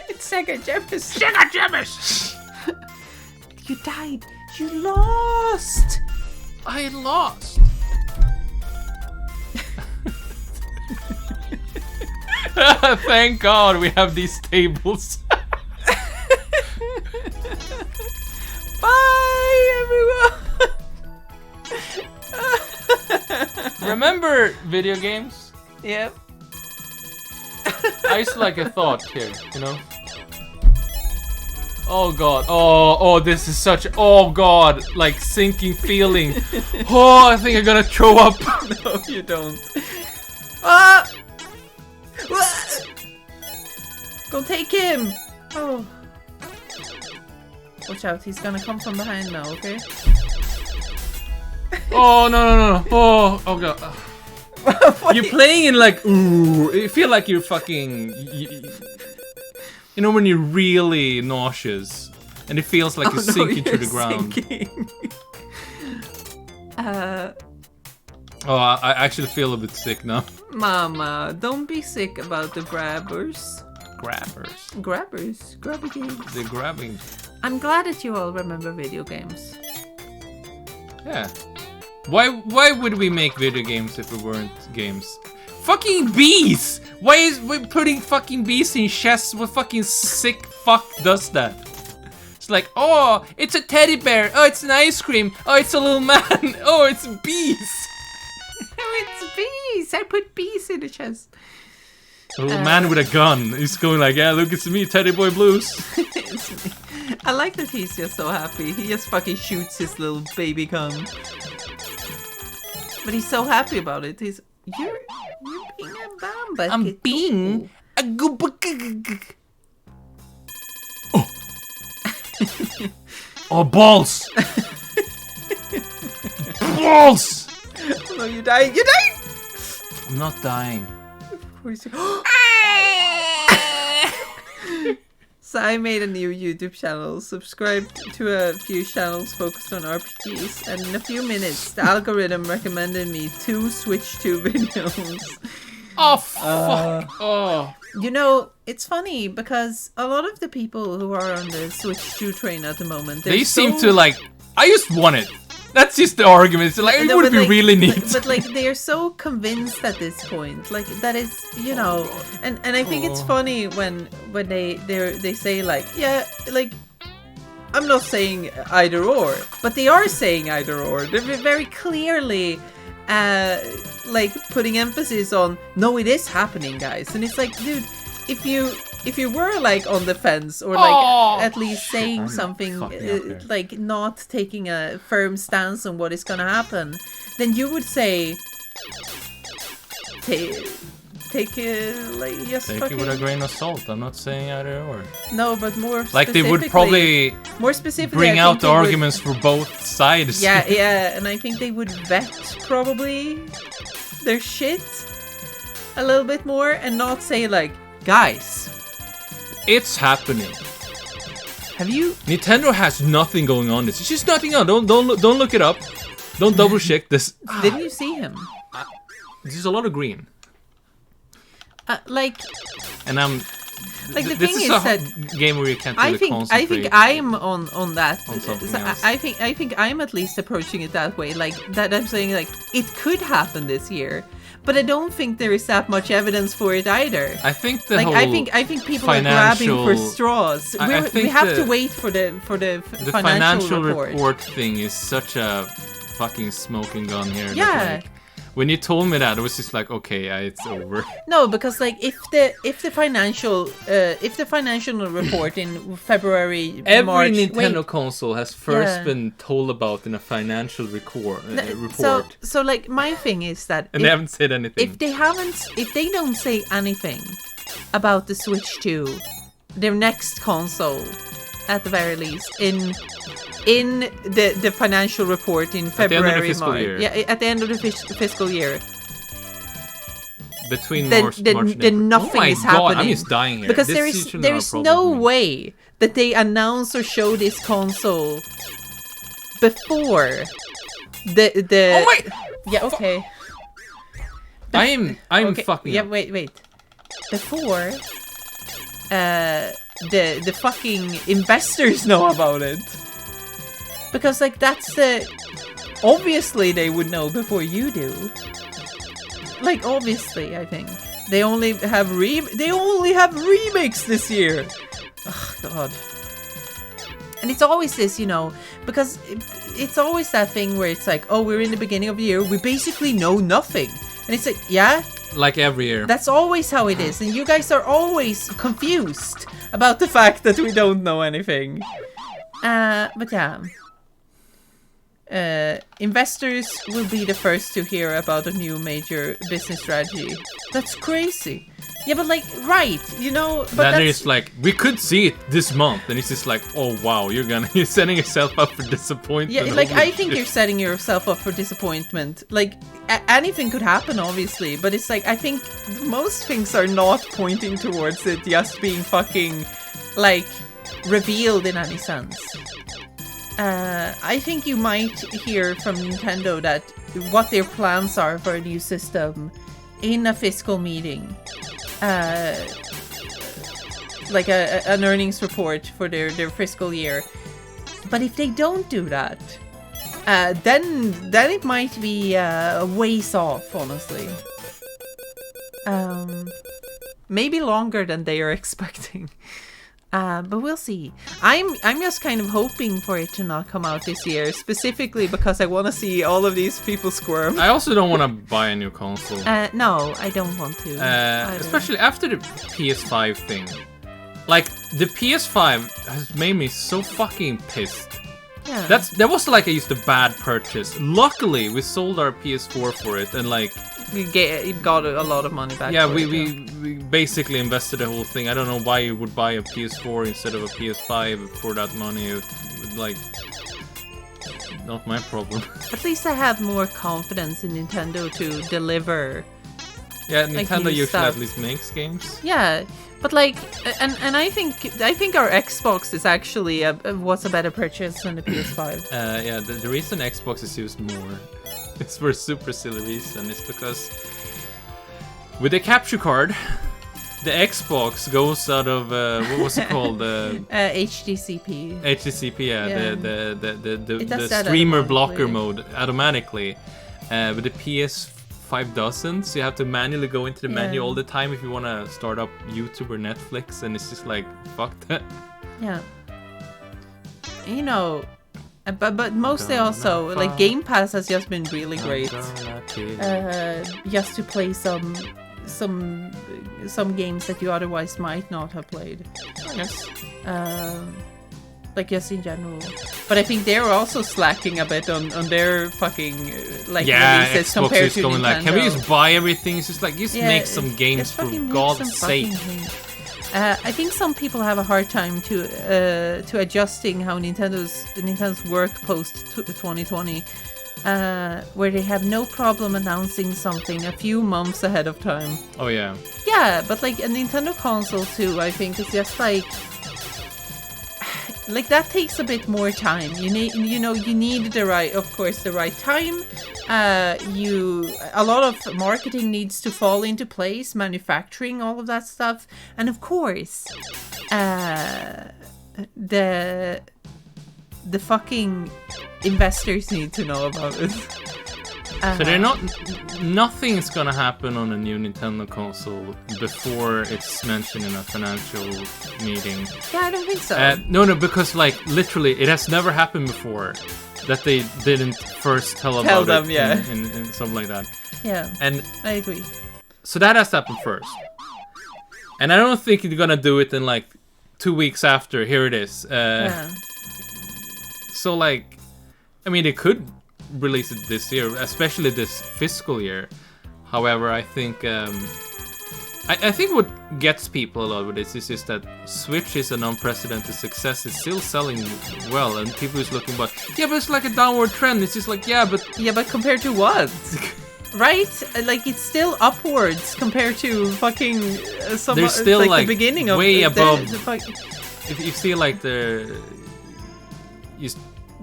It's Sega Gemus. Sega Gemus. You died. You lost. I lost. Thank God we have these tables. Bye, everyone. Remember video games? Yep. I used to like a thought here, you know? Oh God, oh, this is such, oh God, like sinking feeling. Oh, I think I'm gonna throw up. No, you don't. Ah! Go take him! Oh. Watch out, he's gonna come from behind now, okay? Oh, no. Oh god. You're playing in like, ooh, you feel like you're fucking, you know when you're really nauseous and it feels like you're sinking to the ground. Oh, I actually feel a bit sick now. Mama, don't be sick about the grabbers. Grabbers? Grabby games. They're grabbing. I'm glad that you all remember video games. Yeah. Why would we make video games if it weren't games? Fucking bees! Why is we putting fucking bees in chests? What fucking sick fuck does that? It's like, oh, it's a teddy bear. Oh, it's an ice cream. Oh, it's a little man. Oh, it's bees. Oh, it's bees. I put bees in the chest. A little man with a gun. He's going like, yeah, look, it's me, Teddy Boy Blues. I like that he's just so happy. He just fucking shoots his little baby gun. But he's so happy about it. You're being a bamba. I'm being a good. Oh. Oh, balls. Balls. No, you're dying. You're dying. I'm not dying. Of course you're... So I made a new YouTube channel, subscribed to a few channels focused on RPGs, and in a few minutes the algorithm recommended me 2 Switch 2 videos. Oh, fuck. Oh. You know, it's funny because a lot of the people who are on the Switch 2 train at the moment, they seem to like, I just want it. That's just the argument. It's like, it would be like, really neat. But like, they are so convinced at this point. Like, that is, you know, and I think it's funny when they say like, yeah, like, I'm not saying either or, but they are saying either or. They're very clearly, like, putting emphasis on, no, it is happening, guys. And it's like, dude, if you were like on the fence or like at least saying something like not taking a firm stance on what is gonna happen, then you would say take like just take fucking... it with a grain of salt. I'm not saying either or. No, but more like they would probably more specifically bring out the arguments for both sides. Yeah, and I think they would vet probably their shit a little bit more and not say like, guys, it's happening. Have you? Nintendo has nothing going on. It's just nothing on. Don't look it up. Don't double check this. Didn't you see him? There's a lot of green. Like. And I'm. Like the this thing is is a that game where you can't really concentrate. I think I'm on that. On something so else. I think I'm at least approaching it that way. Like that I'm saying like it could happen this year. But I don't think there is that much evidence for it either. I think the like whole I think people are grabbing for straws. We have to wait for the financial report thing is such a fucking smoking gun here. Yeah. That, like, when you told me that, it was just like, okay, it's over. No, because like if the financial report in February, every March, Nintendo console has first been told about in a financial report. So like my thing is that and they haven't said anything. If they don't say anything about the Switch 2, their next console, at the very least, in the financial report in February, March. Yeah, at the end of the fiscal year. Between March and April. Then nothing is happening. I'm just dying here. Because there is no way that they announce or show this console before the. Oh my! Yeah. Okay. I'm okay. fucking. Yeah. Up. Wait. Before. The fucking investors know about it. Because like that's obviously they would know before you do. Like obviously, I think they only have remakes this year. Oh god. And it's always this, you know, because it's always that thing where it's like, oh, we're in the beginning of the year, we basically know nothing, and it's like, yeah. Like every year. That's always how it is, and you guys are always confused about the fact that we don't know anything. But yeah. investors will be the first to hear about a new major business strategy. That's crazy. Yeah, but like, right, you know, but then that's... it's like, we could see it this month, and it's just like, oh wow, you're setting yourself up for disappointment. Yeah, like, Holy I think shit. you're setting yourself up for disappointment. Like, anything could happen, obviously, but it's like, I think most things are not pointing towards it just being fucking, like, revealed in any sense. I think you might hear from Nintendo that what their plans are for a new system in a fiscal meeting. Like an earnings report for their fiscal year. But if they don't do that, then it might be a ways off, honestly. Maybe longer than they are expecting. But we'll see. I'm just kind of hoping for it to not come out this year, specifically because I want to see all of these people squirm. I also don't want to buy a new console. No, I don't want to. Especially after the PS5 thing. Like, the PS5 has made me so fucking pissed. Yeah. That was like just a bad purchase. Luckily, we sold our PS4 for it, and like... It got a lot of money back. Yeah, for we basically invested the whole thing. I don't know why you would buy a PS4 instead of a PS5 for that money. Like, not my problem. At least I have more confidence in Nintendo to deliver. Yeah, like, Nintendo new usually stuff. at least makes games. Yeah, but like, and I think our Xbox is actually was a better purchase than the PS5. Yeah, the reason Xbox is used more is for a super silly reason. It's because with the capture card, the Xbox goes out of what was it called? HDCP. HDCP, Yeah. the does that streamer automatically. blocker mode automatically. But the PS5 doesn't, so you have to manually go into the menu all the time if you want to start up YouTube or Netflix, and it's just like, fuck that. Yeah. You know, but mostly also, like, Game Pass has just been really great. Just to play some games that you otherwise might not have played. Yes. Like, just in general. But I think they're also slacking a bit on their fucking like releases Xbox compared is to going Nintendo. like, can we just buy everything? It's just like, just make some games just for fucking make God's some sake. fucking games. I think some people have a hard time to adjusting how Nintendo's work post 2020, where they have no problem announcing something a few months ahead of time. Oh yeah. Yeah, but like a Nintendo console too, I think is just like that takes a bit more time. You need the right time. A lot of marketing needs to fall into place, manufacturing, all of that stuff, and of course, the fucking investors need to know about it. So nothing's gonna happen on a new Nintendo console before it's mentioned in a financial meeting. Yeah, I don't think so. No, because like literally, it has never happened before that they didn't first tell about them, it yeah. in something like that. Yeah, And I agree. so that has to happen first. And I don't think they're gonna do it in like 2 weeks after. Here it is. Yeah. So like, I mean, they could release it this year, especially this fiscal year. However, I think I think what gets people a lot with this is just that Switch is an unprecedented success. It's still selling well, and people is looking, but it's like a downward trend. It's just like, but compared to what? Right? Like, it's still upwards compared to fucking There's still like the beginning of way above. the If you see like the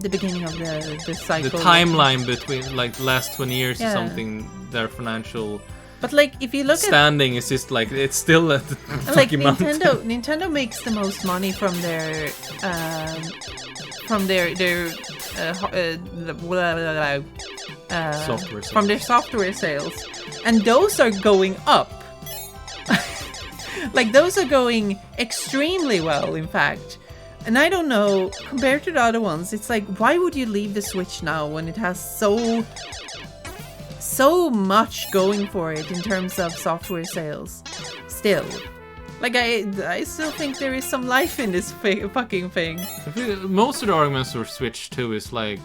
beginning of the cycle. the timeline between like the last 20 years or Yeah. something, their financial But like, if you look standing is just like, it's still at the at like fucking mountain. Nintendo makes the most money from their Software from their software sales, and those are going up. Like, those are going extremely well, in fact. And I don't know, compared to the other ones, it's like, why would you leave the Switch now when it has so much going for it in terms of software sales? Still. Like, I still think there is some life in this fucking thing. Most of the arguments for Switch 2 is like,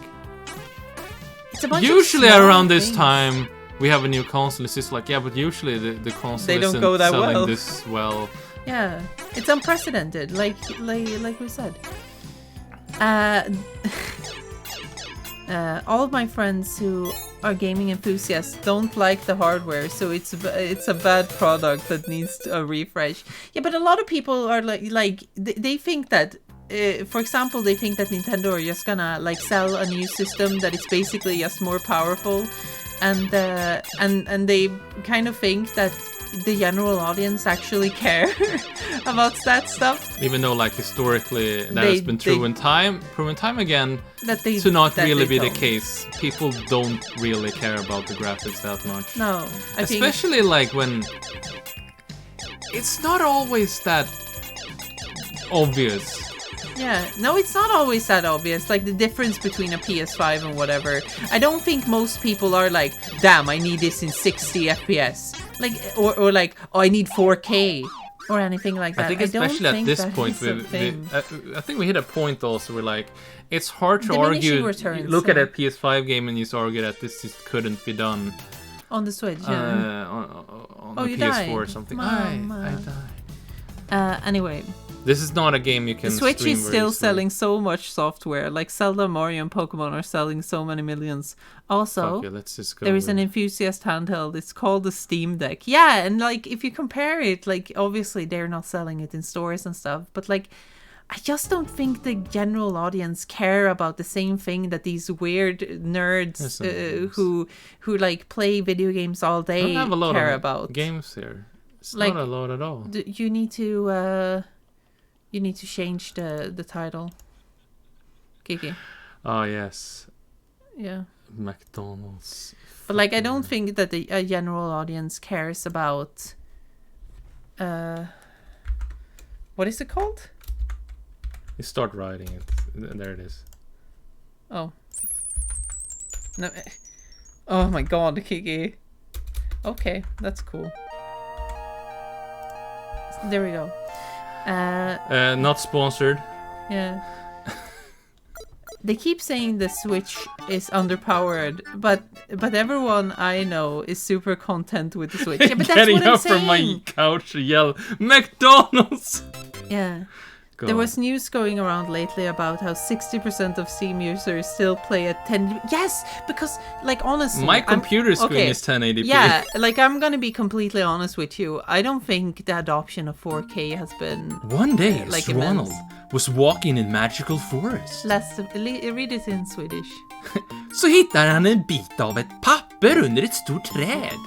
It's a bunch of Usually small around this things. time we have a new console. It's just like, yeah, but usually the console They don't isn't go that selling well. this well. Yeah, it's unprecedented, like we said. All of my friends who are gaming enthusiasts don't like the hardware, so it's a bad product that needs a refresh. Yeah, but a lot of people are they think that, for example, they think that Nintendo are just gonna like sell a new system that is basically just more powerful, and they kind of think that the general audience actually care about that stuff. Even though, like, historically that has been proven time again to not really be the case. People don't really care about the graphics that much. No, especially like when it's not always that obvious. Yeah, no, it's not always that obvious. Like the difference between a PS5 and whatever. I don't think most people are like, damn, I need this in 60 FPS. Like, or like, oh, I need 4K or anything like that. I think especially at this point, I think we hit a point also where like, it's hard to argue. Look at a PS5 game and you argue that this just couldn't be done on the Switch. On the PS4 or something. I died. Anyway. This is not a game you can The Switch stream is still very selling so much software. Like Zelda, Mario, and Pokemon are selling so many millions. Also, let's just go there is an enthusiast handheld. It's called the Steam Deck. Yeah, and like if you compare it, like obviously they're not selling it in stores and stuff, but like I just don't think the general audience care about the same thing that these weird nerds who like play video games all day have a lot care of about. Games here. It's like, not a lot at all. You need to. You need to change the title. Kiki. Oh, yes. Yeah. McDonald's. But like, I don't think that a general audience cares about... what is it called? You start writing it. There it is. Oh. No. Oh my god, Kiki. Okay, that's cool. There we go. Not sponsored. Yeah. They keep saying the Switch is underpowered, but everyone I know is super content with the Switch. Yeah, but that's what I'm up saying. from my couch to yell McDonald's. Yeah. There was news going around lately about how 60% of Steam users still play at 10. Yes, because like honestly, my computer screen is 1080p. Yeah, like I'm gonna be completely honest with you. I don't think the adoption of 4K has been. One day, like Ronald was walking in magical forest. Read it in Swedish. Så hittar han en bit av ett papper under ett stort träd.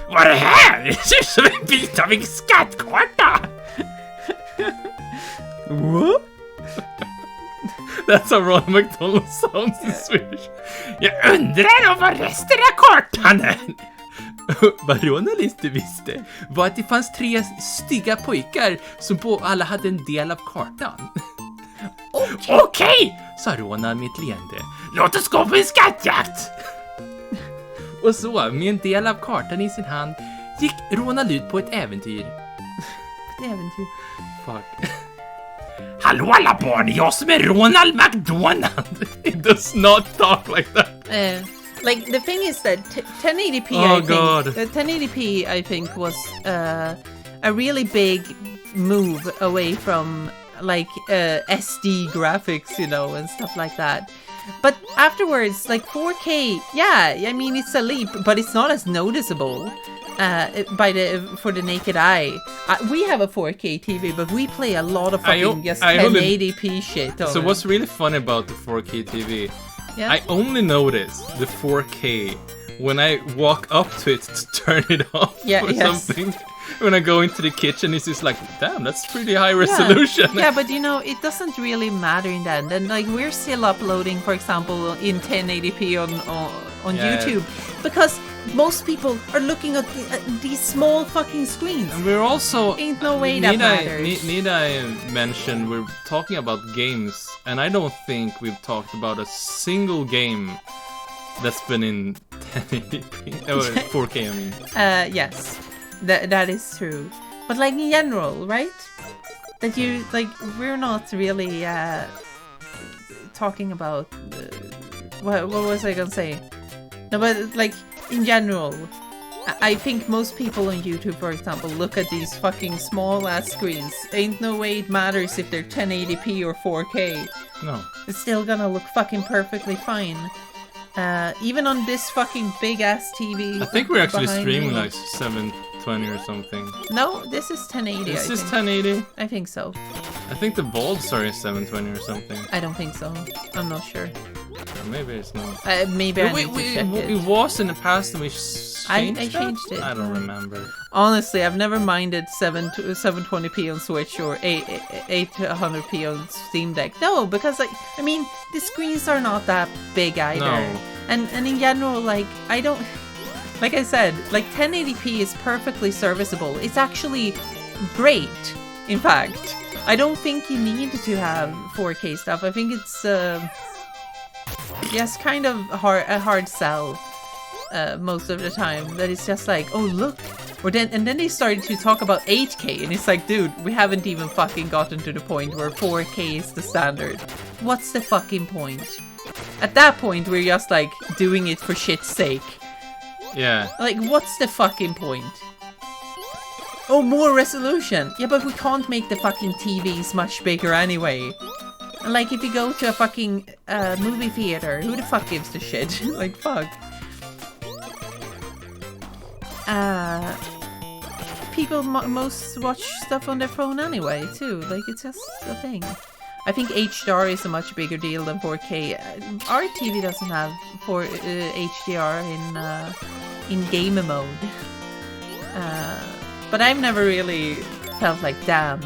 Vad är det här? Det ser ut som en bit av en skattkarta. What? That's how Ronald McDonald sounds in Swedish. Jag undrar vad resten av kartan är. Vad Ronald inte visste var att det fanns 3 stygga pojkar som alla hade en del av kartan. Okej, sa Ronald med ett leende. Låt oss gå på en skattjakt! Och så, med en del av kartan i sin hand, gick Ronald ut på ett äventyr. Ett äventyr? Fuck. Hallå alla barn, jag som är Ronald McDonald. It does not talk like that. Like the thing is that 1080p. Oh, I think God. 1080p. I think was a really big move away from like SD graphics, you know, and stuff like that. But afterwards, like 4K, yeah, I mean it's a leap, but it's not as noticeable for the naked eye. We have a 4K TV, but we play a lot of fucking just 1080p shit. So what's really funny about the 4K TV? Yeah. I only notice the 4K when I walk up to it to turn it off or something. When I go into the kitchen, it's just like, damn, that's pretty high resolution. Yeah, but you know, it doesn't really matter in that. And like we're still uploading, for example, in 1080p on YouTube because most people are looking at these small fucking screens. And we're also ain't no way that matters. Need I mention we're talking about games, and I don't think we've talked about a single game that's been in 1080p or 4K. I mean, yes. That is true, but like in general, right? That you like, we're not really talking about What was I gonna say? No, but like in general, I think most people on YouTube, for example, look at these fucking small ass screens. Ain't no way it matters if they're 1080p or 4K. No. It's still gonna look fucking perfectly fine. Even on this fucking big ass TV. I think we're actually behind streaming me. like 720 or something. No, this is 1080. Is I this think. 1080? I think so. I think the vaults are 720 or something. I don't think so. I'm not sure. Or maybe it's not. Maybe I need to check it. It was in the past and we I changed changed it. I don't remember. Honestly, I've never minded 720p on Switch or 800p on Steam Deck. No, because like I mean the screens are not that big either. No. And in general, like I don't, like I said, like 1080p is perfectly serviceable. It's actually great. In fact, I don't think you need to have 4K stuff. I think it's yes, kind of a hard sell. Most of the time, that it's just like, oh look, and then they started to talk about 8K, and it's like, dude, we haven't even fucking gotten to the point where 4K is the standard. What's the fucking point? At that point, we're just like doing it for shit's sake. Yeah. Like, what's the fucking point? Oh, more resolution. Yeah, but we can't make the fucking TVs much bigger anyway. And like, if you go to a fucking movie theater, who the fuck gives a shit? Like, fuck. People most watch stuff on their phone anyway, too. Like, it's just a thing. I think HDR is a much bigger deal than 4K. Our TV doesn't have HDR in game mode. But I've never really felt like, damn.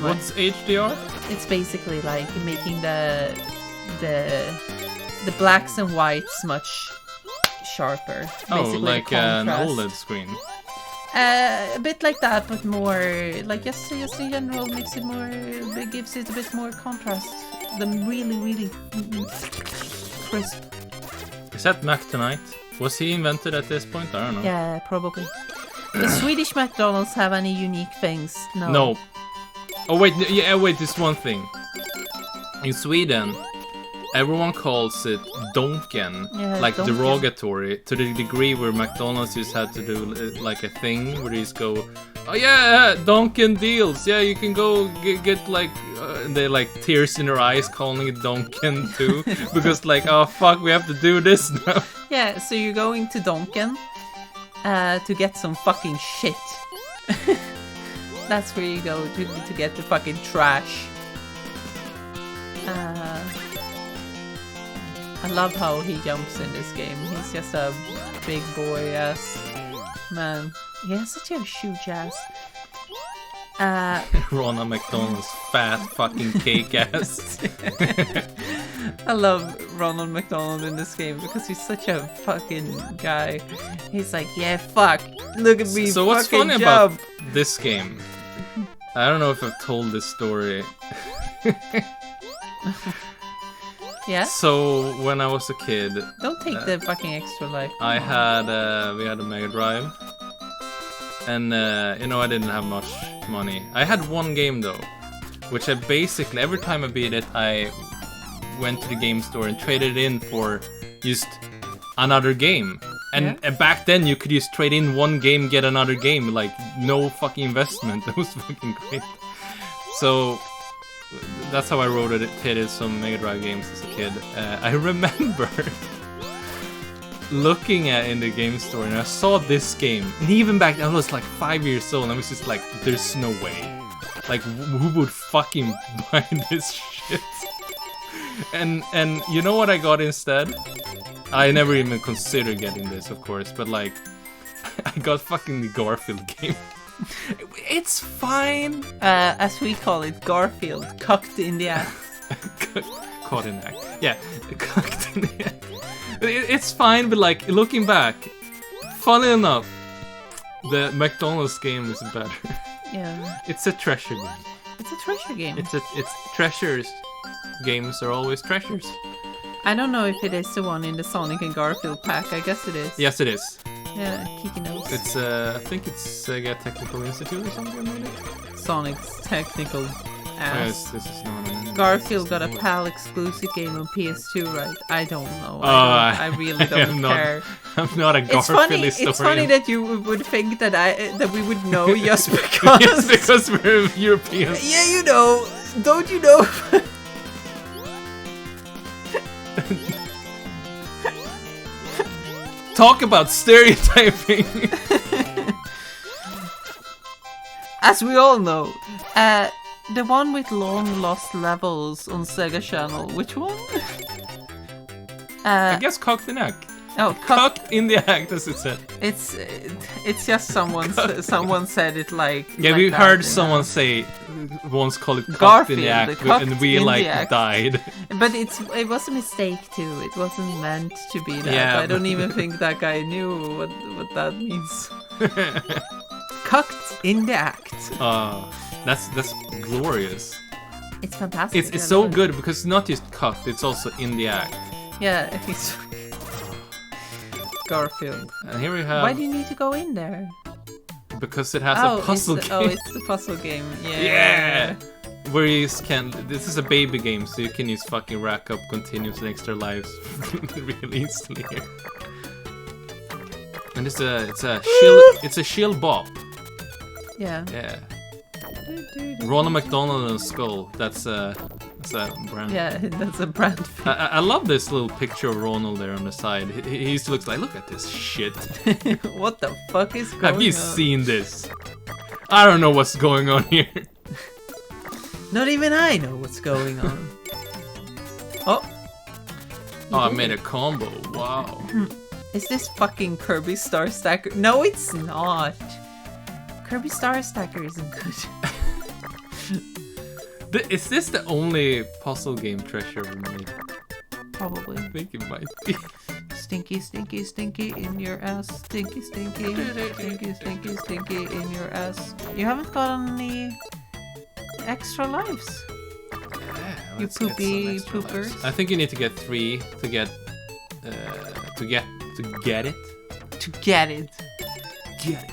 What's HDR? It's basically like making the blacks and whites much sharper. Oh, Basically like the an contrast. OLED screen. A bit like that, but more like just in general makes it more. It gives it a bit more contrast. The really crisp. Is that Mac tonight? Was he invented at this point? I don't know. Yeah, probably. Does Swedish McDonald's have any unique things? No. No. Oh wait, wait. There's one thing. In Sweden, everyone calls it donken, Yeah, like donken. derogatory, to the degree where McDonald's just had to do like a thing where they just go, oh yeah, donken deals, yeah, you can go get like, they like tears in their eyes calling it donken too, because like, oh fuck, we have to do this now. Yeah, so you're going to Donken to get some fucking shit. That's where you go to get the fucking trash. I love how he jumps in this game. He's just a big boy ass man. He has such a huge ass. Ronald McDonald's fat fucking cake ass. I love Ronald McDonald in this game because he's such a fucking guy. He's like, yeah, fuck. Look at me. So what's fucking funny jump. about this game? I don't know if I've told this story. Yeah? So when I was a kid, Don't take the fucking extra life. we had a Mega Drive, and I didn't have much money. I had one game though, which I basically every time I beat it, I went to the game store and traded it in for just another game. And back then you could just trade in one game, get another game, like no fucking investment. That was fucking great. So that's how I rotated some Mega Drive games as a kid. I remember looking at in the game store and I saw this game. And even back then I was like 5 years old and I was just like, there's no way. Like who would fucking buy this shit? And you know what I got instead? I never even considered getting this, of course, but like I got fucking the Garfield game. It's fine. As we call it, Garfield, cocked in the ass. Caught in the act. Yeah, cocked in the act. It's fine, but like looking back, funny enough, the McDonald's game is better. Yeah. It's a treasure game. It's a treasure game. It's treasures. Games are always treasures. I don't know if it is the one in the Sonic and Garfield pack. I guess it is. Yes, it is. Yeah, Kiki knows. It's I think it's Sega Technical Institute or something like that. Sonic's technical ass. This is not an Garfield got a PAL exclusive game on PS2, right? I don't know. I really I don't am not- care. I'm not a It's funny. Garfield It's funny that you would think that we would know just because. Yes, because we're Europeans. Yeah, you know. Don't you know? Talk about stereotyping. As we all know, the one with long lost levels on Sega Channel. Which one? I guess cock the neck. Oh, Cock in the act, as it said. It's just someone said it like. Yeah, like we that, heard you know. someone say once call it cock in the Garfield, act, cocked and we in the like act. died. But it was a mistake too. It wasn't meant to be that. Yeah, I don't but- even think that guy knew what that means. Cocked in the act. That's glorious. It's fantastic. It's I so love it. good because it's not just cocked, it's also in the act. Yeah, he's Garfield. And here we have Why do you need to go in there? because it has a puzzle game. It's the puzzle game. Yeah. Yeah. Where you can. This is a baby game, so you can use fucking rack up continuous extra lives really easily. And it's a shield bop. Yeah. Yeah. Ronald McDonald and Skull. That's a brand. Yeah, that's a brand. I love this little picture of Ronald there on the side. He just looks like, look at this shit. What the fuck is going on? Have you seen this? I don't know what's going on here. Not even I know what's going on. Oh. Oh, I made a combo. Wow. Is this fucking Kirby Star Stacker? No, it's not. Kirby Star Stacker isn't good. Is this the only puzzle game Treasure ever made? Probably. I think it might be. Stinky, stinky, stinky in your ass. Stinky, stinky, stinky, stinky, stinky in your ass. You haven't gotten any extra lives. Yeah, You let's get poopy some extra poopers. lives. I think you need to get 3 to get to get it. To get it. Get it.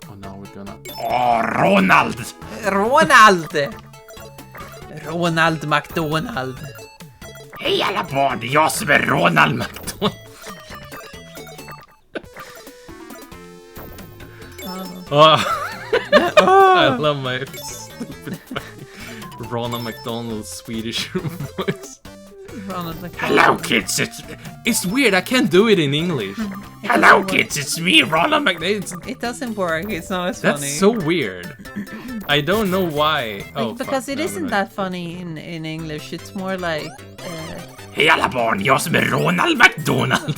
Oh, now we're gonna. Oh, Ronald! Ronald McDonald. Hej alla barn, det är jag som är Ronald McDonald. I love my stupid Ronald McDonald Swedish voice. Ronald McDonald. Hello kids, it's weird, I can't do it in English. Hello kids, it's me, Ronald McDonald. It doesn't work. It's not as funny. That's so weird. I don't know why. Oh, because fuck, it no, isn't no. that funny in English. It's more like. Hej alla barn, jag som är Ronald McDonald.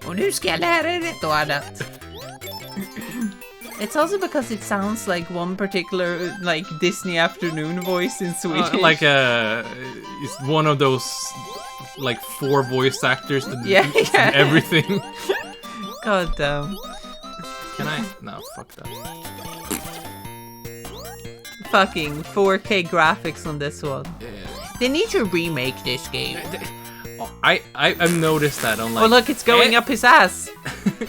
Och nu ska jag lära er ett och annat. It's also because it sounds like one particular like Disney afternoon voice in Swedish. Like it's one of those like 4 voice actors that Yeah, do yeah. everything. God damn. Can I? No, fuck that. Fucking 4K graphics on this one. Yeah. They need to remake this game. Oh, I've noticed that on like. Oh look, it's going up his ass.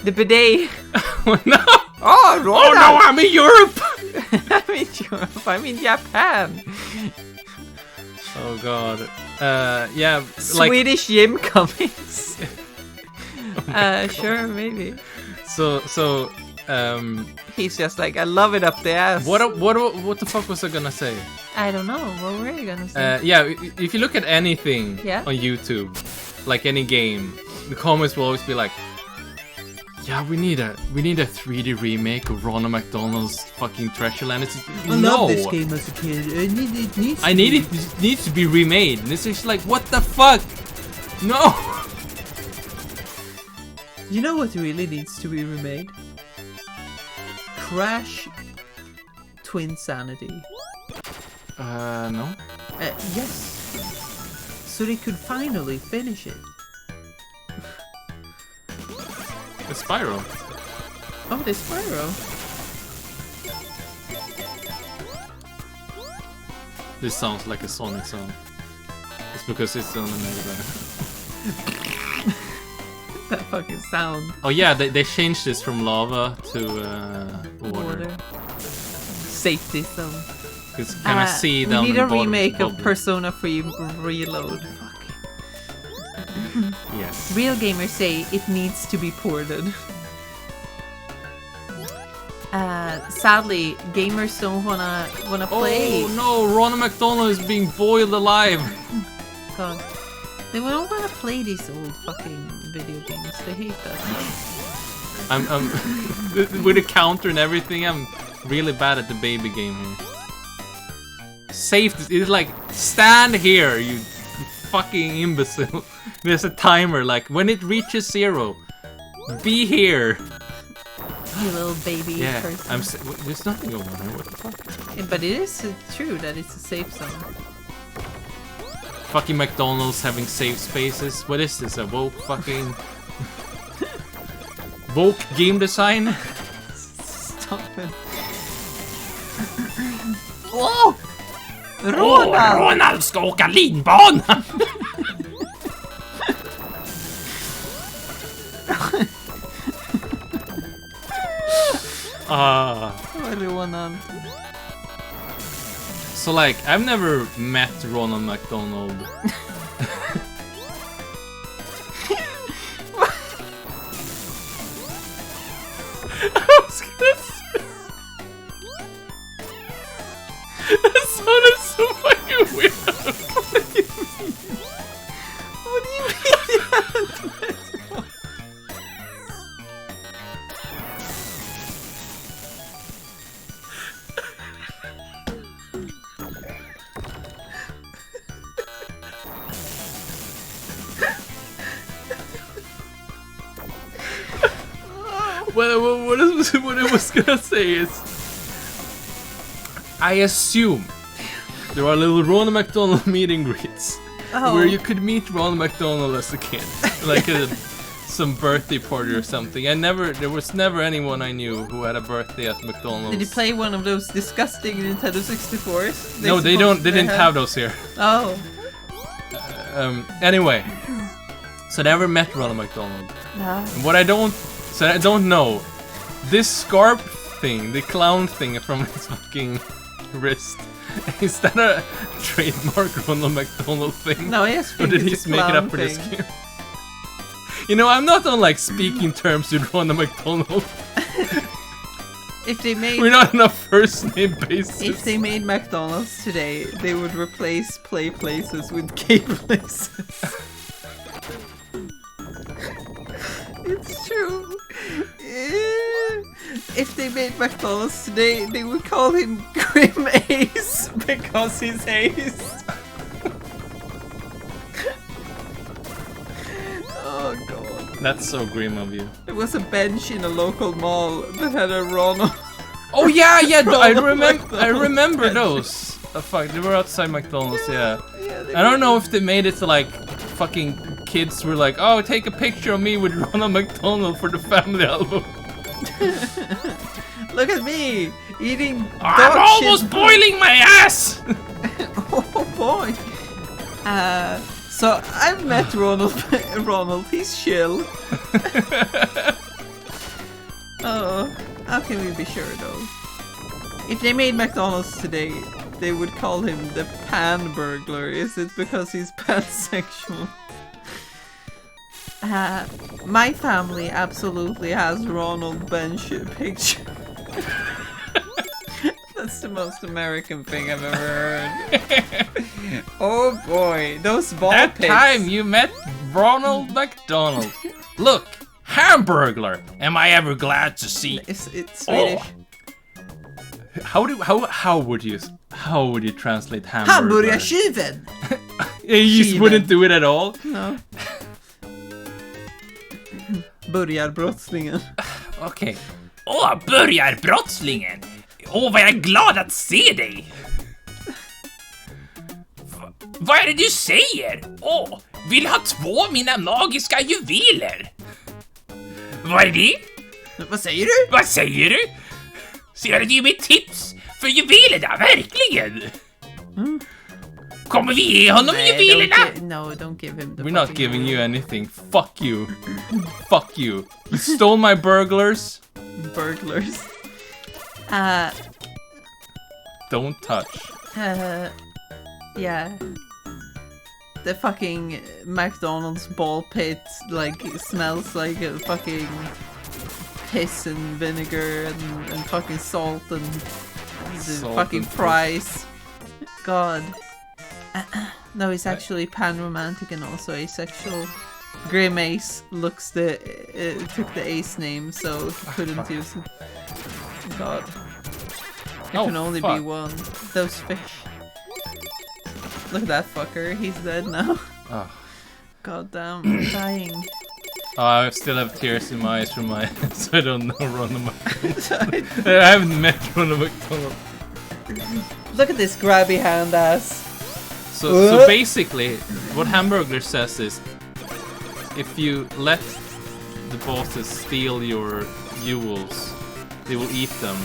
The bidet. Oh no! Oh, Oh no! I'm in Europe. I'm in Europe. I'm in Japan. Oh god. Yeah. Like Swedish Jim Cummings. Sure, maybe. so. He's just like, I love it up the ass. What the fuck was I gonna say? I don't know. What were you gonna say? Yeah, if you look at anything Yeah? on YouTube, like any game, the comments will always be like, "Yeah, we need a 3D remake of Ronald McDonald's fucking Treasureland." It's I love this game as a kid. It needs to be remade. And it's just like, what the fuck? No. You know what really needs to be remade? Crash Twin Sanity. No. Yes. So they could finally finish it. The Spyro. Oh, the Spyro. This sounds like a Sonic song. It's because it's on the Mega Drive. That fucking sound. Oh yeah, they changed this from lava to water. Safety zone. Because can I see down We need the a bottom remake of the- Persona 3 Reload. Fuck. Yes. Real gamers say it needs to be ported. Sadly, gamers don't wanna play. Oh no, Ronald McDonald is being boiled alive. God. They don't wanna play these old fucking video games. They hate that. I'm with the counter and everything. I'm really bad at the baby game here. Safe. It's like stand here, you fucking imbecile. There's a timer. Like when it reaches 0, be here. You little baby Yeah, person. there's nothing going on here. What the fuck? Yeah, but it is true that it's a safe zone. Fucking McDonald's having safe spaces. What is this? A woke fucking woke game design? Stop it. Åh! Ronald! Ronald ska åka linbana! Ronald. So like, I've never met Ronald McDonald. I was gonna say... That sounded so fucking weird. What do you mean? What I was gonna say is, I assume there are little Ronald McDonald meet and greets where you could meet Ronald McDonald as a kid, like some birthday party or something. There was never anyone I knew who had a birthday at McDonald's. Did you play one of those disgusting Nintendo 64s? No, they didn't have those here. Oh. Anyway, so I never met Ronald McDonald. No. And what I don't know, this scarf thing, the clown thing from his fucking wrist, is that a trademark Ronald McDonald thing? No, yes. Or did he just make it up for this game? You know, I'm not on like speaking terms with Ronald McDonald. If they made, we're not on a first name basis. If they made McDonald's today, they would replace play places with K places. It's true. If they made McDonald's today, they would call him Grim Ace because he's Ace. Oh god. That's so grim of you. There was a bench in a local mall that had a Ronald. Oh yeah, I remember those. Oh, fuck, they were outside McDonald's, yeah. I don't know if they made it to like fucking kids were like, oh, take a picture of me with Ronald McDonald for the family album. Look at me eating. I'm almost boiling my ass. Oh boy. So I've met Ronald. He's chill. Oh, how can we be sure though? If they made McDonald's today, they would call him the pan burglar. Is it because he's pansexual? My family absolutely has Ronald bench picture. That's the most American thing I've ever heard. Oh boy, those ball That pits. time you met Ronald McDonald. Look, Hamburglar. Am I ever glad to see? It's Swedish. Oh. How would you translate hamburger? Hamburgertjuven. You just wouldn't do it at all. No. Börjarbrottslingen. Okej. Börjarbrottslingen. Vad jag är glad att se dig. Vad är det du säger? Vill ha 2 mina magiska juveler. Vad är det? Vad säger du? Vad säger du? Ser du mitt tips för juvelerna, verkligen? Kommer vi ge honom juvelerna? No, don't give him the We're not giving you anything. Fuck you. Fuck you. You stole my burglars. Burglars. Don't touch. Yeah. The fucking McDonald's ball pit like smells like a fucking piss and vinegar and fucking salt and the Salt fucking and fries. God. No, he's actually pan-romantic and also asexual. Grimace looks took the ace name, so he couldn't use it. God. It can only be one. Those fish. Look at that fucker. He's dead now. Oh. God damn, I'm dying. Oh, I still have tears in my eyes from my so I don't know Ronald McDonald. I haven't met Ronald McDonald. Look at this grabby hand ass. So basically, what Hamburger says is, if you let the bosses steal your jewels, they will eat them.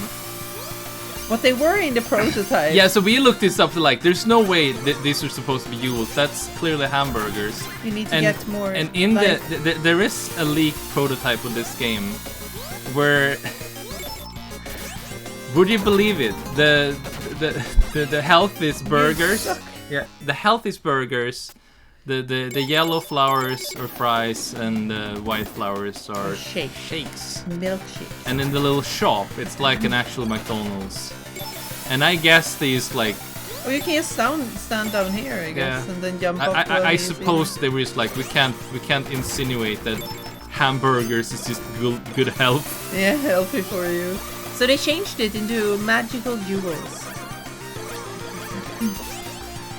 What they were in the prototype. Yeah, so we looked this up. Like, there's no way that these are supposed to be jewels. That's clearly hamburgers. You need to get more. And in there is a leaked prototype of this game where, would you believe it? The healthiest burgers. Yeah, the healthiest burgers. The yellow flowers are fries and the white flowers are shakes. Milkshake. And in the little shop, it's like an actual McDonald's. And I guess these like. Oh, you can just stand down here, I guess, and then jump up. I suppose they were just like we can't insinuate that hamburgers is just good health. Yeah, healthy for you. So they changed it into magical jewels.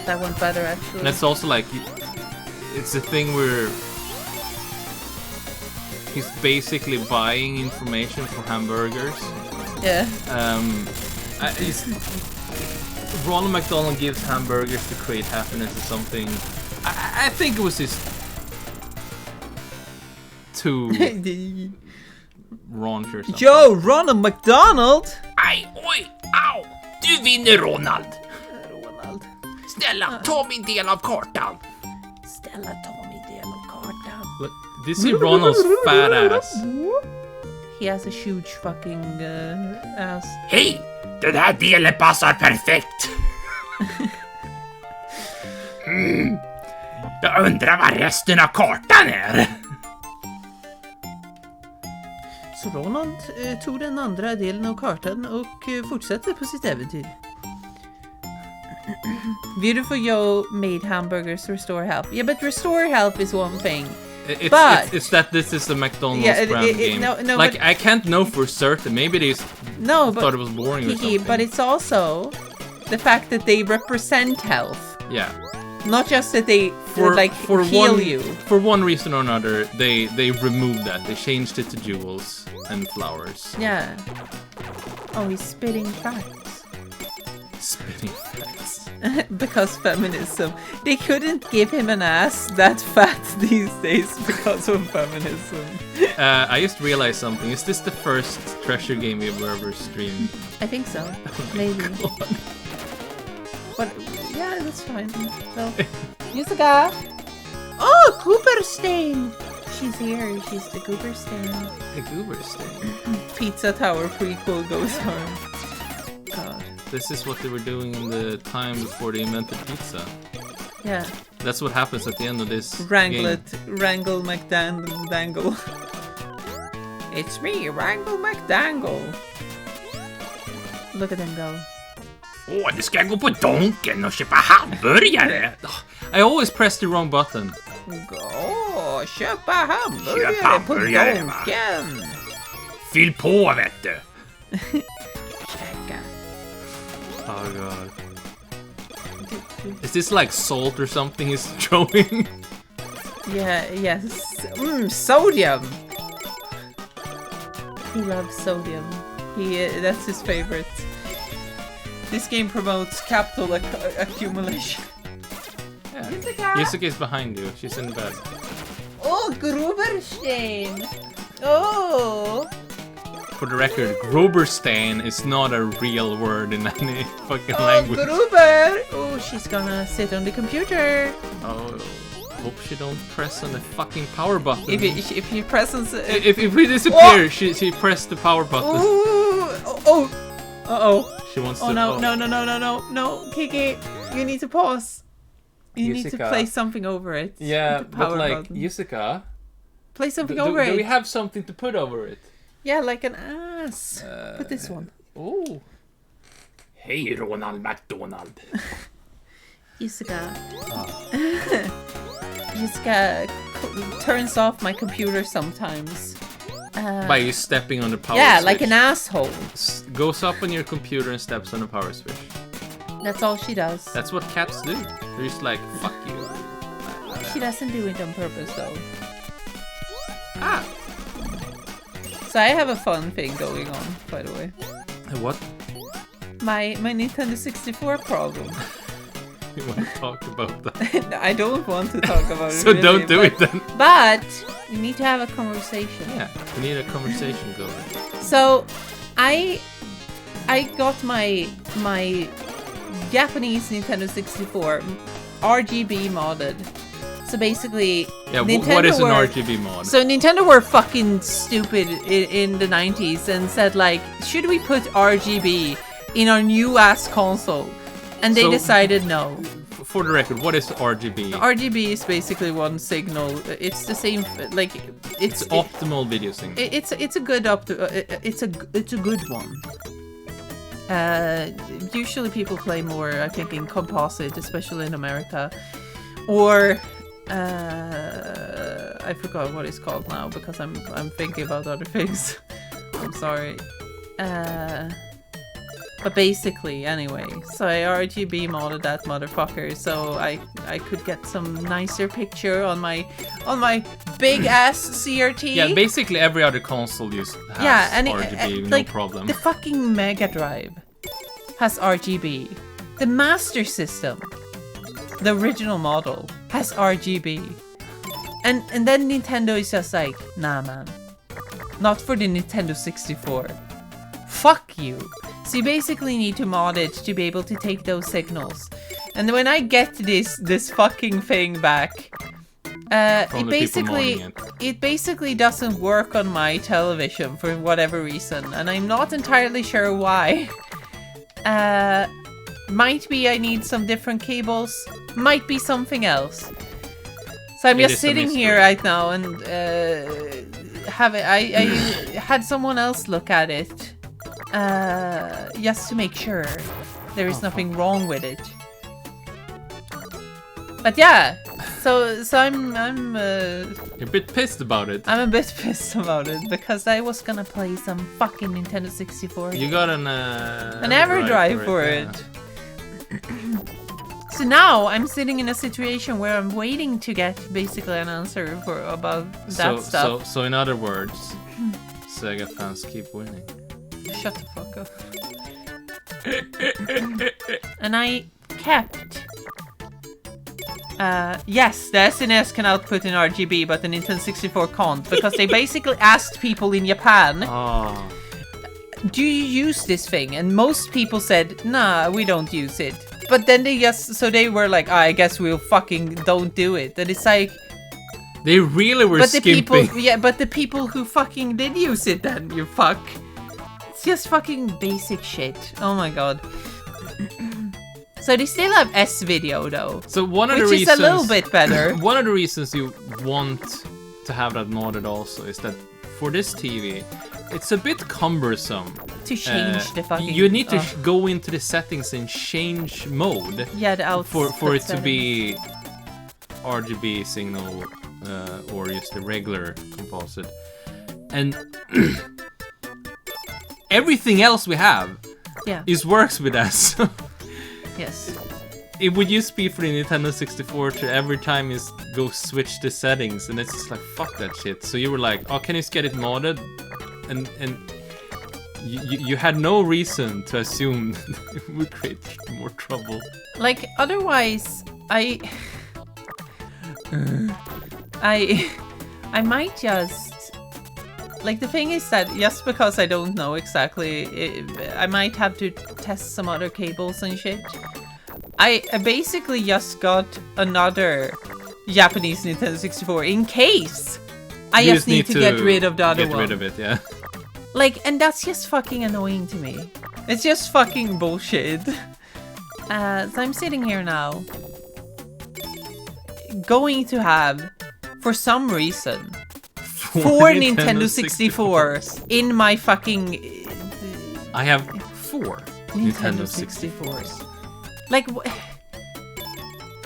That went better actually. And it's also like it's a thing where he's basically buying information for hamburgers. Yeah. Ronald McDonald gives hamburgers to create happiness or something. I think it was just too raunch or something. Joe, Ronald McDonald! Aj, oj, au! Du vinner, Ronald! Ronald. Snälla, ta min del av kartan! Stella, ta min del av kartan. Look, do you see Ronald's fat ass? He has a huge fucking ass. Hej! Den här delen passar perfekt! Jag undrar vad resten av kartan är. Så Ronald tog den andra delen av kartan och fortsatte på sitt äventyr. Beautiful Joe made hamburgers to restore health. Yeah, but restore health is one thing. It's that this is the McDonald's brand game. No, like, I can't know for certain. Maybe they thought it was boring or Kiki, something. but it's also the fact that they represent health. Yeah. Not just that they heal you. For one reason or another, they removed that. They changed it to jewels and flowers. Yeah. Oh, he's spitting facts. Spitting facts. Because feminism. They couldn't give him an ass that fat these days because of feminism. I just realized something. Is this the first treasure game we've ever streamed? I think so. Maybe. But yeah, that's fine. So, Jucika! Oh, Cooperstein! She's here. She's the Cooperstein. The Gooberstein. Pizza Tower prequel goes home. God. This is what they were doing in the time before they invented pizza. Yeah. That's what happens at the end of this Wrangle game. McDangle. It's me, Wrangle McDangle. Look at him go. Åh, nu ska jag gå på Donken och köpa hamburgare! I always press the wrong button. Gå, köpa hamburgare på Donken. Fyll på, vet du! Käka. Oh god. Is this like salt or something he's throwing? Yeah, yes. Sodium! He loves sodium. That's his favorite. This game promotes capital accumulation. Yeah. Jucika! Jucika is behind you. She's in bed. Oh, Gruberstein! Oh! For the record, Groberstein is not a real word in any fucking Oh, language. Gruber! Oh, she's gonna sit on the computer. Oh, hope she don't press on the fucking power button. If you press on... If we disappear, she pressed the power button. Oh! Uh-oh. She wants Oh to... no, Kiki, you need to pause. You need to Jucika. play something over it. Yeah, with the but power like, button. Jucika, Play something do over it. we have something to put over it? Yeah, like an ass. Put this one. Oh. Hey, Ronald McDonald. Jucika. Jucika turns off my computer sometimes. By you stepping on the power Yeah, switch. like an asshole. Goes up on your computer and steps on the power switch. That's all she does. That's what cats do. They're just like, fuck you. She doesn't do it on purpose though. Ah. So I have a fun thing going on, by the way. What? My Nintendo 64 problem. You want to talk about that? I don't want to talk about it. So really, don't do but, it then. But we need to have a conversation. Yeah, we need a conversation going. So I got my Japanese Nintendo 64 RGB modded. So basically, Yeah, Nintendo what is an were- RGB mod? So Nintendo were fucking stupid in the 90s and said like, should we put RGB in our new ass console? And they So- decided no. For the record, what is RGB? RGB is basically one signal. It's the same, like It's optimal video signal. it's a good it's a good one. Usually people play more, I think, in composite, especially in America, or I forgot what it's called now because I'm thinking about other things. I'm sorry. But basically, anyway, so I RGB modded that motherfucker, so I could get some nicer picture on my big ass CRT. Yeah, basically every other console has and RGB, no like, problem. The fucking Mega Drive has RGB. The Master System, the original model, has RGB. And then Nintendo is just like, nah man, not for the Nintendo 64. Fuck you. So you basically need to mod it to be able to take those signals. And when I get this fucking thing back, From the people modding it basically doesn't work on my television for whatever reason, and I'm not entirely sure why. Might be I need some different cables, might be something else. So I'm It just is a sitting mystery. here right now and I had someone else look at it just to make sure there is nothing wrong with it. But yeah, so I'm You're a bit pissed about it. a bit pissed about it because I was gonna play some fucking Nintendo 64. You got an EverDrive for it. So now I'm sitting in a situation where I'm waiting to get basically an answer about that stuff. So in other words, Sega fans keep winning. Shut the fuck up. And I kept. Yes, the SNES can output in RGB, but the Nintendo 64 can't because they basically asked people in Japan, Oh, do you use this thing? And most people said, nah, we don't use it. But then they were like, I guess we'll fucking don't do it. And it's like, they really were but the skimping. people, but the people who fucking did use it then, you fuck. It's just fucking basic shit. Oh my god. So they still have S-video though. So one of the Which is reasons, a little bit better. One of the reasons you want to have that modded also is that for this TV, it's a bit cumbersome. To change the fucking... You need to go into the settings and change mode. Yeah, the output for it to settings. be RGB signal or just the regular composite. And everything else we have Yeah. works with us. Yes. It would just be for the Nintendo 64 to every time you go switch the settings, and it's just like, fuck that shit. So you were like, oh, can you just get it modded? And you had no reason to assume that it would create more trouble. Like, otherwise, I might just... Like, the thing is that just because I don't know exactly, I might have to test some other cables and shit. I basically just got another Japanese Nintendo 64 in case I You just need to get rid of the other get one. rid of it, yeah. Like, and that's just fucking annoying to me. It's just fucking bullshit. So I'm sitting here now, going to have, for some reason, 4 Nintendo 64s in my fucking... I have 4 Nintendo 64s. Like,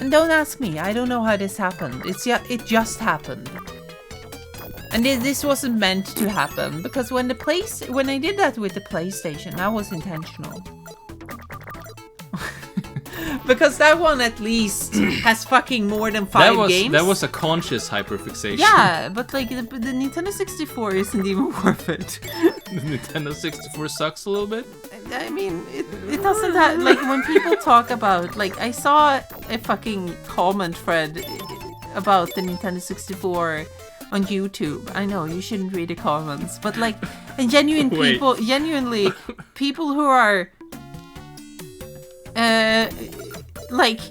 and don't ask me. I don't know how this happened. It just happened. And this wasn't meant to happen, because when I did that with the PlayStation, that was intentional. Because that one at least has fucking more than 5 games. That was a conscious hyperfixation. Yeah, but like the Nintendo 64 isn't even worth it. The Nintendo 64 sucks a little bit. I mean, it doesn't have, like, when people talk about, like, I saw a fucking comment thread about the Nintendo 64 on YouTube. I know, you shouldn't read the comments, but like, and genuinely people who are, like,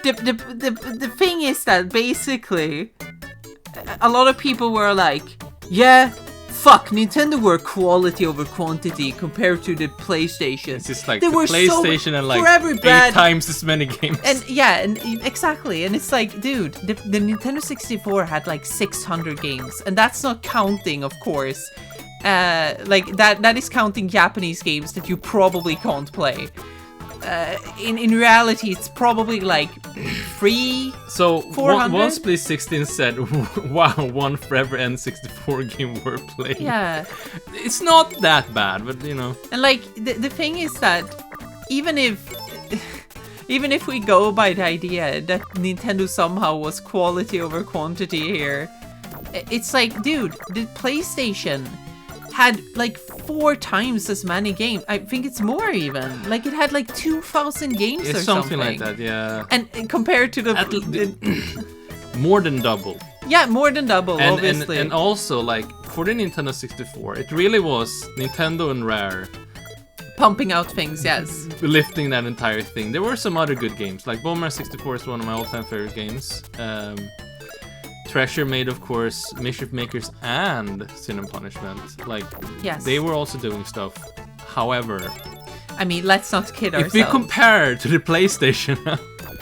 the thing is that basically, a lot of people were like, yeah, fuck, Nintendo were quality over quantity compared to the PlayStation. It's just like they the were PlayStation and like 8 times as many games. And yeah, and exactly. And it's like, dude, the Nintendo 64 had like 600 games. And that's not counting, of course. Like, that is counting Japanese games that you probably can't play. In reality, it's probably like 300. So once Play 16 said, "Wow, one Forever N64 game worth playing." Yeah, it's not that bad, but you know. And like the thing is that even if we go by the idea that Nintendo somehow was quality over quantity here, it's like, dude, the PlayStation had like 4 times as many games. I think it's more even. Like, it had like 2,000 games or something like that, yeah. And compared to the more than double. Yeah, more than double, obviously. And also, like, for the Nintendo 64, it really was Nintendo and Rare pumping out things, yes. Lifting that entire thing. There were some other good games, like Bomber 64 is one of my all-time favorite games. Treasure made, of course, Mischief Makers and Sin and Punishment. Like, yes, they were also doing stuff. However, I mean, let's not kid ourselves. If we compare to the PlayStation,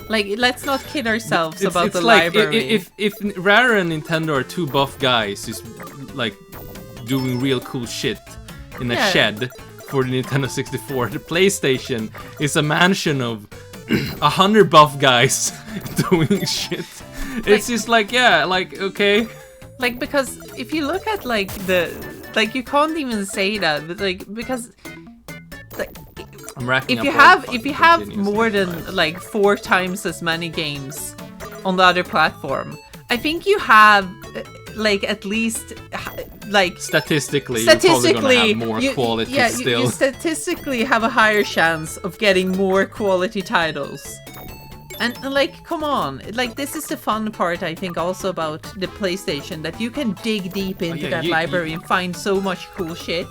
like, let's not kid ourselves about the like, library. If Rare and Nintendo are 2 buff guys who's like doing real cool shit in a shed for the Nintendo 64, the PlayStation is a mansion of 100 buff guys doing shit. It's just like, yeah, like, okay. Like, because if you look at, like, you can't even say that, but, like, because, like, I'm racking if you have more than, like, 4 times as many games on the other platform, I think you have, like, at least, like... Statistically, you're probably gonna have more quality still. You statistically have a higher chance of getting more quality titles. And like, come on, like, this is the fun part, I think, also about the PlayStation, that you can dig deep into that library and find so much cool shit,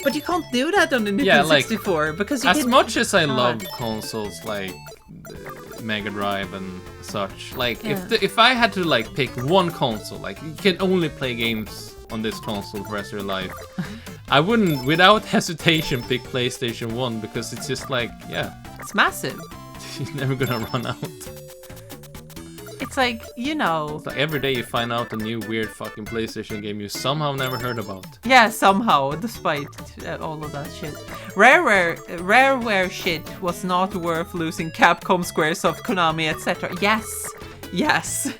but you can't do that on the Nintendo 64 because you as much as I love consoles like Mega Drive and such, like, if I had to like pick one console, like, you can only play games on this console for the rest of your life, I wouldn't, without hesitation, pick PlayStation 1 because it's just like, it's massive. You're never gonna run out. It's like, you know... It's like every day you find out a new weird fucking PlayStation game you somehow never heard about. Yeah, somehow, despite all of that shit. Rareware shit was not worth losing Capcom, Squaresoft, Konami, etc. Yes.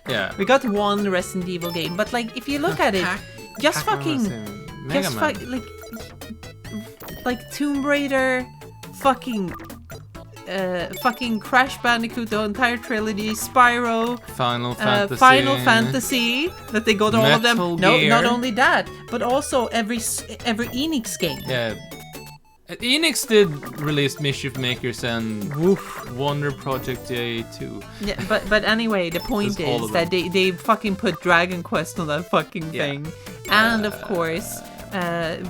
Yeah. We got 1 Resident Evil game, but like, if you look at it, just fucking... like Tomb Raider, fucking Crash Bandicoot, the entire trilogy, Spyro, Final Fantasy, that they got all of them. Gear. No, not only that, but also every Enix game. Yeah. Enix did release Mischief Makers and Wonder Project J2. Yeah, but anyway, the point is that they fucking put Dragon Quest on that fucking thing. And of course,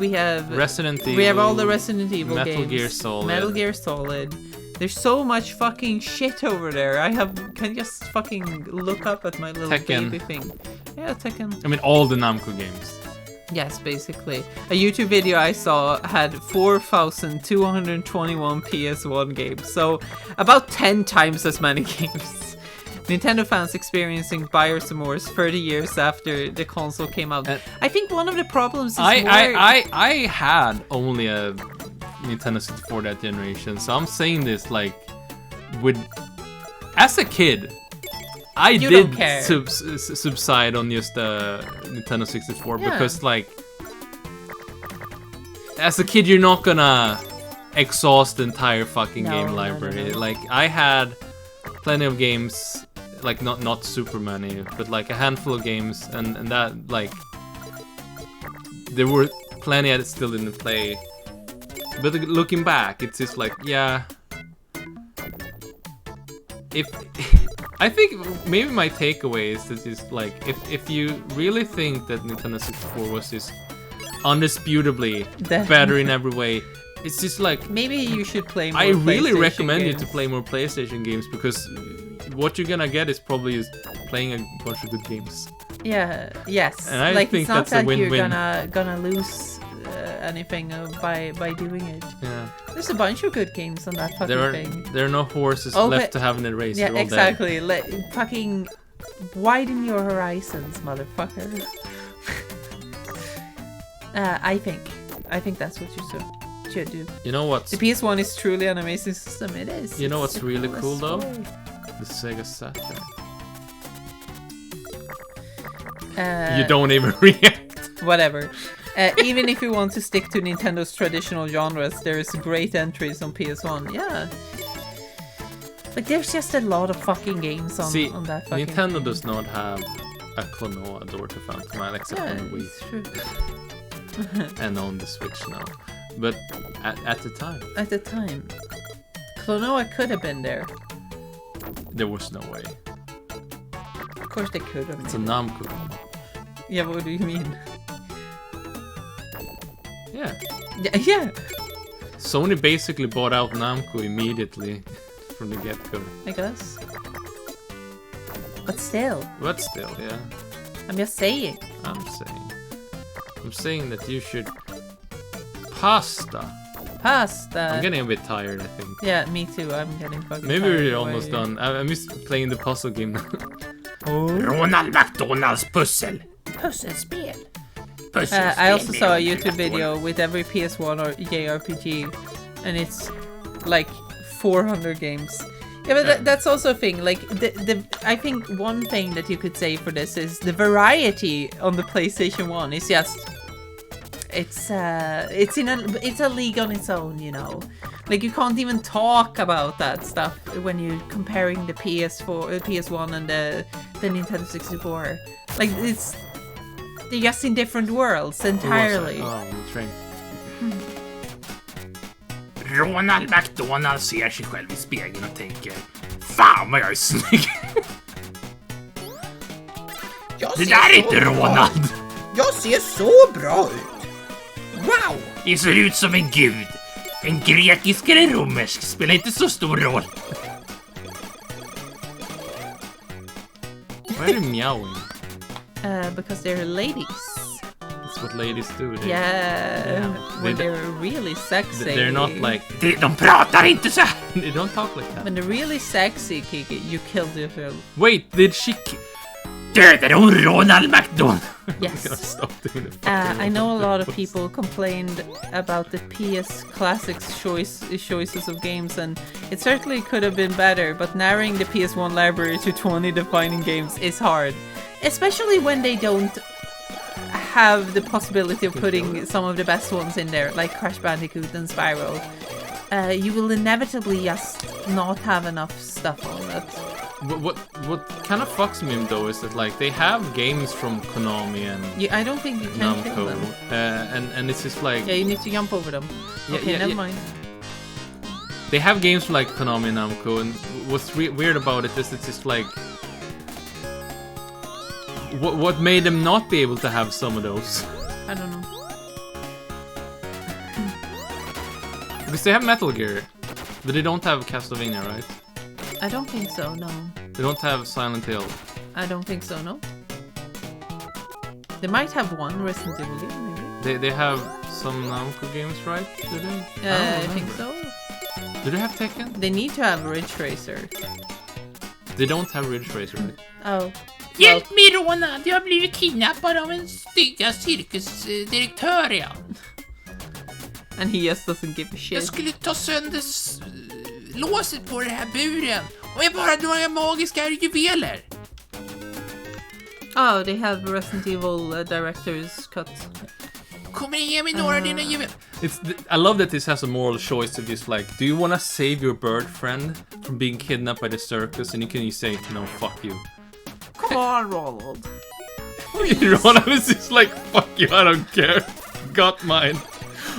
we have Resident Evil. We have all the Resident Evil Metal games. Metal Gear Solid. There's so much fucking shit over there. Can just fucking look up at my little Tekken. baby thing. Yeah, Tekken. I mean, all the Namco games. Yes, basically. A YouTube video I saw had 4,221 PS1 games, so about 10 times as many games. Nintendo fans experiencing buyer's remorse 30 years after the console came out. I think one of the problems is I had only a Nintendo 64 that generation, so I'm saying this like as a kid, I did subside on just the Nintendo 64 because like as a kid you're not gonna exhaust the entire fucking game library. No. Like I had plenty of games, like not super many, but like a handful of games, and that like there were plenty I still didn't play. But looking back, it's just like if I think maybe my takeaway is that just like if you really think that Nintendo 64 was just undisputably better in every way, it's just like maybe you should play more I really recommend games. you to play more PlayStation games, because what you're gonna get is probably just playing a bunch of good games. Yeah, yes. And I like think it's not that's a that you're win-win. gonna lose anything by doing it. Yeah. There's a bunch of good games on that fucking thing. There are no horses Oh, left but- to have in the race. Yeah, They're all exactly. Fucking widen your horizons, motherfucker. I think that's what you should do. dead. You know what's The PS1 is truly an amazing system. It is. You know It's what's the really coolest cool, though? toy. the Sega Saturn? Uh, You don't even react. Whatever. Even if you want to stick to Nintendo's traditional genres, there's great entries on PS1. Yeah. Like, there's just a lot of fucking games on, See, on that fucking Nintendo thing. does not have a Klonoa door to Phantom Man except Yeah, on the Wii it's true. and on the Switch now. But at the time, At the time, Klonoa could have been there. there was no way. Of course they could have. It's a Namco. Yeah, what do you mean? Yeah. Yeah, Sony basically bought out Namco immediately from the get-go. I guess. But still, But still, yeah. I'm just saying. I'm saying that you should... Pasta. Pasta. I'm getting a bit tired, I think. Yeah, me too. I'm getting fucking Maybe tired we're of almost waiting. done. I miss playing the puzzle game now. Ronald McDonalds pussel. Pusselspel. Pusselspel I also med saw a Ronald YouTube McDonald. video with every PS1 or JRPG, and it's like 400 games. Yeah, but Yeah. that's also a thing. Like, I think one thing that you could say for this is the variety on the PlayStation 1 is just... It's a league on its own, you know. Like, you can't even talk about that stuff when you're comparing the PS1 and the Nintendo 64. Like, they're just in different worlds entirely. Oh, the train. Ronald McDonald ser sig själv i spegeln och tänker: Fan vad jag är snygg! Det där är inte Ronald! Jag ser så bra ut. Wow! Det ser ut som en gud. En grekisk eller romersk spelar inte så stor roll. Why are you meowing? Because they're ladies. That's what ladies do. Yeah, when They- they're really sexy. They're not like... De pratar inte så här. They don't talk like that. When they're really sexy, Kiki, you killed yourself. Wait, did she... Dödade hon Ronald McDonald? I'm gonna Yes. stop doing the fucking I know a lot of voice. people complained about the PS Classics choices of games, and it certainly could have been better, but narrowing the PS1 library to 20 defining games is hard. Especially when they don't have the possibility of putting some of the best ones in there, like Crash Bandicoot and Spyro. You will inevitably just not have enough stuff on it. What kind of fucks me though is that like they have games from Konami and I don't think you can kill Namco, them. and it's just like Yeah, you need to jump over them. Yeah, Okay, yeah, never yeah. mind. they have games like Konami and Namco, and what's weird about it is it's just like what made them not be able to have some of those? I don't know. Because they have Metal Gear, but they don't have Castlevania, right? I don't think so, no. They don't have Silent Hill. I don't think so, no. They might have one Resident Evil game, maybe. They have some Namco games, right? Do they? I think so. Do they have Tekken? They need to have Ridge Racer. They don't have Ridge Racer, right? Oh. Hjälp mig Ronald, jag har blivit kidnappad av en stygga cirkusdirektör igen. And he just doesn't give a Jag shit. skulle ta sönder låset på den här buren om jag bara hade några magiska juveler. Oh, they have Resident Evil Director's Cut. Kommer ni ge mig några av dina juveler? I love that this has a moral choice of just like, do you want to save your bird friend from being kidnapped by the circus? And you can say, no, fuck you. Come on, Ronald. Ronald is just like, fuck you, I don't care. Got mine.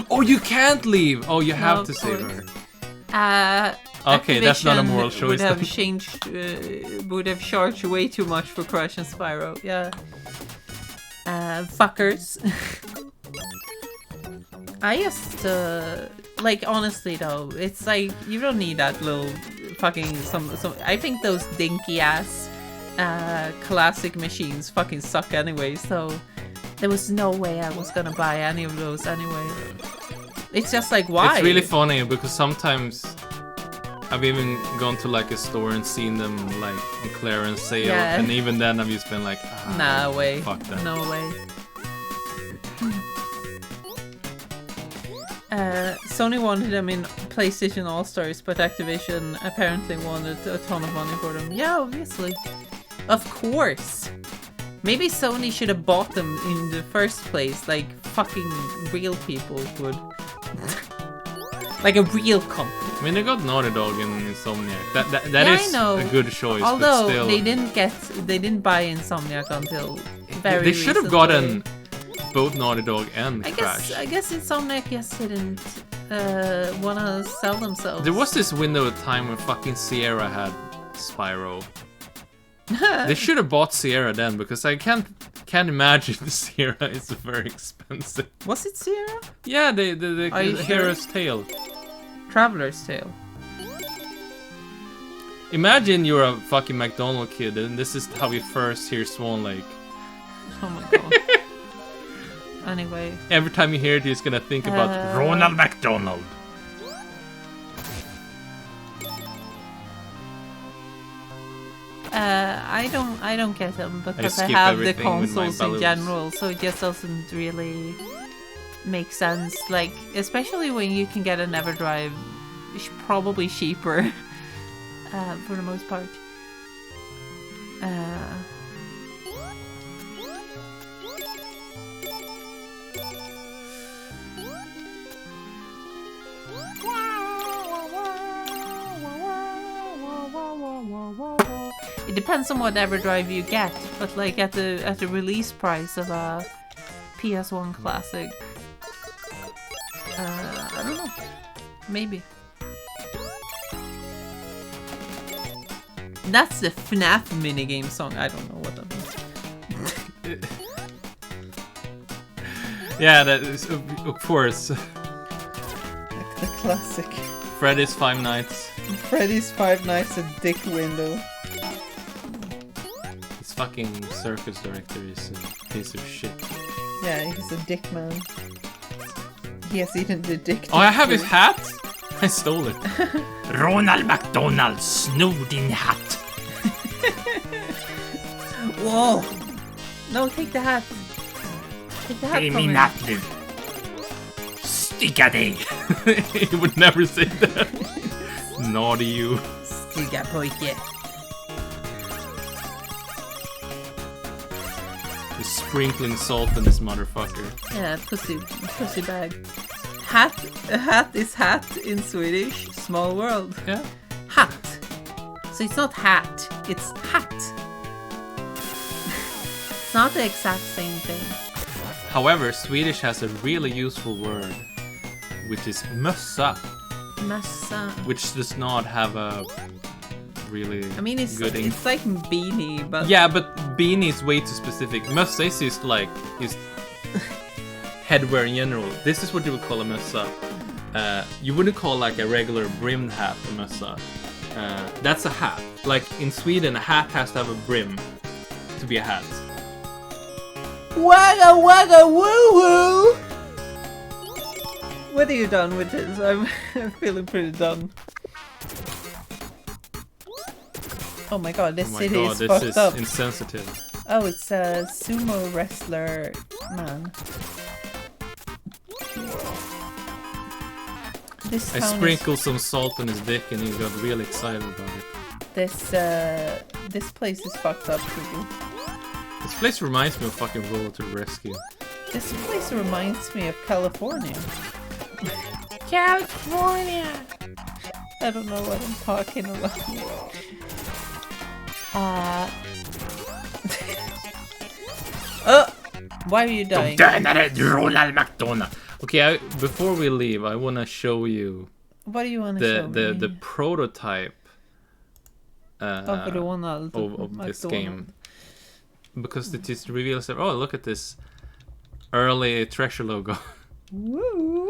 Oh, you can't leave. Oh, you have to save her. Okay, that's not a moral choice. Would have changed, would have charged way too much for Crash and Spyro. Yeah. Fuckers. I just, like, honestly though, it's like, you don't need that little fucking, some, I think those dinky ass, classic machines fucking suck anyway, so there was no way I was gonna buy any of those anyway. It's just like, why? It's really funny because sometimes I've even gone to like a store and seen them like on clearance sale, Yeah. and even then I've just been like, Nah, way. fuck that. No way. Sony wanted them in PlayStation All-Stars, but Activision apparently wanted a ton of money for them. Yeah, obviously. Of course. Maybe Sony should have bought them in the first place, like fucking real people would. Like a real company. I mean, they got Naughty Dog and Insomniac. That Yeah, is I know. a good choice, Although but still. they didn't buy Insomniac until very They should have recently. gotten both Naughty Dog and Crash. I guess Insomniac just didn't wanna sell themselves. There was this window of time when fucking Sierra had Spyro. They should have bought Sierra then, because I can't imagine Sierra is very expensive. Was it Sierra? Yeah, the Are you sure? Hero's Tale. Traveler's Tale. Imagine you're a fucking McDonald kid and this is how you first hear Swan Lake. Oh my god. Anyway. Every time you hear it, you're just gonna think about Ronald McDonald. I don't get them because I skip have the everything with my consoles in balloons. general, so it just doesn't really make sense. Like, especially when you can get an EverDrive, probably cheaper, for the most part. It depends on what EverDrive you get, but like at the release price of a PS1 classic, I don't know, maybe. That's the FNAF minigame song. I don't know what that means. Yeah, that is of course. The classic. Freddy's Five Nights. Freddy's Five Nights at Dick Window. This fucking circus director is a piece of shit. Yeah, he's a dick man. He has eaten the dick. Oh, I have his hat? I stole it. Ronald McDonald, snor din hatt. Whoa! No, take the hat. Take the hat Det är from min him. hatt nu. Stygga dig. He would never say that. Naughty you. Stygga pojke. He's sprinkling salt in this motherfucker. Yeah, pussy bag. Hat. A hat is hat in Swedish. Small world. Yeah. Hat. So it's not hat. It's hat. It's not the exact same thing. However, Swedish has a really useful word, which is mössa, Massa. which does not have a really I mean, it's good it's like beanie, but Yeah, but beanie is way too specific. Mössa is just like is headwear in general. This is what you would call a mössa. You wouldn't call like a regular brimmed hat a mössa. That's a hat. Like in Sweden, a hat has to have a brim to be a hat. Wagga wagga woo woo! What are you done with this? I'm feeling pretty done. Oh my god, this city is fucked up. This is insensitive. Oh, it's a sumo wrestler man. This I town sprinkled some salt on his dick and he got really excited about it. This place is fucked up, Kiki. This place reminds me of fucking Roll to the Rescue. This place reminds me of California. California! I don't know what I'm talking about. Why are you dying? Ronald McDonald! Okay, before we leave, I want to show you What do you want to show me? the prototype of the one of this game. Because it just reveals that, oh, look at this early treasure logo. Woo!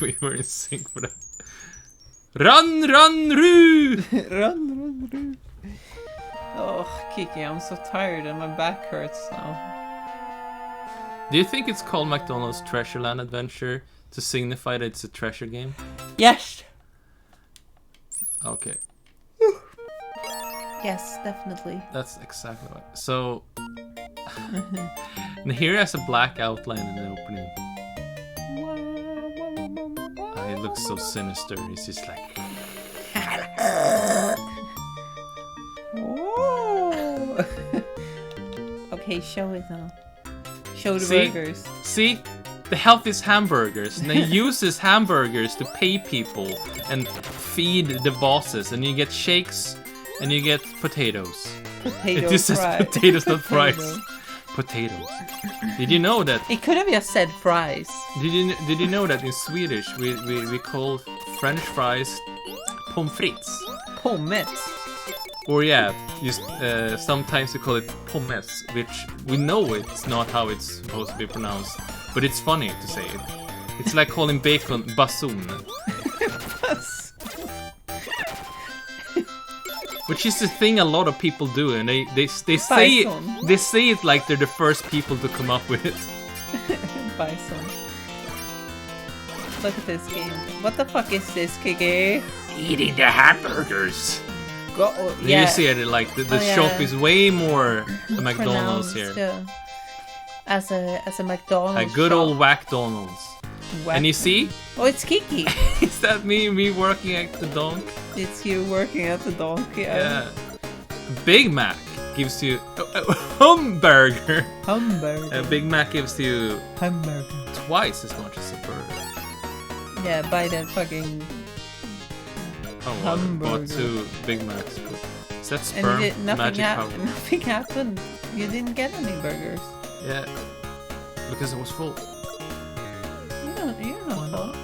We were in sync for that. Run, run, roo! Run. Oh, Kiki, I'm so tired and my back hurts now. Do you think it's called McDonald's Treasureland Adventure to signify that it's a treasure game? Yes! Okay, Yes, definitely. that's exactly right. So, and here has a black outline in the opening. It looks so sinister. It's just like, Oh. Okay, show it now. Show the See? burgers. see, the healthiest hamburgers, and they use his hamburgers to pay people and feed the bosses, and you get shakes and you get potatoes. Potato It just says fry. potatoes, not fries. Potato. Potatoes. Did you know that? It could have just said fries. Did you know that in Swedish we call French fries pommes frites? Pommes. Or yeah, just sometimes we call it pommes, which we know it's not how it's supposed to be pronounced, but it's funny to say it. It's like calling bacon bassoon, which is the thing a lot of people do, and they say Bison. they say it like they're the first people to come up with it. Bison. Look at this game. What the fuck is this, Kiki? Eating the hamburgers! Go. You see it like the shop is way more a McDonald's Pronounced, here. As a McDonald's. A good shop. old Whack-Donald's. And you see? Oh, it's Kiki. Is that me working at the donk? It's you working at the donkey. Yeah. Big Mac gives you a hamburger. Hamburger. A Big Mac gives you Hamburger. twice as much as a burger. Yeah, buy that fucking. Oh, well, I bought Hamburger. 2 Big Macs. Is that And sperm? Magic powder. nothing happened. You didn't get any burgers. Yeah. Because it was full. You're not full.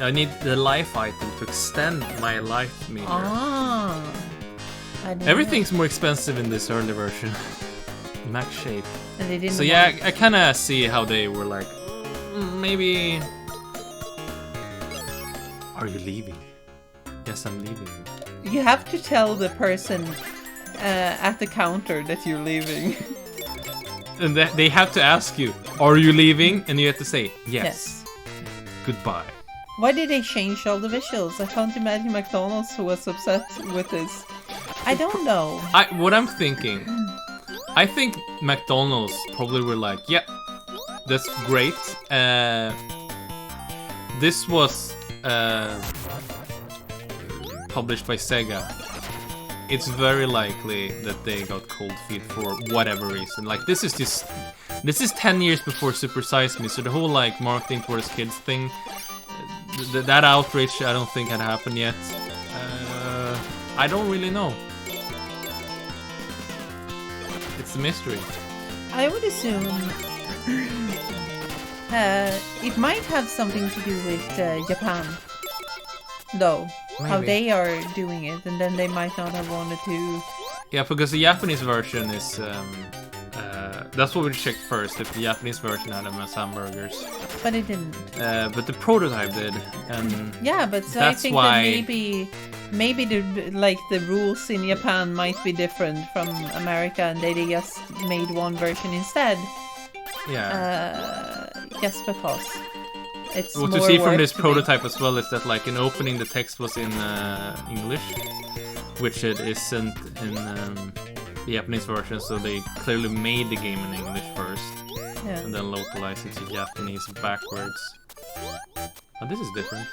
I need the life item to extend my life meter. Ah. I didn't Everything's more expensive in this early version. Mac shape. know. And they didn't So yeah, I kind of see how they were like, maybe. Are you leaving? Yes, I'm leaving. You have to tell the person at the counter that you're leaving. And they have to ask you, are you leaving? And you have to say, yes. Goodbye. Why did they change all the visuals? I can't imagine McDonald's was upset with this. I don't know. What I'm thinking, I think McDonald's probably were like, yeah, that's great. This was published by Sega. It's very likely that they got cold feet for whatever reason. Like this is 10 years before Super Size Me, so the whole like marketing towards kids thing, that outrage I don't think had happened yet. I don't really know. It's a mystery. I would assume it might have something to do with Japan, though. How Maybe. they are doing it, and then they might not have wanted to. Yeah, because the Japanese version is that's what we checked first. If the Japanese version had them as hamburgers, But it didn't. but the prototype did, and Yeah, but so I That's think why- that maybe maybe the rules in Japan might be different from America, and they just made one version instead. Yeah. Just because it's What more you see from work this to prototype as well is that, like, in opening, the text was in English, which it isn't in the Japanese version. So they clearly made the game in English first, and then localized it to Japanese backwards. Oh, this is different.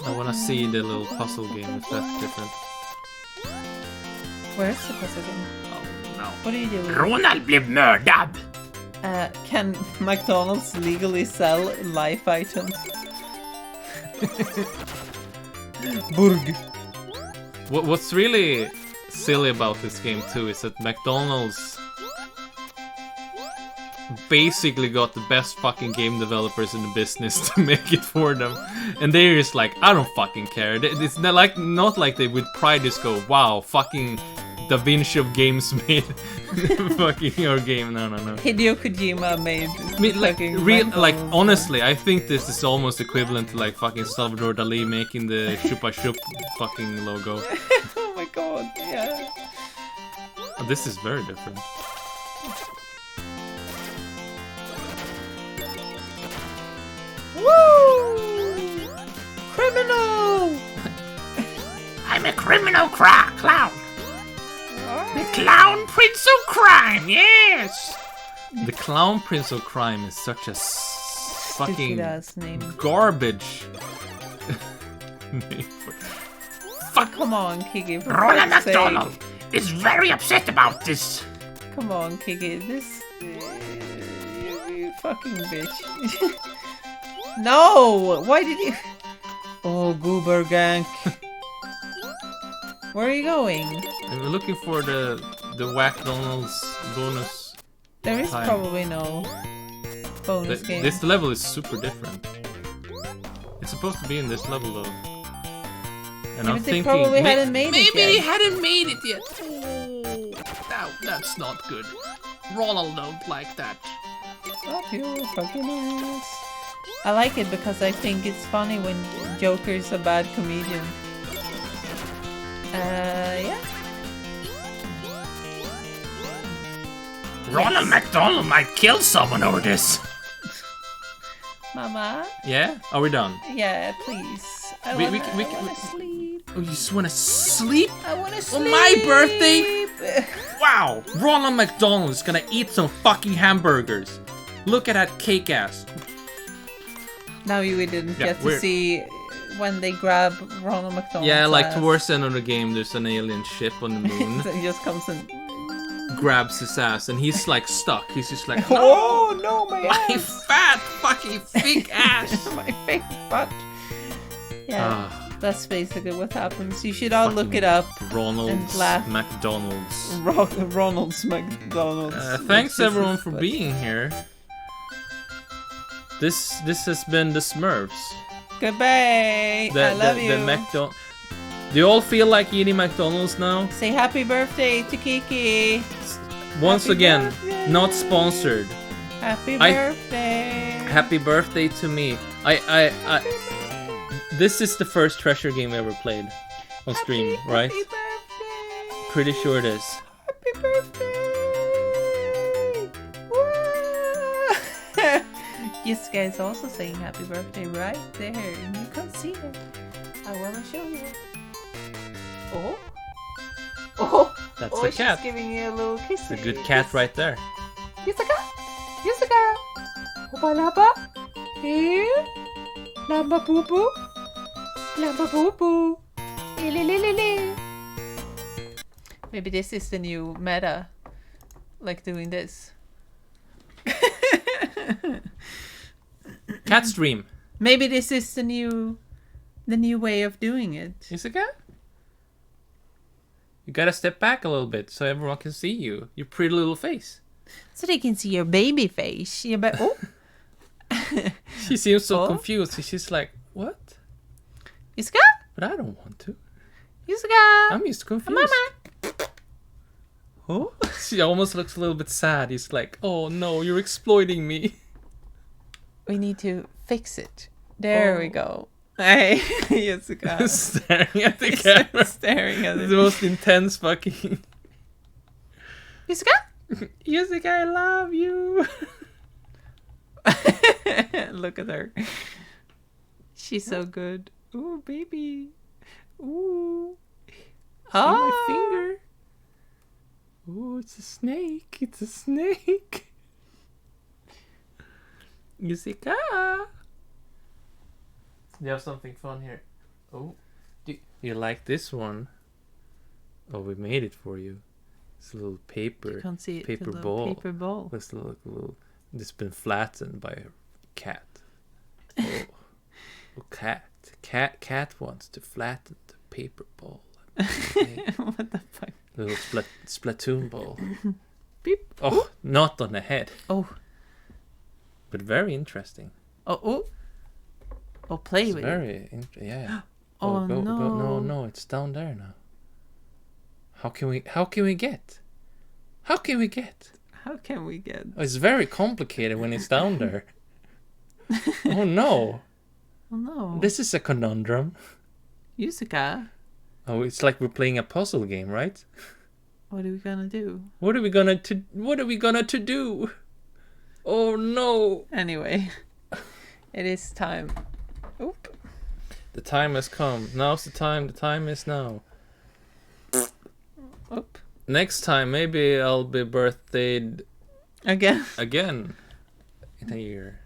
I want to see the little puzzle game if that's different. Where's the puzzle game? Oh no! What are you doing? Ronald blev mördad. Can McDonald's legally sell life items? Burg. What's really silly about this game too is that McDonald's basically got the best fucking game developers in the business to make it for them, and they're just like, I don't fucking care. It's not like they with pride just go, wow, fucking Da Vinci of games made fucking our game. No. Hideo Kojima made honestly, I think this is almost equivalent to like fucking Salvador Dali making the Chupa Chup fucking logo. Oh my god, yeah. This is very different. Woo! Criminal! I'm a criminal clown. The Clown Prince of Crime, yes! The Clown Prince of Crime is such a fucking name. garbage name. Fuck, come on, Kiki. Ronald McDonald is very upset about this. Come on, Kiki. This... you fucking bitch. No! Why did you... Oh, Goober Gank. Where are you going? We're looking for the McDonald's bonus. There is time. probably no bonus game. This level is super different. It's supposed to be in this level though. And I'm thinking probably hadn't made it maybe yet. they hadn't made it yet. Oh, that's not good. Ronald don't like that. Up your fucking ass. I like it because I think it's funny when Joker's a bad comedian. Yeah. Ronald McDonald might kill someone over this. Mama? Yeah? Are we done? Yeah, please. I wanna sleep. Oh, you just wanna sleep? I wanna sleep. On my birthday? Wow! Ronald McDonald is gonna eat some fucking hamburgers. Look at that cake ass. Now we didn't Yeah, get to see when they grab Ronald McDonald. Yeah, like towards the end of the game, there's an alien ship on the moon. So he just comes and grabs his ass, and he's like stuck. He's just like, oh no, my my ass. fat fucking thick ass. My fake butt. Yeah, that's basically what happens. You should all look it up. Ronald's laugh. McDonald's. Ronald's McDonald's. Thanks everyone for being here. This has been the Smurfs. Goodbye. I love you. Do you all feel like eating McDonald's now? Say happy birthday to Kiki. Once Happy again, birthday. not sponsored. Happy birthday. Happy birthday to me. This is the first Treasure game we ever played on stream, right? Happy birthday. Pretty sure it is. Happy birthday. Woo. Jucika is also saying happy birthday right there, and you can see it. I want to show you. Oh. Oh. That's oh, the cat. She's giving you a little kiss. It's a good cat right there. Jucika. Jucika. Opa lapa. Here. Lamba poo poo. Lamba poo poo. Ilililili. Maybe this is the new meta. Like doing this. Cat stream. Maybe this is the new way of doing it. Is it cat? You gotta step back a little bit so everyone can see you. Your pretty little face. So they can see your baby face. Oh. She seems so confused. She's like, what? Jucika? But I don't want to. Jucika. I'm just confused. Mama. Oh? She almost looks a little bit sad. He's like, oh no, you're exploiting me. We need to fix it. There we go. Hey, Jucika. Staring at the camera. Staring at The it. most intense fucking... Jucika? Jucika, I love you. Look at her. She's so good. Ooh, baby. Ooh. See my finger. Oh, it's a snake. It's a snake. Jucika. You have something fun here. Oh, do you like this one? Oh, we made it for you. It's a little paper. You can't see it. Paper It's a ball. Paper ball. It's a little. It's been flattened by a cat. Oh, oh cat wants to flatten the paper ball. What the fuck? Little Splatoon ball. Beep. Oh, not on the head, Oh. but very interesting. Oh. Oh, play It's with it. very yeah. Oh, no, no. it's down there now. How can we get? How can we get? How can we get? Oh, it's very complicated when it's down there. Oh no. Oh no. This is a conundrum. Jucika, Oh, it's like we're playing a puzzle game, right? what are we gonna do? What are we gonna to do? Oh no. Anyway, it is time. Oop. The time has come. Now's the time. The time is now. Oop. Next time, maybe I'll be birthdayed Again. again in a year.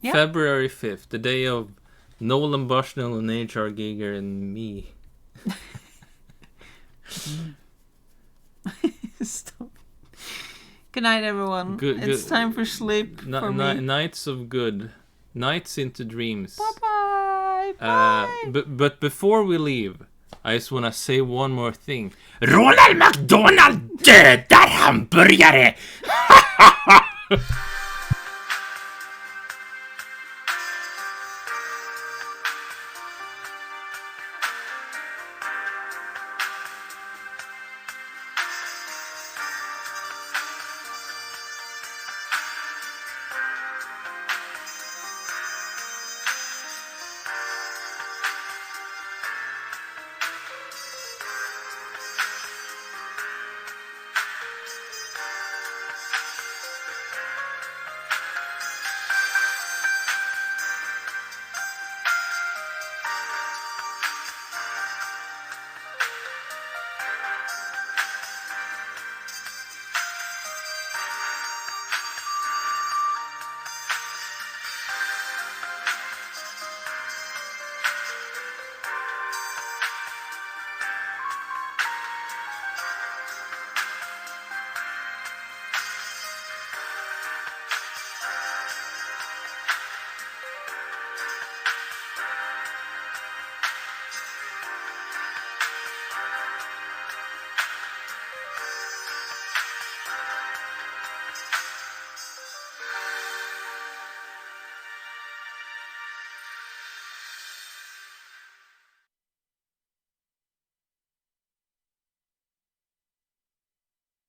Yeah. February 5th, the day of Nolan Bushnell and H.R. Giger and me. Stop. Good night, everyone. It's Good. time for sleep for me. Nights of good. Nights into dreams. Bye. Bye. But before we leave, I just want to say one more thing. Ronald McDonald dödar hamburgare!